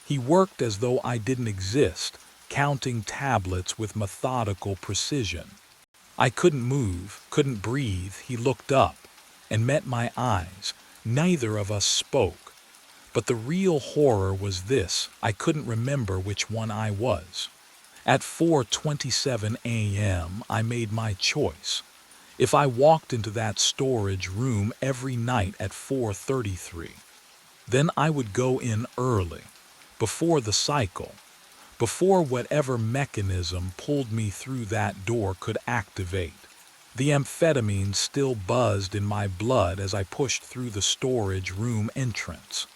He worked as though I didn't exist, counting tablets with methodical precision. I couldn't move, couldn't breathe. He looked up and met my eyes. Neither of us spoke. But the real horror was this: I couldn't remember which one I was. At 4:27 a.m., I made my choice. If I walked into that storage room every night at 4:33, then I would go in early, before the cycle, before whatever mechanism pulled me through that door could activate. The amphetamine still buzzed in my blood as I pushed through the storage room entrance.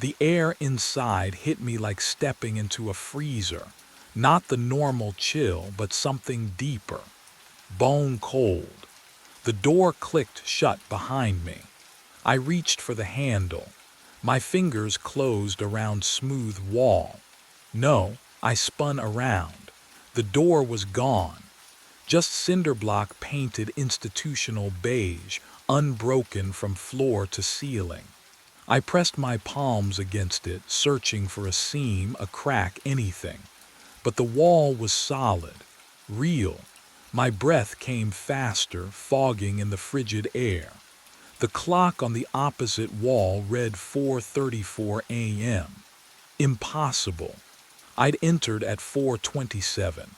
The air inside hit me like stepping into a freezer, not the normal chill, but something deeper, bone cold. The door clicked shut behind me. I reached for the handle. My fingers closed around smooth wall. No, I spun around. The door was gone. Just cinderblock painted institutional beige, unbroken from floor to ceiling. I pressed my palms against it, searching for a seam, a crack, anything. But the wall was solid, real. My breath came faster, fogging in the frigid air. The clock on the opposite wall read 4:34 a.m. Impossible. I'd entered at 4:27.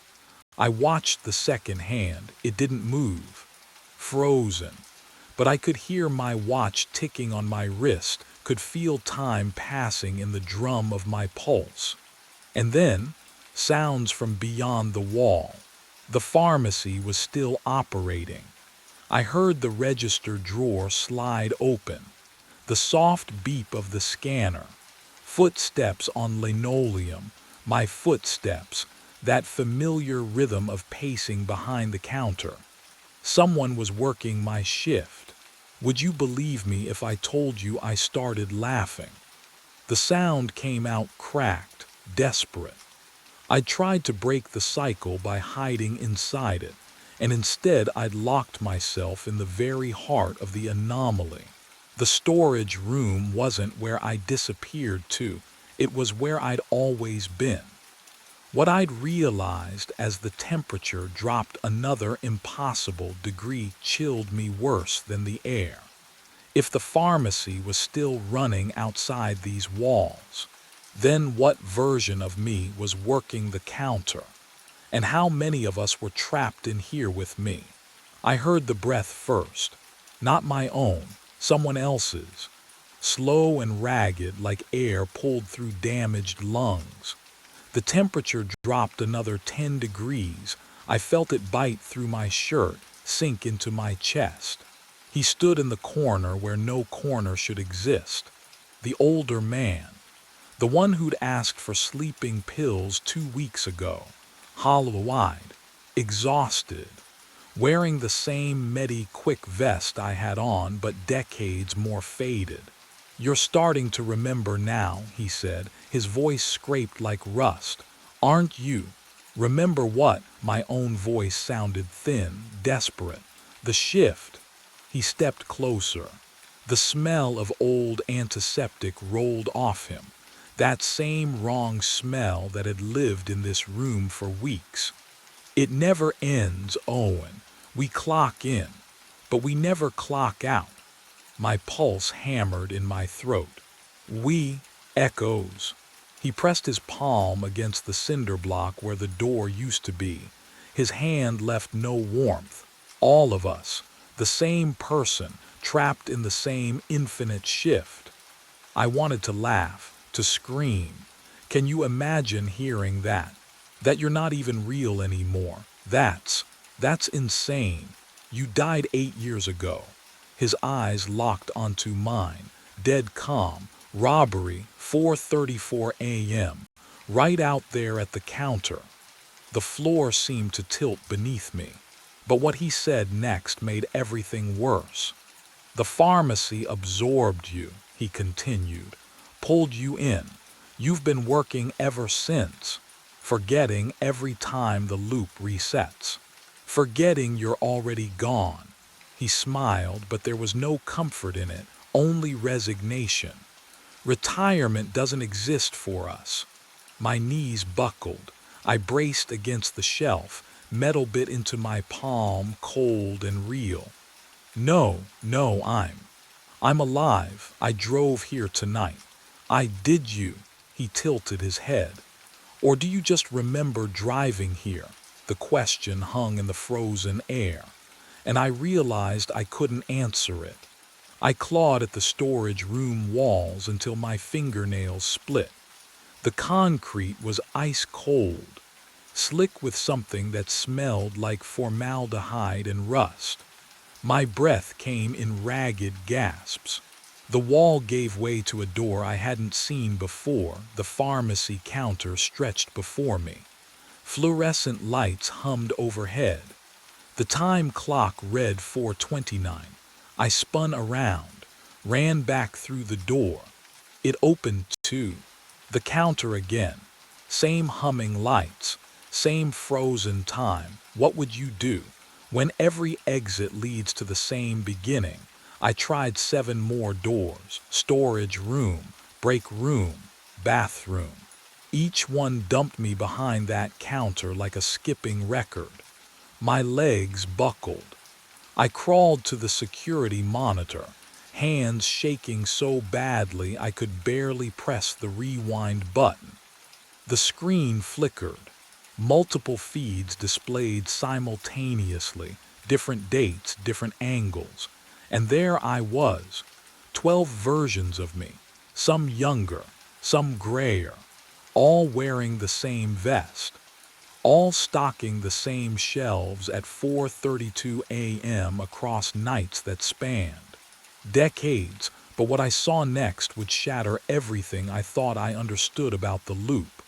I watched the second hand. It didn't move. Frozen. But I could hear my watch ticking on my wrist, could feel time passing in the drum of my pulse. And then, sounds from beyond the wall. The pharmacy was still operating. I heard the register drawer slide open, the soft beep of the scanner, footsteps on linoleum, my footsteps, that familiar rhythm of pacing behind the counter. Someone was working my shift. Would you believe me if I told you I started laughing? The sound came out cracked, desperate. I tried to break the cycle by hiding inside it, and instead I'd locked myself in the very heart of the anomaly. The storage room wasn't where I disappeared to, it was where I'd always been. What I'd realized as the temperature dropped another impossible degree chilled me worse than the air. If the pharmacy was still running outside these walls, then what version of me was working the counter? And how many of us were trapped in here with me? I heard the breath first, not my own, someone else's. Slow and ragged, like air pulled through damaged lungs. The temperature dropped another 10 degrees. I felt it bite through my shirt, sink into my chest. He stood in the corner where no corner should exist. The older man, the one who'd asked for sleeping pills 2 weeks ago, hollow-eyed, exhausted, wearing the same Medi-Quick vest I had on, but decades more faded. "You're starting to remember now," he said, his voice scraped like rust. "Aren't you?" "Remember what?" My own voice sounded thin, desperate. "The shift." He stepped closer. The smell of old antiseptic rolled off him, that same wrong smell that had lived in this room for weeks. "It never ends, Owen. We clock in, but we never clock out." My pulse hammered in my throat. "We" echoes. He pressed his palm against the cinder block where the door used to be. His hand left no warmth. All of us, the same person, trapped in the same infinite shift. I wanted to laugh, to scream. Can you imagine hearing that? That you're not even real anymore. That's insane. You died 8 years ago. His eyes locked onto mine, dead calm. Robbery, 4:34 a.m. Right out there at the counter. The floor seemed to tilt beneath me. But what he said next made everything worse. The pharmacy absorbed you, he continued, pulled you in. You've been working ever since, forgetting every time the loop resets, forgetting you're already gone. He smiled, but there was no comfort in it, only resignation. Retirement doesn't exist for us. My knees buckled. I braced against the shelf, metal bit into my palm, cold and real. No, I'm alive. I drove here tonight. I did you. He tilted his head. Or do you just remember driving here? The question hung in the frozen air, and I realized I couldn't answer it. I clawed at the storage room walls until my fingernails split. The concrete was ice cold, slick with something that smelled like formaldehyde and rust. My breath came in ragged gasps. The wall gave way to a door I hadn't seen before. The pharmacy counter stretched before me. Fluorescent lights hummed overhead. The time clock read 4:29. I spun around, ran back through the door. It opened too. The counter again. Same humming lights, same frozen time. What would you do? When every exit leads to the same beginning. I tried 7 more doors: storage room, break room, bathroom. Each one dumped me behind that counter like a skipping record. My legs buckled. I crawled to the security monitor, hands shaking so badly I could barely press the rewind button. The screen flickered. Multiple feeds displayed simultaneously, different dates, different angles. And there I was, 12 versions of me, some younger, some grayer, all wearing the same vest, all stocking the same shelves at 4:32 a.m. across nights that spanned decades. But what I saw next would shatter everything I thought I understood about the loop.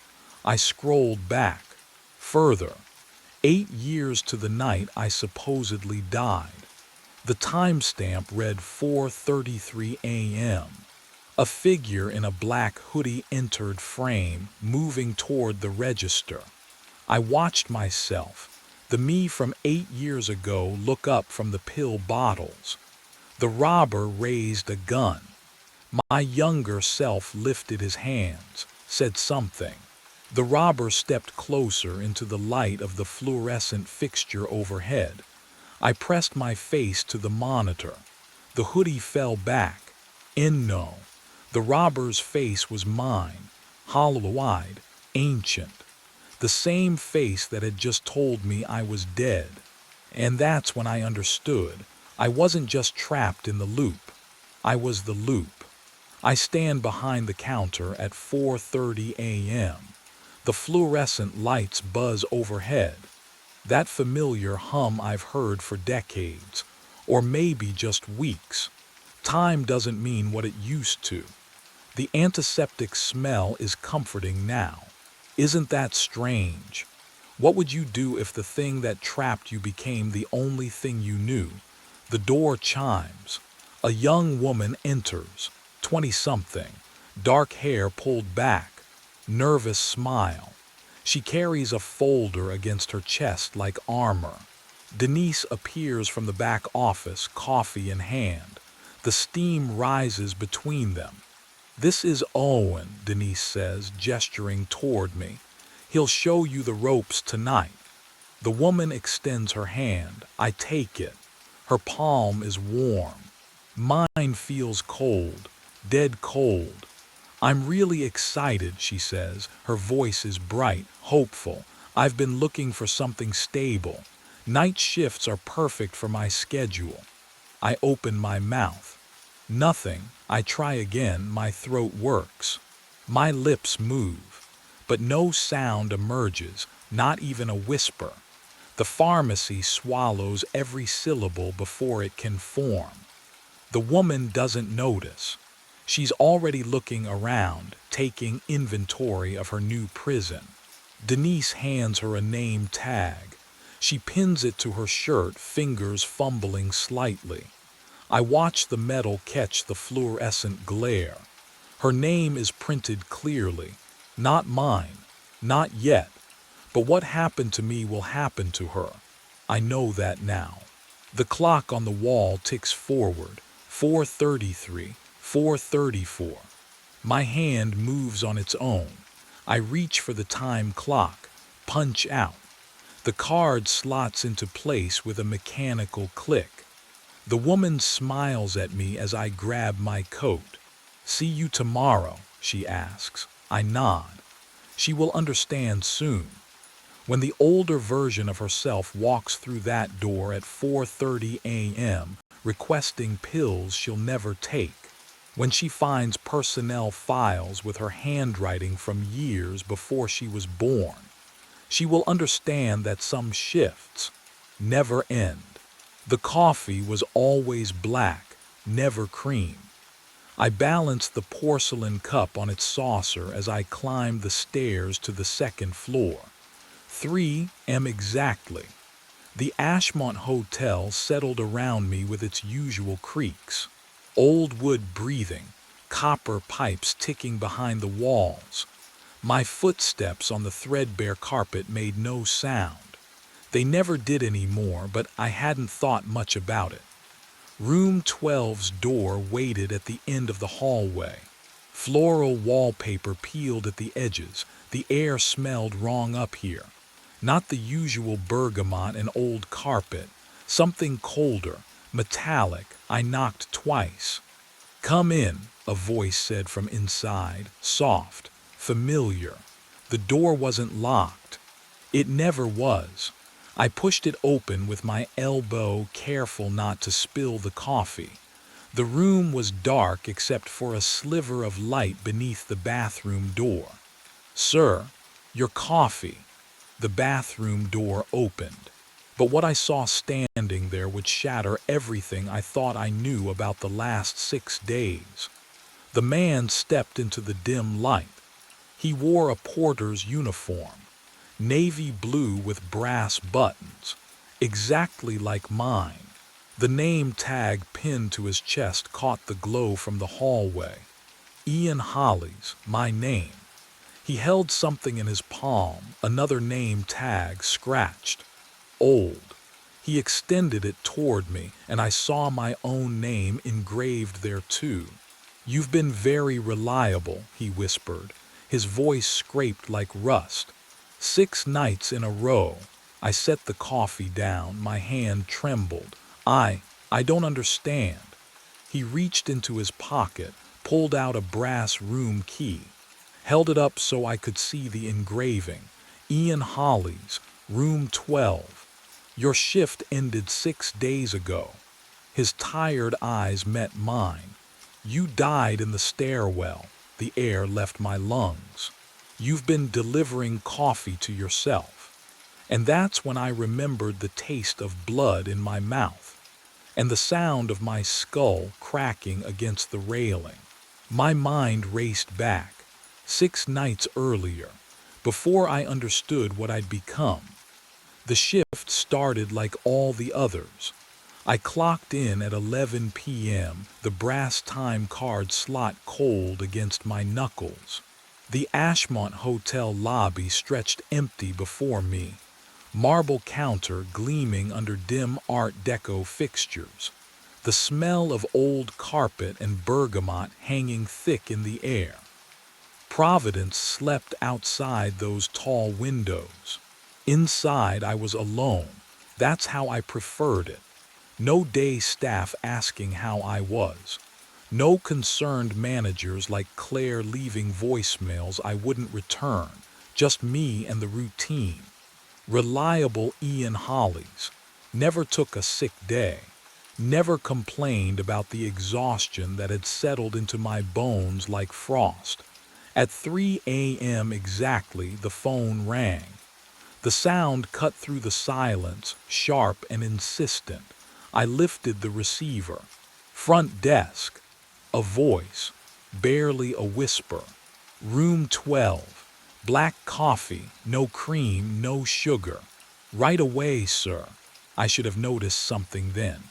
I scrolled back, further, 8 years to the night I supposedly died. The timestamp read 4:33 a.m. A figure in a black hoodie entered frame, moving toward the register. I watched myself, the me from 8 years ago, look up from the pill bottles. The robber raised a gun. My younger self lifted his hands, said something. The robber stepped closer into the light of the fluorescent fixture overhead. I pressed my face to the monitor. The hoodie fell back. No. The robber's face was mine, hollow-eyed, ancient. The same face that had just told me I was dead. And that's when I understood. I wasn't just trapped in the loop. I was the loop. I stand behind the counter at 4:30 a.m. The fluorescent lights buzz overhead. That familiar hum I've heard for decades, or maybe just weeks. Time doesn't mean what it used to. The antiseptic smell is comforting now. Isn't that strange? What would you do if the thing that trapped you became the only thing you knew? The door chimes. A young woman enters, 20-something, dark hair pulled back, nervous smile. She carries a folder against her chest like armor. Denise appears from the back office, coffee in hand. The steam rises between them. "This is Owen," Denise says, gesturing toward me. "He'll show you the ropes tonight." The woman extends her hand. I take it. Her palm is warm. Mine feels cold, dead cold. I'm really excited, she says. Her voice is bright, hopeful. I've been looking for something stable. Night shifts are perfect for my schedule. I open my mouth. Nothing. I try again. My throat works. My lips move. But no sound emerges, not even a whisper. The pharmacy swallows every syllable before it can form. The woman doesn't notice. She's already looking around, taking inventory of her new prison. Denise hands her a name tag. She pins it to her shirt, fingers fumbling slightly. I watch the metal catch the fluorescent glare. Her name is printed clearly. Not mine. Not yet. But what happened to me will happen to her. I know that now. The clock on the wall ticks forward. 4:33, 4:34. My hand moves on its own. I reach for the time clock, punch out. The card slots into place with a mechanical click. The woman smiles at me as I grab my coat. "See you tomorrow," she asks. I nod. She will understand soon. When the older version of herself walks through that door at 4:30 a.m., requesting pills she'll never take, when she finds personnel files with her handwriting from years before she was born, she will understand that some shifts never end. The coffee was always black, never cream. I balance the porcelain cup on its saucer as I climb the stairs to the second floor. 3 am exactly. The Ashmont Hotel settled around me with its usual creaks. Old wood breathing, copper pipes ticking behind the walls. My footsteps on the threadbare carpet made no sound. They never did anymore, but I hadn't thought much about it. Room 12's door waited at the end of the hallway. Floral wallpaper peeled at the edges. The air smelled wrong up here. Not the usual bergamot and old carpet. Something colder, metallic. I knocked twice. "Come in," a voice said from inside, soft, familiar. The door wasn't locked. It never was. I pushed it open with my elbow, careful not to spill the coffee. The room was dark except for a sliver of light beneath the bathroom door. "Sir, your coffee." The bathroom door opened. But what I saw standing there would shatter everything I thought I knew about the last 6 days. The man stepped into the dim light. He wore a porter's uniform. Navy blue with brass buttons, exactly like mine. The name tag pinned to his chest caught the glow from the hallway. Ian Holly's, my name. He held something in his palm, another name tag scratched. Old. He extended it toward me, and I saw my own name engraved there too. "You've been very reliable," he whispered. His voice scraped like rust. 6 nights in a row. I set the coffee down. My hand trembled. I don't understand." He reached into his pocket, pulled out a brass room key, held it up so I could see the engraving. "Ian Holly's, room 12. Your shift ended 6 days ago." His tired eyes met mine. "You died in the stairwell. The air left my lungs. You've been delivering coffee to yourself." And that's when I remembered the taste of blood in my mouth, and the sound of my skull cracking against the railing. My mind raced back, 6 nights earlier, before I understood what I'd become. The shift started like all the others. I clocked in at 11 p.m., the brass time card slot cold against my knuckles. The Ashmont Hotel lobby stretched empty before me, marble counter gleaming under dim Art Deco fixtures, the smell of old carpet and bergamot hanging thick in the air. Providence slept outside those tall windows. Inside I was alone. That's how I preferred it. No day staff asking how I was. No concerned managers like Claire leaving voicemails I wouldn't return, just me and the routine. Reliable Ian Hollies. Never took a sick day. Never complained about the exhaustion that had settled into my bones like frost. At 3 a.m. exactly, the phone rang. The sound cut through the silence, sharp and insistent. I lifted the receiver. Front desk. A voice. Barely a whisper. Room 12. Black coffee, no cream, no sugar. Right away, sir. I should have noticed something then.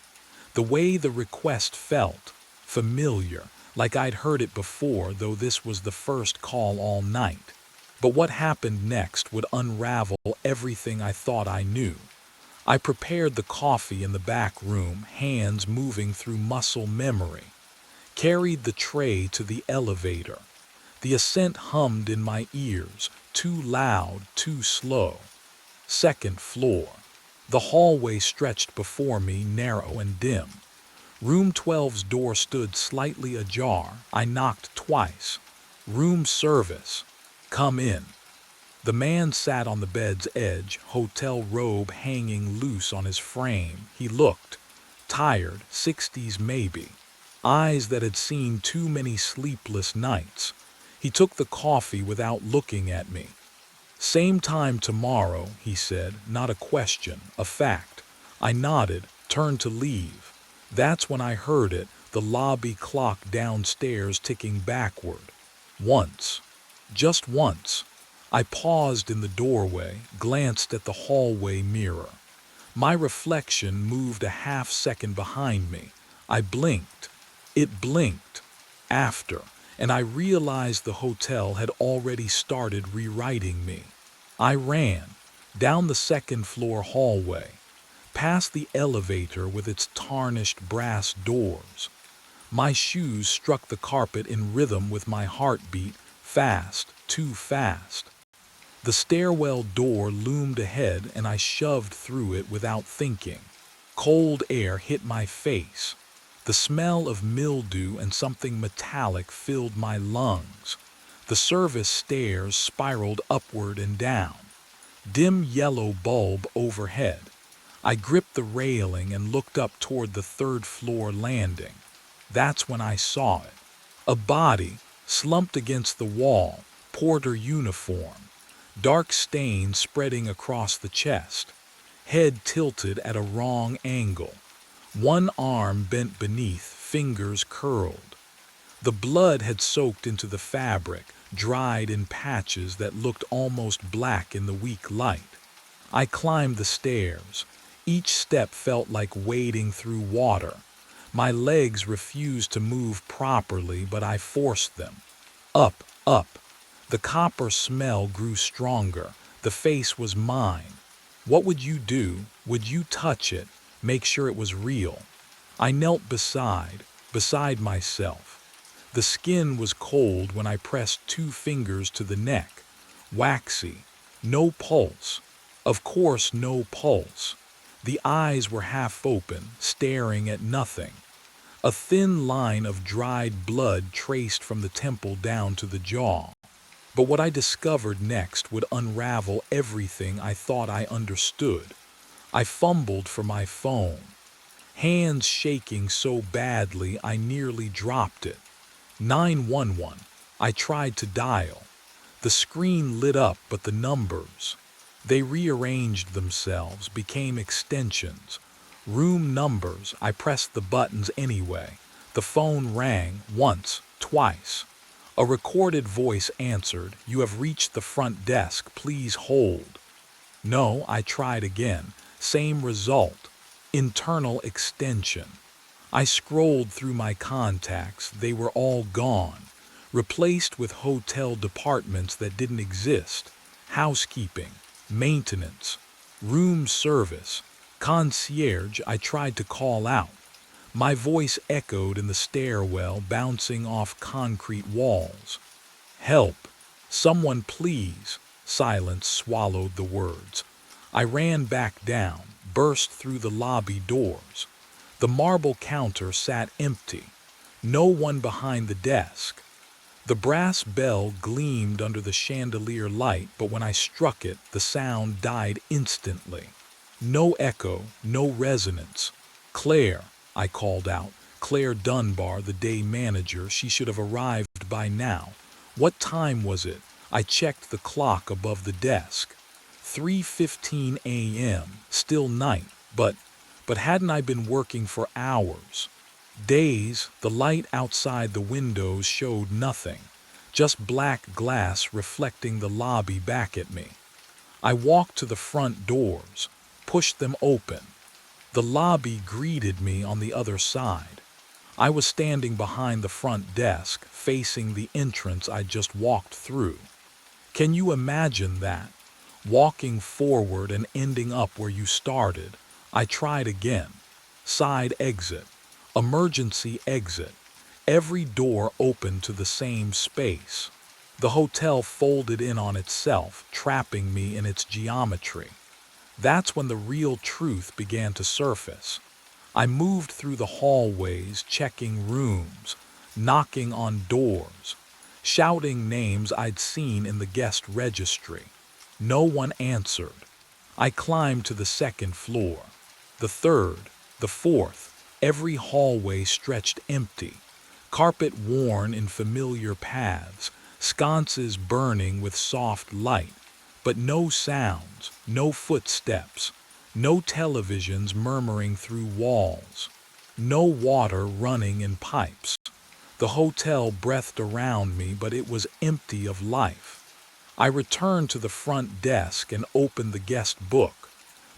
The way the request felt. Familiar, like I'd heard it before, though this was the first call all night. But what happened next would unravel everything I thought I knew. I prepared the coffee in the back room, hands moving through muscle memory. Carried the tray to the elevator. The ascent hummed in my ears, too loud, too slow. Second floor. The hallway stretched before me, narrow and dim. Room 12's door stood slightly ajar. I knocked twice. Room service. Come in. The man sat on the bed's edge, hotel robe hanging loose on his frame. He looked tired, 60s maybe. Eyes that had seen too many sleepless nights. He took the coffee without looking at me. Same time tomorrow, he said, not a question, a fact. I nodded, turned to leave. That's when I heard it, the lobby clock downstairs ticking backward. Once. Just once. I paused in the doorway, glanced at the hallway mirror. My reflection moved a half second behind me. I blinked. It blinked. After. And I realized the hotel had already started rewriting me. I ran. Down the second floor hallway. Past the elevator with its tarnished brass doors. My shoes struck the carpet in rhythm with my heartbeat, fast, too fast. The stairwell door loomed ahead and I shoved through it without thinking. Cold air hit my face. The smell of mildew and something metallic filled my lungs. The service stairs spiraled upward and down. Dim yellow bulb overhead. I gripped the railing and looked up toward the third floor landing. That's when I saw it. A body, slumped against the wall, porter uniform. Dark stains spreading across the chest. Head tilted at a wrong angle. One arm bent beneath, fingers curled. The blood had soaked into the fabric, dried in patches that looked almost black in the weak light. I climbed the stairs. Each step felt like wading through water. My legs refused to move properly, but I forced them. Up, up. The copper smell grew stronger. The face was mine. What would you do? Would you touch it? Make sure it was real? I knelt beside myself. The skin was cold when I pressed 2 fingers to the neck. Waxy. No pulse. Of course, no pulse. The eyes were half open, staring at nothing. A thin line of dried blood traced from the temple down to the jaw. But what I discovered next would unravel everything I thought I understood. I fumbled for my phone. Hands shaking so badly I nearly dropped it. 911. I tried to dial. The screen lit up, but the numbers. They rearranged themselves, became extensions. Room numbers. I pressed the buttons anyway. The phone rang once, twice. A recorded voice answered, "You have reached the front desk, please hold." No, I tried again. Same result. Internal extension. I scrolled through my contacts. They were all gone. Replaced with hotel departments that didn't exist. Housekeeping. Maintenance. Room service. Concierge. I tried to call out. My voice echoed in the stairwell, bouncing off concrete walls. "Help! Someone please!" Silence swallowed the words. I ran back down, burst through the lobby doors. The marble counter sat empty. No one behind the desk. The brass bell gleamed under the chandelier light, but when I struck it, the sound died instantly. No echo, no resonance. "Claire," I called out. Claire Dunbar, the day manager. She should have arrived by now. What time was it? I checked the clock above the desk. 3:15 a.m., still night, but hadn't I been working for hours? Days, the light outside the windows showed nothing, just black glass reflecting the lobby back at me. I walked to the front doors, pushed them open. The lobby greeted me on the other side. I was standing behind the front desk, facing the entrance I just walked through. Can you imagine that? Walking forward and ending up where you started. I tried again. Side exit. Emergency exit. Every door opened to the same space. The hotel folded in on itself, trapping me in its geometry. That's when the real truth began to surface. I moved through the hallways, checking rooms, knocking on doors, shouting names I'd seen in the guest registry. No one answered. I climbed to the second floor, the third, the fourth. Every hallway stretched empty, carpet worn in familiar paths, sconces burning with soft light, but no sounds, no footsteps, no televisions murmuring through walls, no water running in pipes. The hotel breathed around me, but it was empty of life. I returned to the front desk and opened the guest book.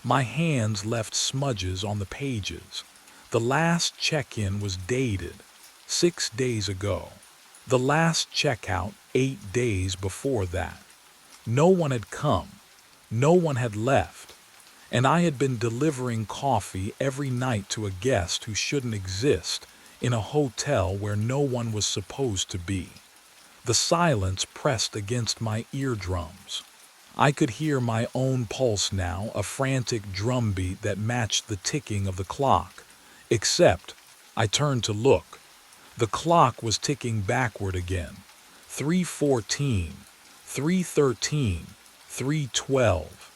My hands left smudges on the pages. The last check-in was dated 6 days ago. The last checkout 8 days before that. No one had come. No one had left. And I had been delivering coffee every night to a guest who shouldn't exist in a hotel where no one was supposed to be. The silence pressed against my eardrums. I could hear my own pulse now, a frantic drumbeat that matched the ticking of the clock. Except, I turned to look. The clock was ticking backward again. 3:14, 3:13, 3:12.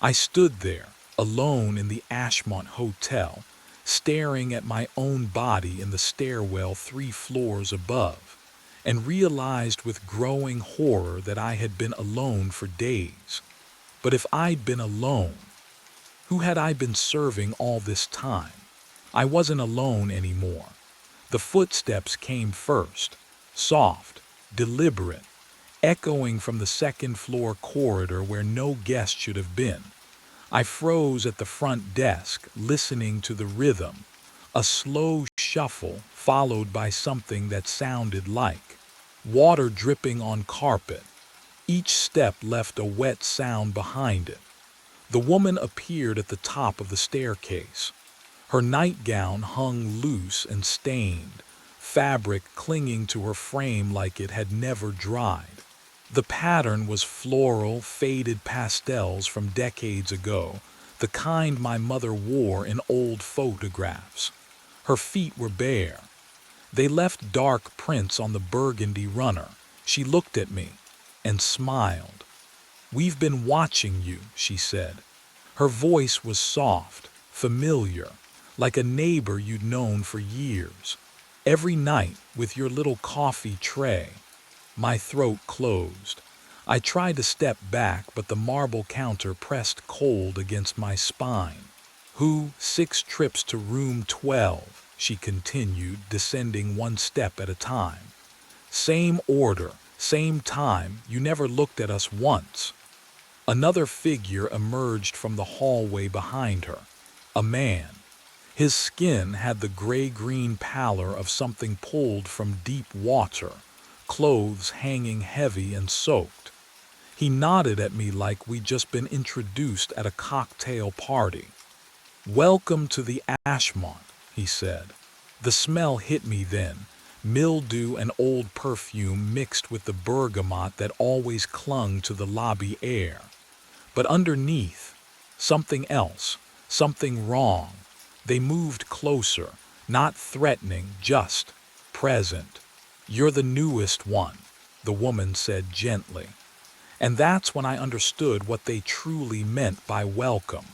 I stood there, alone in the Ashmont Hotel, staring at my own body in the stairwell 3 floors above, and realized with growing horror that I had been alone for days. But if I'd been alone, who had I been serving all this time? I wasn't alone anymore. The footsteps came first, soft, deliberate, echoing from the second-floor corridor where no guest should have been. I froze at the front desk, listening to the rhythm, a slow shuffle followed by something that sounded like water dripping on carpet. Each step left a wet sound behind it. The woman appeared at the top of the staircase. Her nightgown hung loose and stained, fabric clinging to her frame like it had never dried. The pattern was floral, faded pastels from decades ago, the kind my mother wore in old photographs. Her feet were bare. They left dark prints on the burgundy runner. She looked at me and smiled. "We've been watching you," she said. Her voice was soft, familiar, like a neighbor you'd known for years. "Every night with your little coffee tray." My throat closed. I tried to step back, but the marble counter pressed cold against my spine. "Who? 6 trips to room 12, she continued, descending 1 step at a time. "Same order, same time, you never looked at us once." Another figure emerged from the hallway behind her. A man. His skin had the gray-green pallor of something pulled from deep water, clothes hanging heavy and soaked. He nodded at me like we'd just been introduced at a cocktail party. "Welcome to the Ashmont," he said. The smell hit me then, mildew and old perfume mixed with the bergamot that always clung to the lobby air. But underneath, something else, something wrong. They moved closer, not threatening, just Present. You're the newest one, the woman said gently. And that's when I understood what they truly meant by welcome.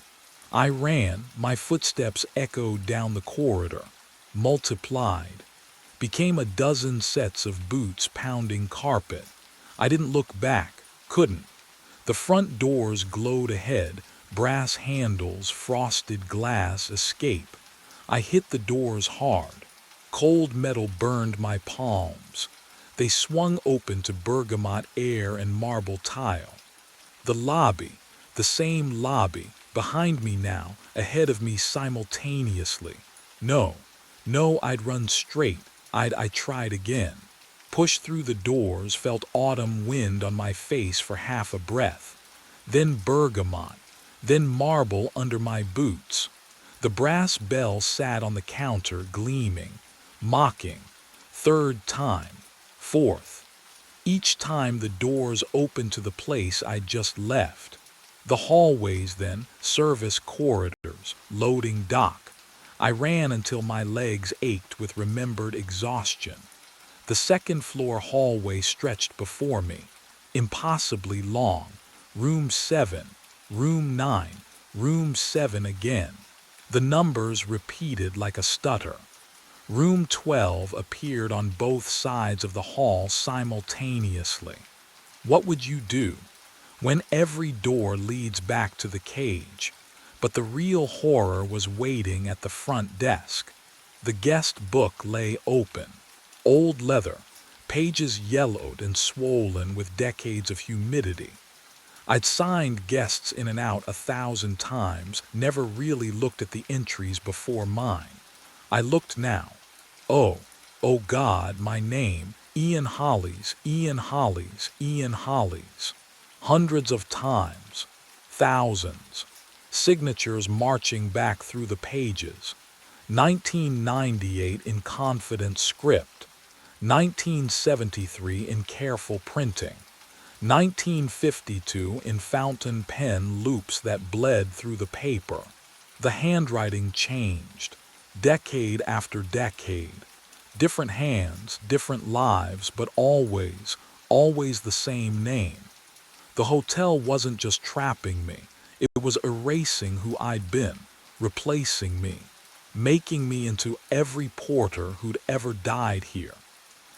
I ran, my footsteps echoed down the corridor, multiplied, became a dozen sets of boots pounding carpet. I didn't look back, couldn't. The front doors glowed ahead, brass handles, frosted glass, escape. I hit the doors hard. Cold metal burned my palms. They swung open to bergamot air and marble tile. The lobby, the same lobby, behind me now, ahead of me simultaneously. No, I'd run straight. I tried again. Pushed through the doors, felt autumn wind on my face for half a breath. Then bergamot, then marble under my boots. The brass bell sat on the counter, gleaming, mocking. Third time, fourth. Each time the doors opened to the place I'd just left. The hallways then, service corridors, loading dock. I ran until my legs ached with remembered exhaustion. The second floor hallway stretched before me, impossibly long. Room 7, room 9, room 7 again. The numbers repeated like a stutter. Room 12 appeared on both sides of the hall simultaneously. What would you do when every door leads back to the cage? But the real horror was waiting at the front desk. The guest book lay open. Old leather, pages yellowed and swollen with decades of humidity. I'd signed guests in and out 1,000 times, never really looked at the entries before mine. I looked now. Oh God, my name, Ian Hollies, Ian Hollies, Ian Hollies. Hundreds of times, thousands. Signatures marching back through the pages. 1998 in confident script. 1973 in careful printing. 1952 in fountain pen loops that bled through the paper. The handwriting changed, decade after decade. Different hands, different lives, but always the same name. The hotel wasn't just trapping me, it was erasing who I'd been, replacing me, making me into every porter who'd ever died here.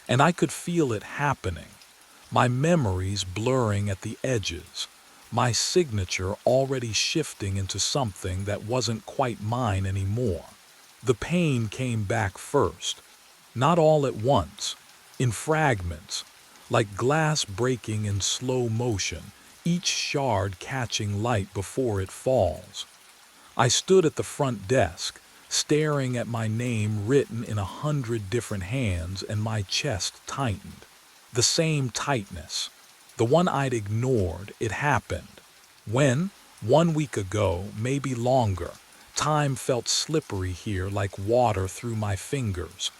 And I could feel it happening. My memories blurring at the edges, my signature already shifting into something that wasn't quite mine anymore. The pain came back first, not all at once, in fragments, like glass breaking in slow motion, each shard catching light before it falls. I stood at the front desk, staring at my name written in 100 different hands, and my chest tightened. The same tightness, the one I'd ignored. It happened. When? 1 week ago, maybe longer. Time felt slippery here, like water through my fingers.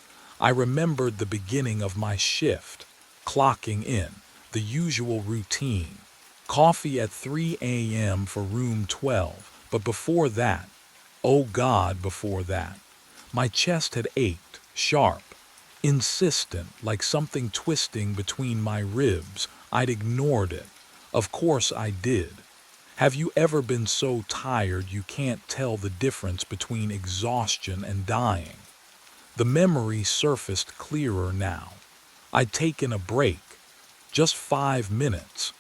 I remembered the beginning of my shift, clocking in, the usual routine. Coffee at 3 a.m. for room 12, but before that, oh God, before that, my chest had ached, sharp, insistent, like something twisting between my ribs. I'd ignored it. Of course I did. Have you ever been so tired you can't tell the difference between exhaustion and dying? The memory surfaced clearer now. I'd taken a break, just 5 minutes.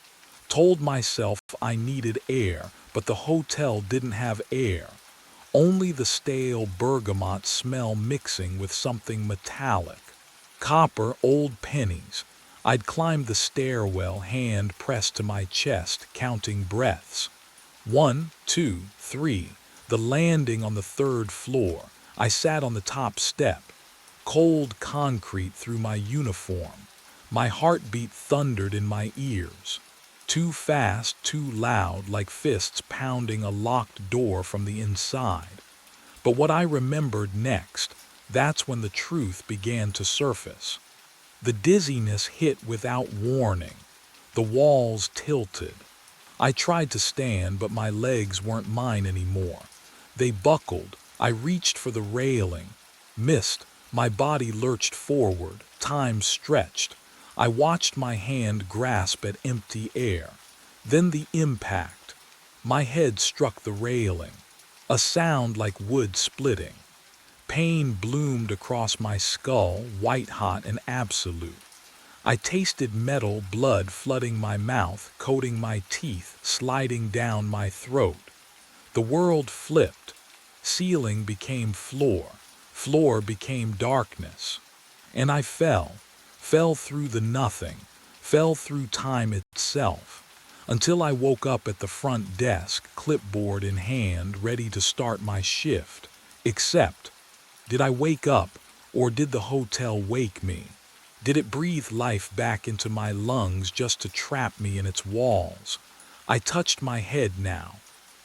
Told myself I needed air, but the hotel didn't have air. Only the stale bergamot smell mixing with something metallic. Copper, old pennies. I'd climbed the stairwell, hand pressed to my chest, counting breaths. 1, 2, 3. The landing on the 3rd floor. I sat on the top step. Cold concrete through my uniform. My heartbeat thundered in my ears. Too fast, too loud, like fists pounding a locked door from the inside. But what I remembered next, that's when the truth began to surface. The dizziness hit without warning. The walls tilted. I tried to stand, but my legs weren't mine anymore. They buckled. I reached for the railing. Missed. My body lurched forward, time stretched. I watched my hand grasp at empty air. Then the impact. My head struck the railing. A sound like wood splitting. Pain bloomed across my skull, white-hot and absolute. I tasted metal, blood flooding my mouth, coating my teeth, sliding down my throat. The world flipped. Ceiling became floor. Floor became darkness. And I fell through the nothing, fell through time itself, until I woke up at the front desk, clipboard in hand, ready to start my shift. Except, did I wake up, or did the hotel wake me? Did it breathe life back into my lungs just to trap me in its walls? I touched my head now.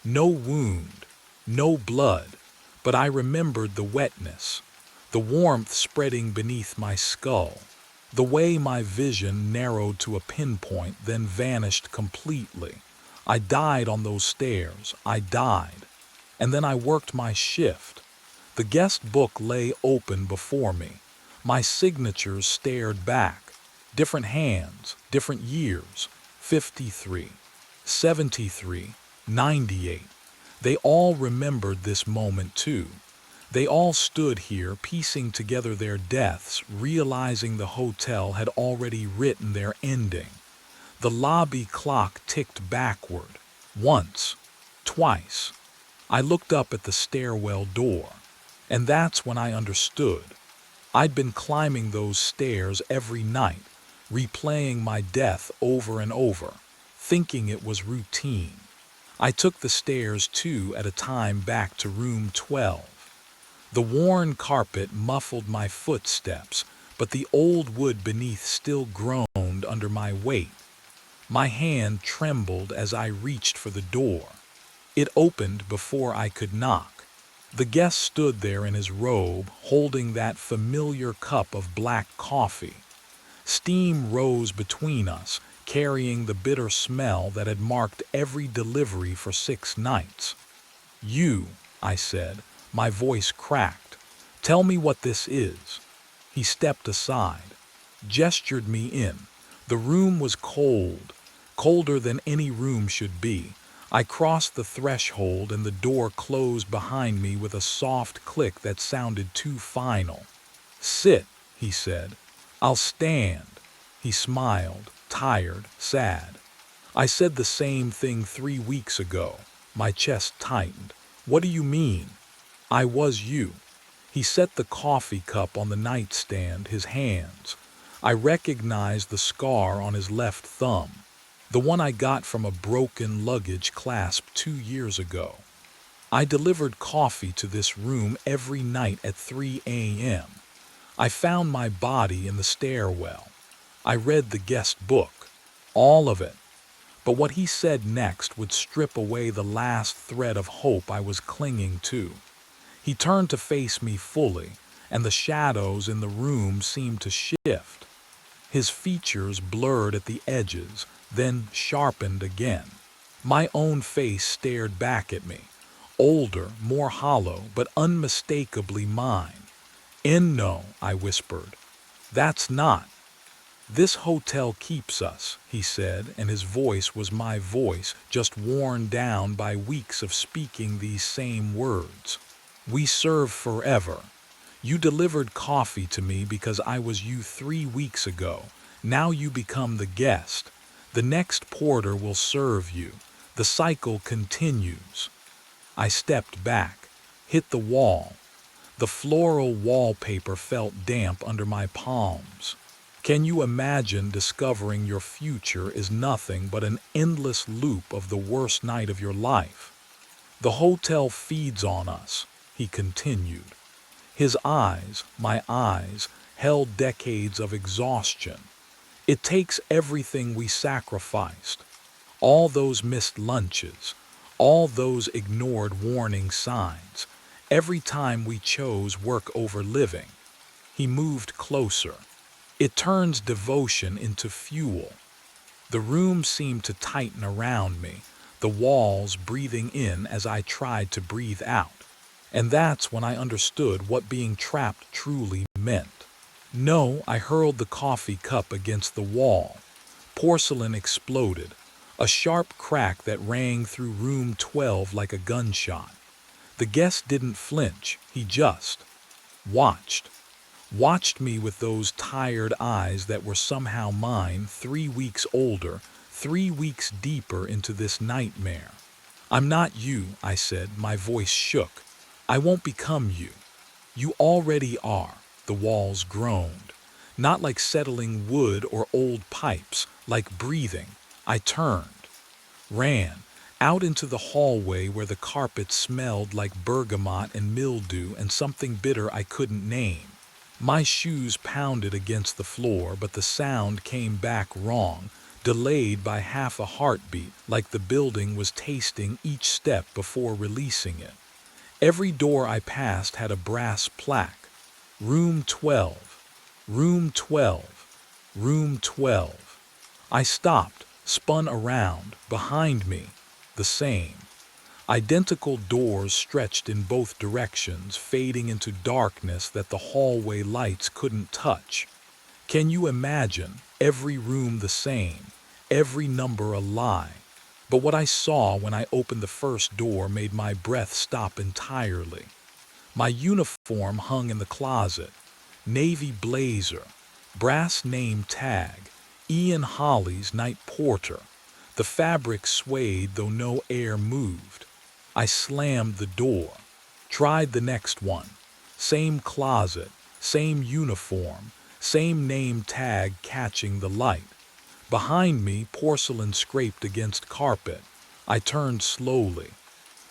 No wound, no blood, but I remembered the wetness, the warmth spreading beneath my skull, the way my vision narrowed to a pinpoint, then vanished completely. I died on those stairs, I died. And then I worked my shift. The guest book lay open before me. My signatures stared back. Different hands, different years. 53, 73, 98. They all remembered this moment too. They all stood here piecing together their deaths, realizing the hotel had already written their ending. The lobby clock ticked backward. Once, twice. I looked up at the stairwell door. And that's when I understood. I'd been climbing those stairs every night, replaying my death over and over, thinking it was routine. I took the stairs two at a time back to room 12. The worn carpet muffled my footsteps, but the old wood beneath still groaned under my weight. My hand trembled as I reached for the door. It opened before I could knock. The guest stood there in his robe, holding that familiar cup of black coffee. Steam rose between us, carrying the bitter smell that had marked every delivery for 6 nights. "You," I said, my voice cracked. "Tell me what this is." He stepped aside, gestured me in. The room was cold, colder than any room should be. I crossed the threshold and the door closed behind me with a soft click that sounded too final. "Sit," he said. "I'll stand." He smiled, tired, sad. "I said the same thing 3 weeks ago." My chest tightened. "What do you mean?" "I was you." He set the coffee cup on the nightstand, his hands. I recognized the scar on his left thumb. The one I got from a broken luggage clasp 2 years ago. I delivered coffee to this room every night at 3 a.m. I found my body in the stairwell. I read the guest book. All of it. But what he said next would strip away the last thread of hope I was clinging to. He turned to face me fully, and the shadows in the room seemed to shift. His features blurred at the edges, then sharpened again. My own face stared back at me, older, more hollow, but unmistakably mine. "No," I whispered. "That's not." "This hotel keeps us," he said, and his voice was my voice, just worn down by weeks of speaking these same words. "We serve forever. You delivered coffee to me because I was you 3 weeks ago. Now you become the guest. The next porter will serve you. The cycle continues." I stepped back, hit the wall. The floral wallpaper felt damp under my palms. Can you imagine discovering your future is nothing but an endless loop of the worst night of your life? "The hotel feeds on us," he continued. His eyes, my eyes, held decades of exhaustion. "It takes everything we sacrificed. All those missed lunches, all those ignored warning signs, every time we chose work over living." He moved closer. "It turns devotion into fuel." The room seemed to tighten around me, the walls breathing in as I tried to breathe out. And that's when I understood what being trapped truly meant. No, I hurled the coffee cup against the wall. Porcelain exploded, a sharp crack that rang through room 12 like a gunshot. The guest didn't flinch, he just watched. Watched me with those tired eyes that were somehow mine, 3 weeks older, 3 weeks deeper into this nightmare. I'm not you, I said, my voice shook. I won't become you. You already are, the walls groaned. Not like settling wood or old pipes, like breathing. I turned, ran, out into the hallway where the carpet smelled like bergamot and mildew and something bitter I couldn't name. My shoes pounded against the floor, but the sound came back wrong, delayed by half a heartbeat, like the building was tasting each step before releasing it. Every door I passed had a brass plaque. Room 12, Room 12, Room 12. I stopped, spun around, behind me, the same. Identical doors stretched in both directions, fading into darkness that the hallway lights couldn't touch. Can you imagine? Every room the same, every number a lie. But what I saw when I opened the first door made my breath stop entirely. My uniform hung in the closet. Navy blazer, brass name tag, Ian Holly's night porter. The fabric swayed though no air moved. I slammed the door. Tried the next one. Same closet, same uniform, same name tag catching the light. Behind me, porcelain scraped against carpet. I turned slowly.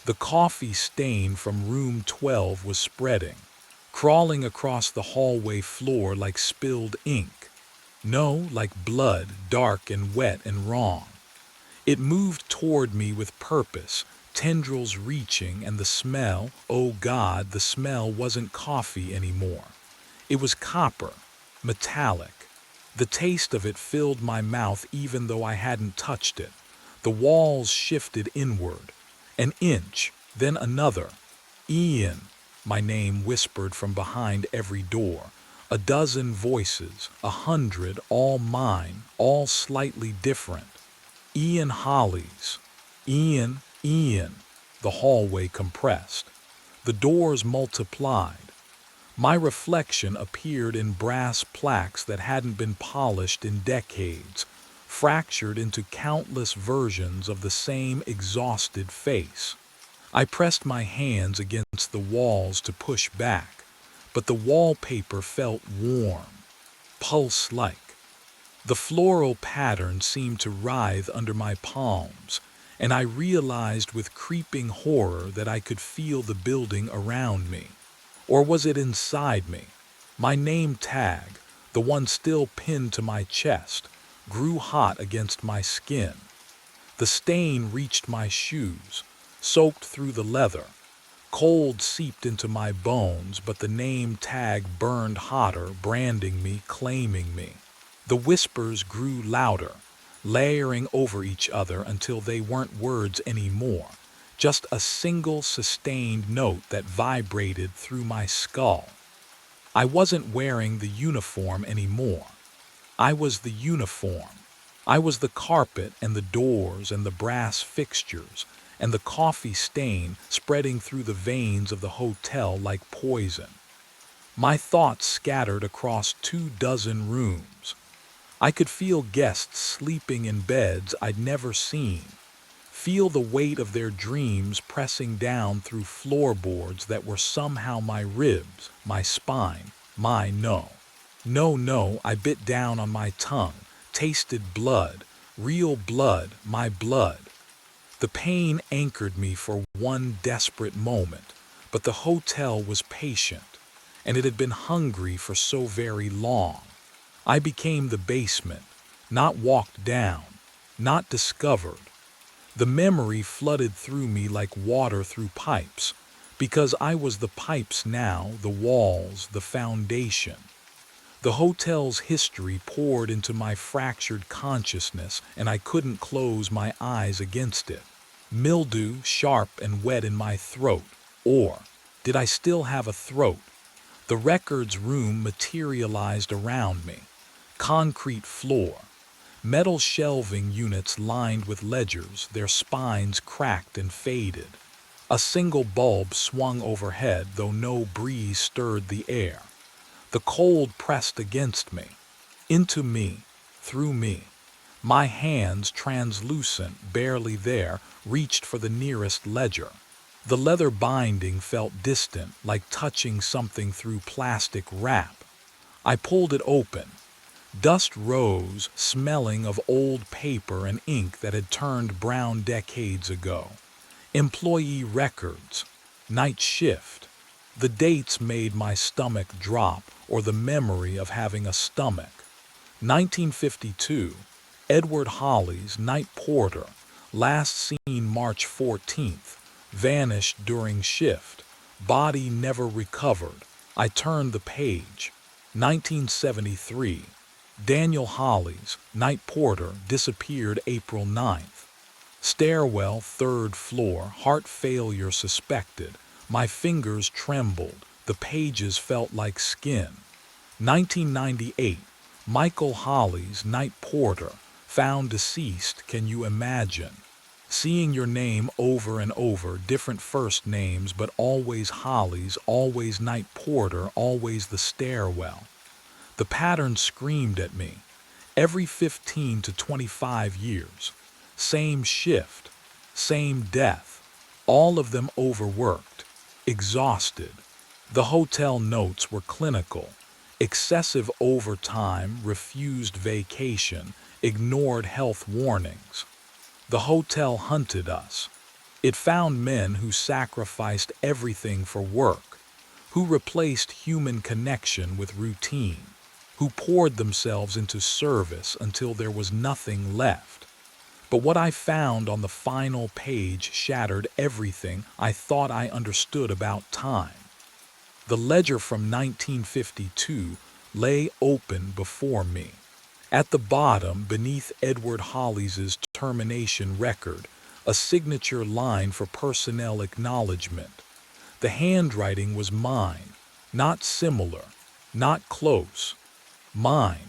The coffee stain from room 12 was spreading, crawling across the hallway floor like spilled ink. No, like blood, dark and wet and wrong. It moved toward me with purpose, tendrils reaching, and the smell, oh God, the smell wasn't coffee anymore. It was copper, metallic. The taste of it filled my mouth even though I hadn't touched it. The walls shifted inward. An inch, then another. Ian, my name whispered from behind every door. A dozen voices, 100, all mine, all slightly different. Ian Holly's. Ian, Ian. The hallway compressed. The doors multiplied. My reflection appeared in brass plaques that hadn't been polished in decades, fractured into countless versions of the same exhausted face. I pressed my hands against the walls to push back, but the wallpaper felt warm, pulse-like. The floral pattern seemed to writhe under my palms, and I realized with creeping horror that I could feel the building around me. Or was it inside me? My name tag, the one still pinned to my chest, grew hot against my skin. The stain reached my shoes, soaked through the leather. Cold seeped into my bones, but the name tag burned hotter, branding me, claiming me. The whispers grew louder, layering over each other until they weren't words anymore. Just a single sustained note that vibrated through my skull. I wasn't wearing the uniform anymore. I was the uniform. I was the carpet and the doors and the brass fixtures and the coffee stain spreading through the veins of the hotel like poison. My thoughts scattered across 24 rooms. I could feel guests sleeping in beds I'd never seen. Feel the weight of their dreams pressing down through floorboards that were somehow my ribs, my spine, my no. No, I bit down on my tongue, tasted blood, real blood, my blood. The pain anchored me for one desperate moment, but the hotel was patient, and it had been hungry for so very long. I became the basement, not walked down, not discovered. The memory flooded through me like water through pipes, because I was the pipes now, the walls, the foundation. The hotel's history poured into my fractured consciousness, and I couldn't close my eyes against it. Mildew, sharp and wet in my throat, or Did I still have a throat? The records room materialized around me. Concrete floor. Metal shelving units lined with ledgers, their spines cracked and faded. A single bulb swung overhead, though no breeze stirred the air. The cold pressed against me, into me, through me. My hands, translucent, barely there, reached for the nearest ledger. The leather binding felt distant, like touching something through plastic wrap. I pulled it open. Dust rose, smelling of old paper and ink that had turned brown decades ago. Employee records. Night shift. The dates made my stomach drop, or the memory of having a stomach. 1952. Edward Holly's night porter. Last seen March 14th. Vanished during shift. Body never recovered. I turned the page. 1973. Daniel Holly's night porter disappeared April 9th. Stairwell, third floor, heart failure suspected. My fingers trembled. The pages felt like skin. 1998. Michael Holly's night porter, found deceased. Can you imagine? Seeing your name over and over, different first names, but always Holly's, always night porter, always the stairwell. The pattern screamed at me. Every 15 to 25 years. Same shift. Same death. All of them overworked. Exhausted. The hotel notes were clinical. Excessive overtime, refused vacation, ignored health warnings. The hotel hunted us. It found men who sacrificed everything for work, who replaced human connection with routine, who poured themselves into service until there was nothing left. But what I found on the final page shattered everything I thought I understood about time. The ledger from 1952 lay open before me. At the bottom, beneath Edward Holly's termination record, a signature line for personnel acknowledgement. The handwriting was mine, not similar, not close. Mine.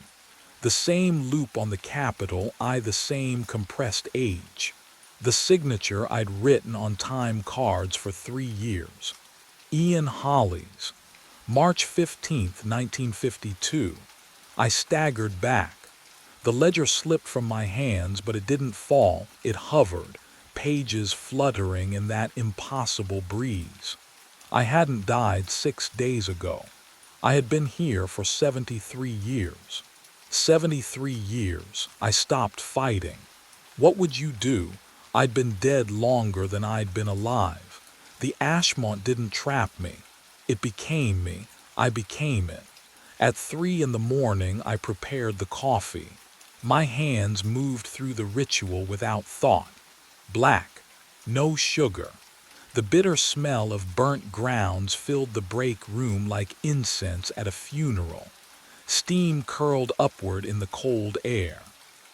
The same loop on the capital, the same compressed age. The signature I'd written on time cards for 3 years. Ian Holly's. March 15, 1952. I staggered back. The ledger slipped from my hands, but it didn't fall. It hovered, pages fluttering in that impossible breeze. I hadn't died 6 days ago. I had been here for 73 years. 73 years. I stopped fighting. What would you do? I'd been dead longer than I'd been alive. The Ashmont didn't trap me. It became me. I became it. At 3 in the morning, I prepared the coffee. My hands moved through the ritual without thought. Black. No sugar. The bitter smell of burnt grounds filled the break room like incense at a funeral. Steam curled upward in the cold air.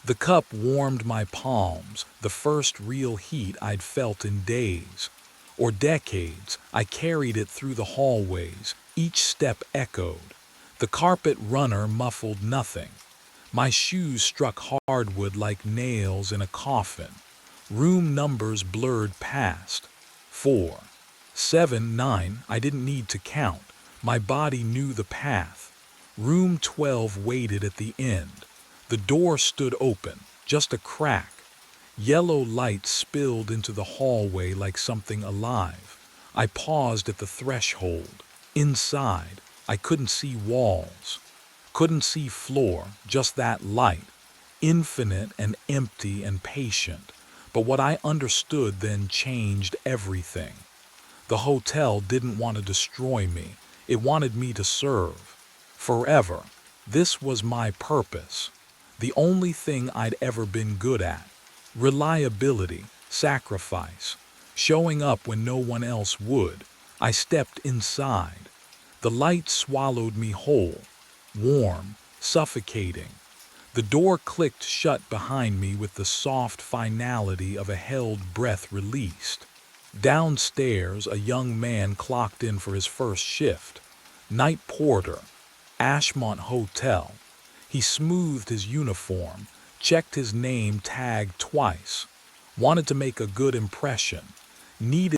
The cup warmed my palms, the first real heat I'd felt in days. Or decades. I carried it through the hallways. Each step echoed. The carpet runner muffled nothing. My shoes struck hardwood like nails in a coffin. Room numbers blurred past. 4, 7, 9, I didn't need to count. My body knew the path. Room 12 waited at the end. The door stood open, just a crack. Yellow light spilled into the hallway like something alive. I paused at the threshold. Inside, I couldn't see walls. Couldn't see floor, just that light. Infinite and empty and patient. But what I understood then changed everything. The hotel didn't want to destroy me. It wanted me to serve. Forever. This was my purpose. The only thing I'd ever been good at. Reliability, sacrifice, showing up when no one else would. I stepped inside. The light swallowed me whole, warm, suffocating. The door clicked shut behind me with the soft finality of a held breath released. Downstairs, a young man clocked in for his first shift. Night porter, Ashmont Hotel. He smoothed his uniform, checked his name tag twice. Wanted to make a good impression. Needed